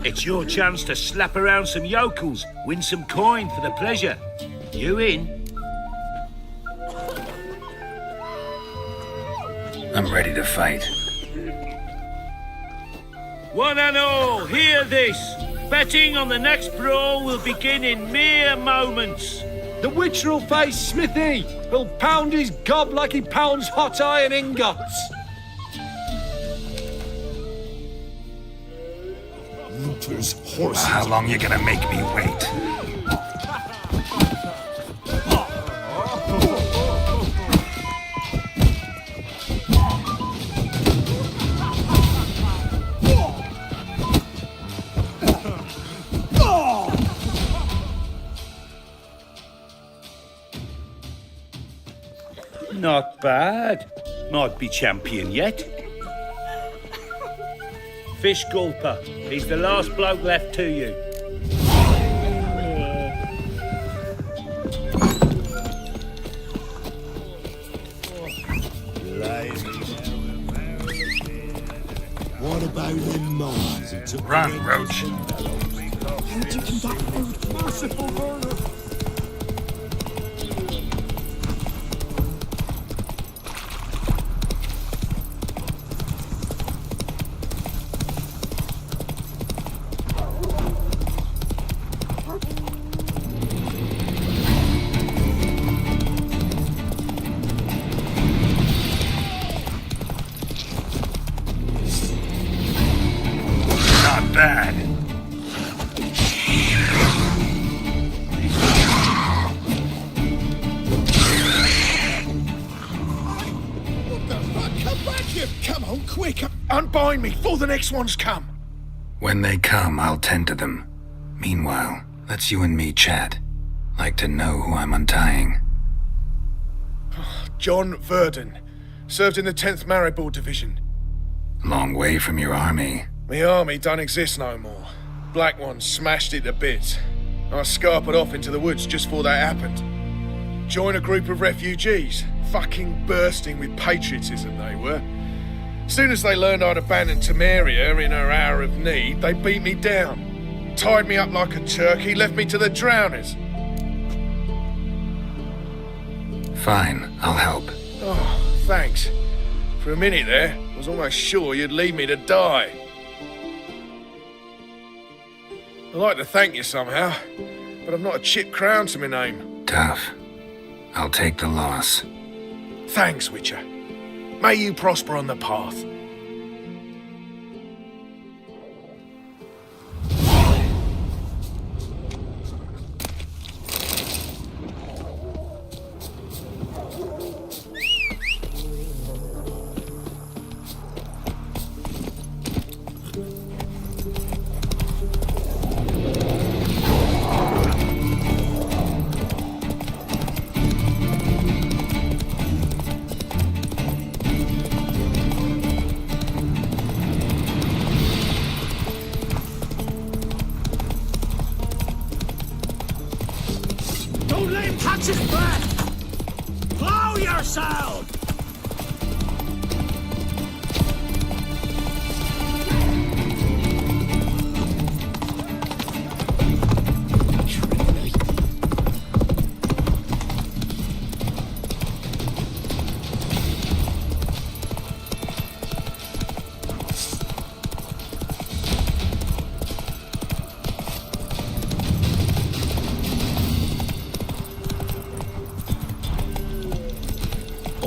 It's your chance to slap around some yokels, win some coin for the pleasure. You in? I'm ready to fight. One and all, hear this. Betting on the next brawl will begin in mere moments. The Witcher will face Smithy. He'll pound his gob like he pounds hot iron ingots. Luther's horses. How long you gonna make me wait? Not bad. Might be champion yet. Fish Gulper. He's the last bloke left to you. What about them mines that took Run, Roach. Heard you can get food. Merciful Werner! Not bad. Come back here! Come on, quick! Unbind me before the next ones come! When they come, I'll tend to them. Meanwhile, let's you and me chat. Like to know who I'm untying. John Verdon. Served in the 10th Maribor Division. Long way from your army. My army don't exist no more. Black Ones smashed it to bits. I scarpered off into the woods just before that happened. Joined a group of refugees. Fucking bursting with patriotism they were. Soon as they learned I'd abandoned Temeria in her hour of need, they beat me down. Tied me up like a turkey, left me to the drowners. Fine, I'll help. Oh, thanks. For a minute there, I was almost sure you'd leave me to die. I'd like to thank you somehow, but I've not a chip crown to my name. Tough. I'll take the loss. Thanks, Witcher. May you prosper on the path. Don't let him catch his breath! Blow yourself!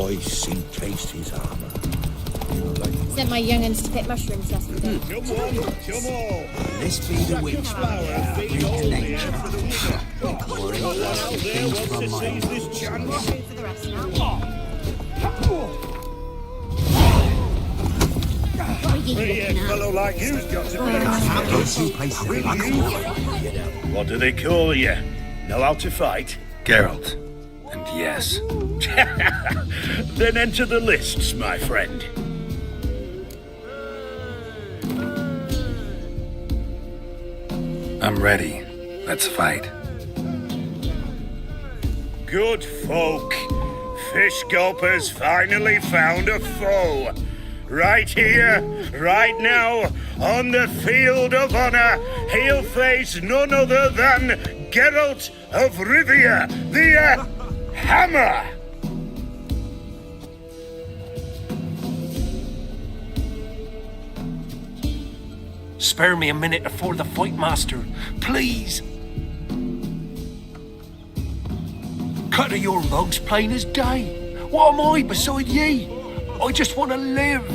Ice encased his armour. Sent my young'uns to pick mushrooms yesterday. Come on! Let's be the witch. For the rest now. What are you looking at? fellow like you's got to be. What do they call you? Know how to fight? Geralt. And yes. Then enter the lists, my friend. I'm ready. Let's fight. Good folk. Fish Gulper's finally found a foe. Right here, right now, on the field of honor, he'll face none other than Geralt of Rivia, the Hammer! Spare me a minute before the fight, master. Please. Cut of your mug's plain as day. What am I beside ye? I just want to live.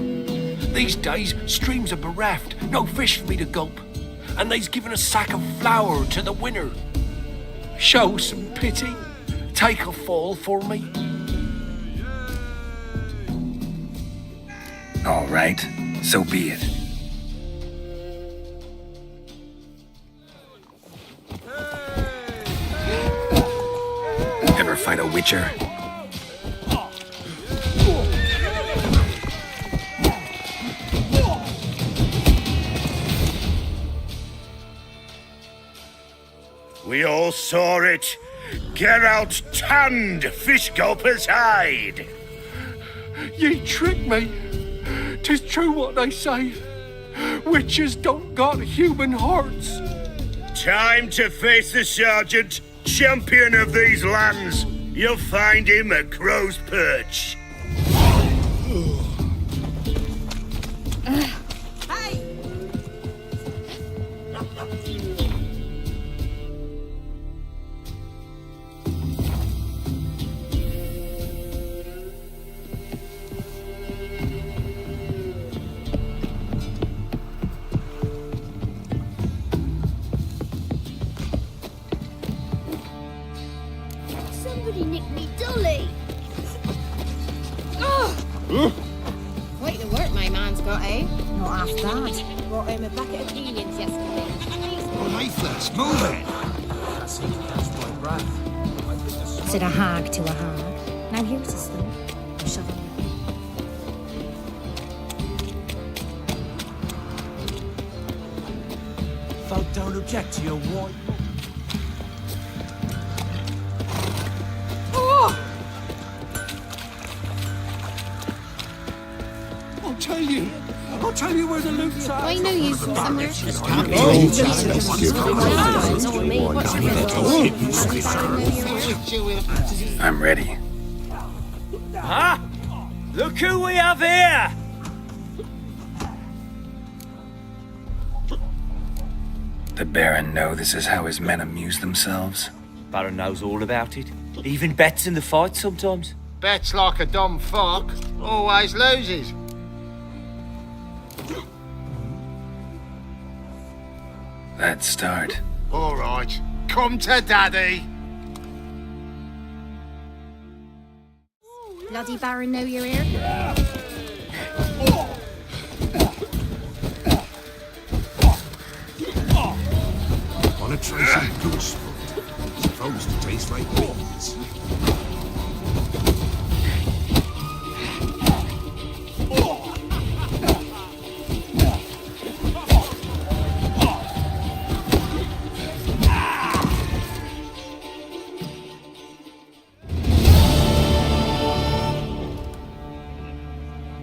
These days, streams are bereft. No fish for me to gulp. And they's given a sack of flour to the winner. Show some pity. Take a fall for me. All right, so be it. Ever fight a witcher? We all saw it. Geralt tanned Fish Gulper's hide. Ye tricked me. 'Tis true what they say. Witches don't got human hearts. Time to face the sergeant, champion of these lands. You'll find him at Crow's Perch. Somebody nicked me dolly. Quite the work my man's got, eh? Not half bad. Brought home a bucket of peonies yesterday. Leaflets, move it! Said a hag to a hag. Now here's a stone. don't object to your white... I'll tell you where the loot's at. I know you from somewhere. I'm ready. Huh? Look who we have here! The Baron know this is how his men amuse themselves? Baron knows all about it. Even bets in the fight sometimes. Bets like a dumb fuck, always loses. Let's start. All right, come to daddy. Bloody Baron know you're here? Wanna try some goose food? It's supposed to taste like beans.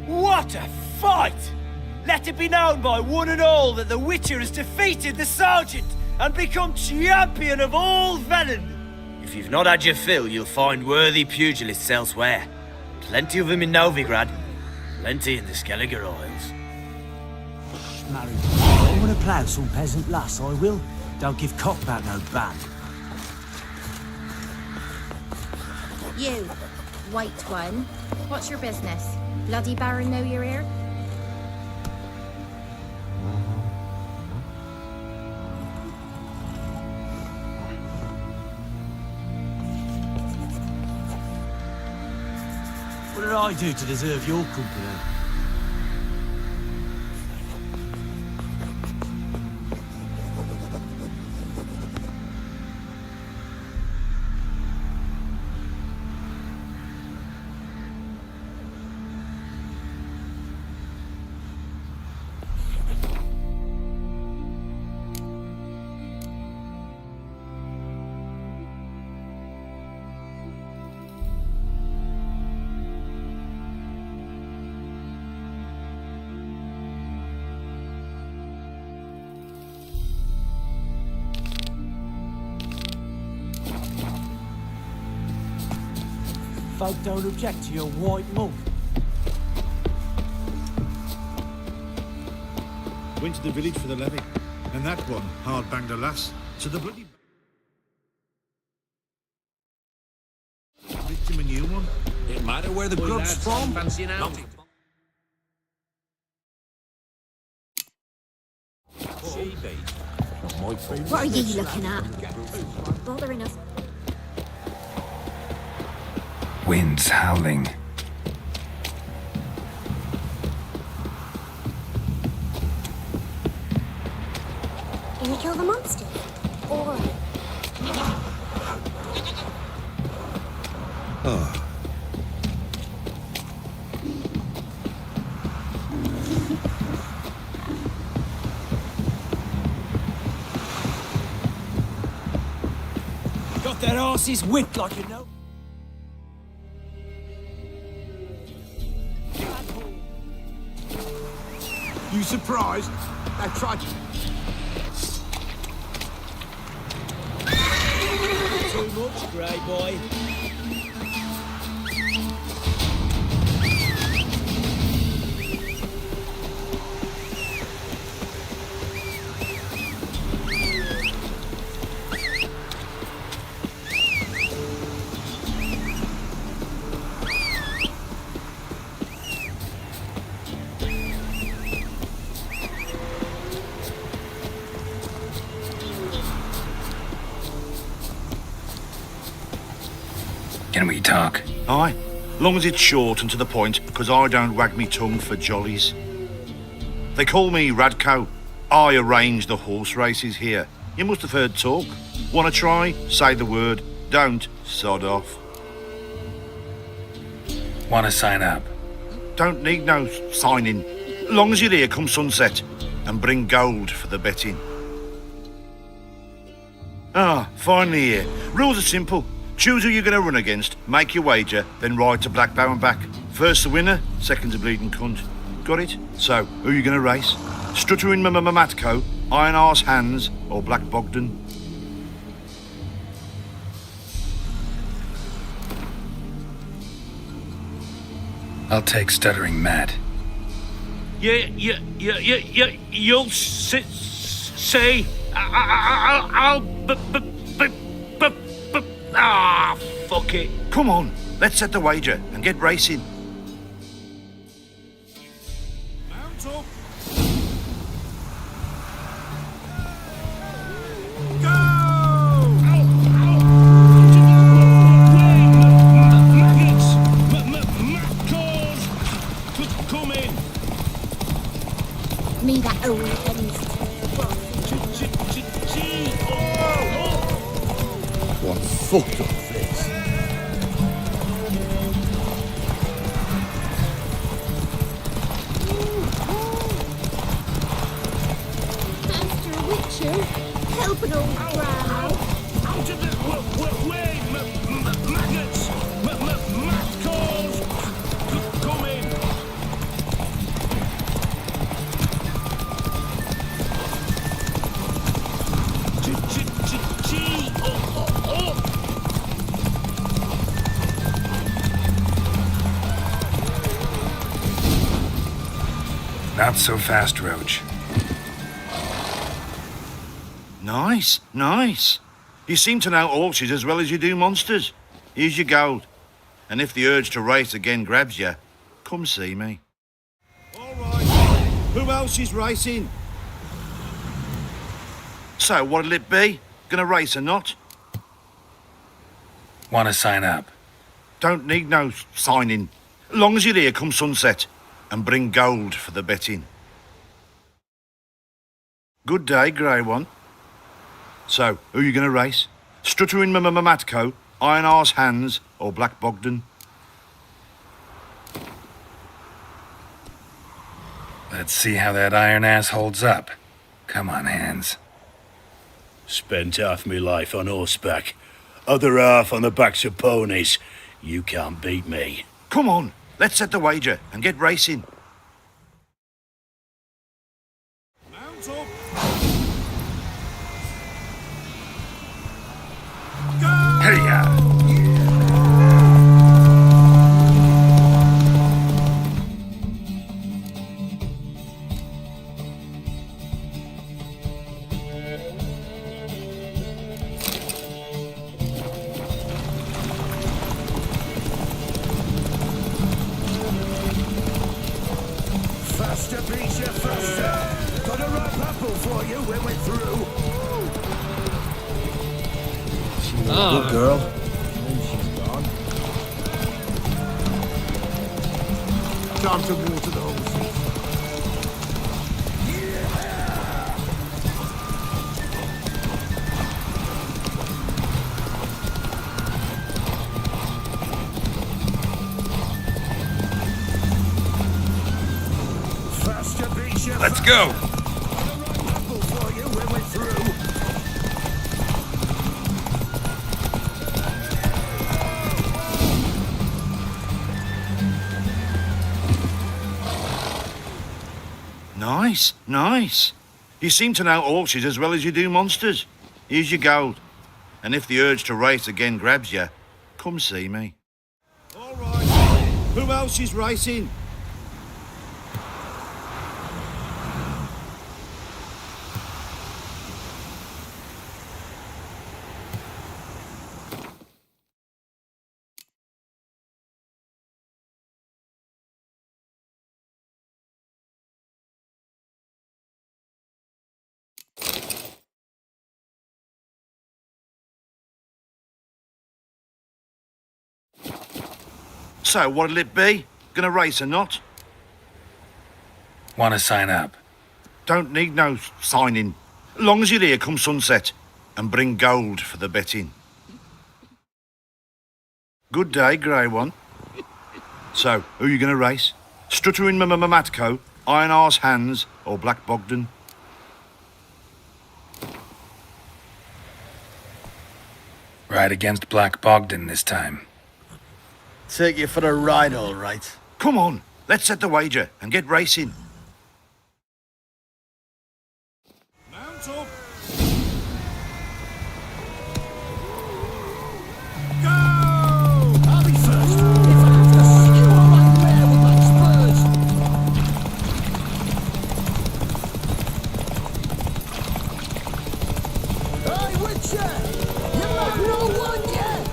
What a fight! Let it be known by one and all that the Witcher has defeated the Sergeant and become champion of all Velen. If you've not had your fill, you'll find worthy pugilists elsewhere. Plenty of them in Novigrad, plenty in the Skelliger Isles. Married. I want to plough some peasant lass, I will. Don't give cock about no ban. You, white one. What's your business? Bloody Baron know you're here? What did I do to deserve your company? Folk don't object to your white mug. Went to the village for the levy, and that one hard banged a lass. So the bloody picked him a new one. It matter where the grub's from. Fancy now. What are you looking at? Bothering us. Wind's howling. Gonna kill the monster? Or... Ah. Got their asses whipped like you know. You surprised? I tried to... Too much, grey boy. Can we talk? Aye, long as it's short and to the point, because I don't wag me tongue for jollies. They call me Radko. I arrange the horse races here. You must have heard talk. Want to try? Say the word. Don't, sod off. Want to sign up? Don't need no signing. Long as you're here come sunset, and bring gold for the betting. Ah, finally here. Rules are simple. Choose who you're going to run against, make your wager, then ride to Blackbow and back. First the winner, second the bleeding cunt. Got it? So, who are you going to race? Stuttering Matko, Iron Arse Hans, or Black Bogdan? I'll take Stuttering Matt. You'll say, fuck it. Come on, let's set the wager and get racing. Mount up. Me that old Eddie's What fucked up face. Master Witcher, help an old brow. Out of the way, maggots, Matcalls, come in. Not so fast, Roach. Nice, nice. You seem to know horses as well as you do monsters. Here's your gold. And if the urge to race again grabs you, come see me. All right. Who else is racing? So, what'll it be? Gonna race or not? Want to sign up? Don't need no signing. Long as you're here come sunset. And bring gold for the betting. Good day, Grey One. So, who are you going to race? Stuttering Matko, Iron Arse Hans, or Black Bogdan? Let's see how that iron ass holds up. Come on, Hans. Spent half my life on horseback, other half on the backs of ponies. You can't beat me. Come on, let's set the wager and get racing. Mount up. Hey-ya! Faster, Peter, faster. Got a ripe apple for you when we're through. Good girl. Time to water the horses. Faster, Peter. Let's go! Apple for you when we're through. Nice, nice. You seem to know horses as well as you do monsters. Here's your gold. And if the urge to race again grabs you, come see me. All right. Who else is racing? So, what'll it be? Gonna race or not? Want to sign up? Don't need no signing. Long as you're here come sunset. And bring gold for the betting. Good day, Grey One. So, who are you gonna race? Stuttering Matko, Iron Arse Hans, or Black Bogdan? Ride against Black Bogdan this time. Take you for a ride, all right. Come on, let's set the wager and get racing. Mount up. I'll be first. If I have to skewer my mare with my spurs. Hey, Witcher! You're not no one yet!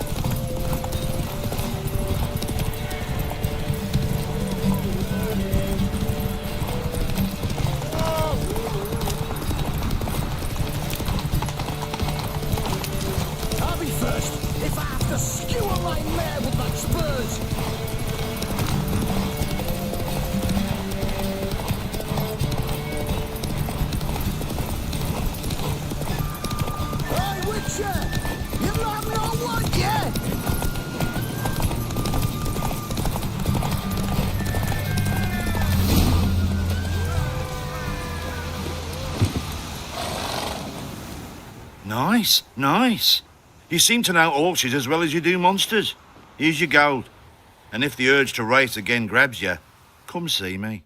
I'll be first if I have to skewer my mare with my spurs. Hey, Witcher! You've not no one yet! Nice, nice. You seem to know horses as well as you do monsters. Here's your gold. And if the urge to race again grabs you, come see me.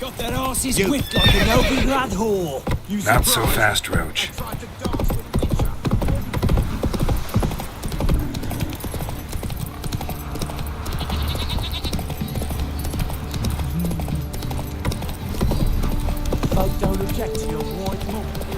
Got that arse's whipped like an Novigrad whore. Not so fast, Roach. Folk don't object to your white mum.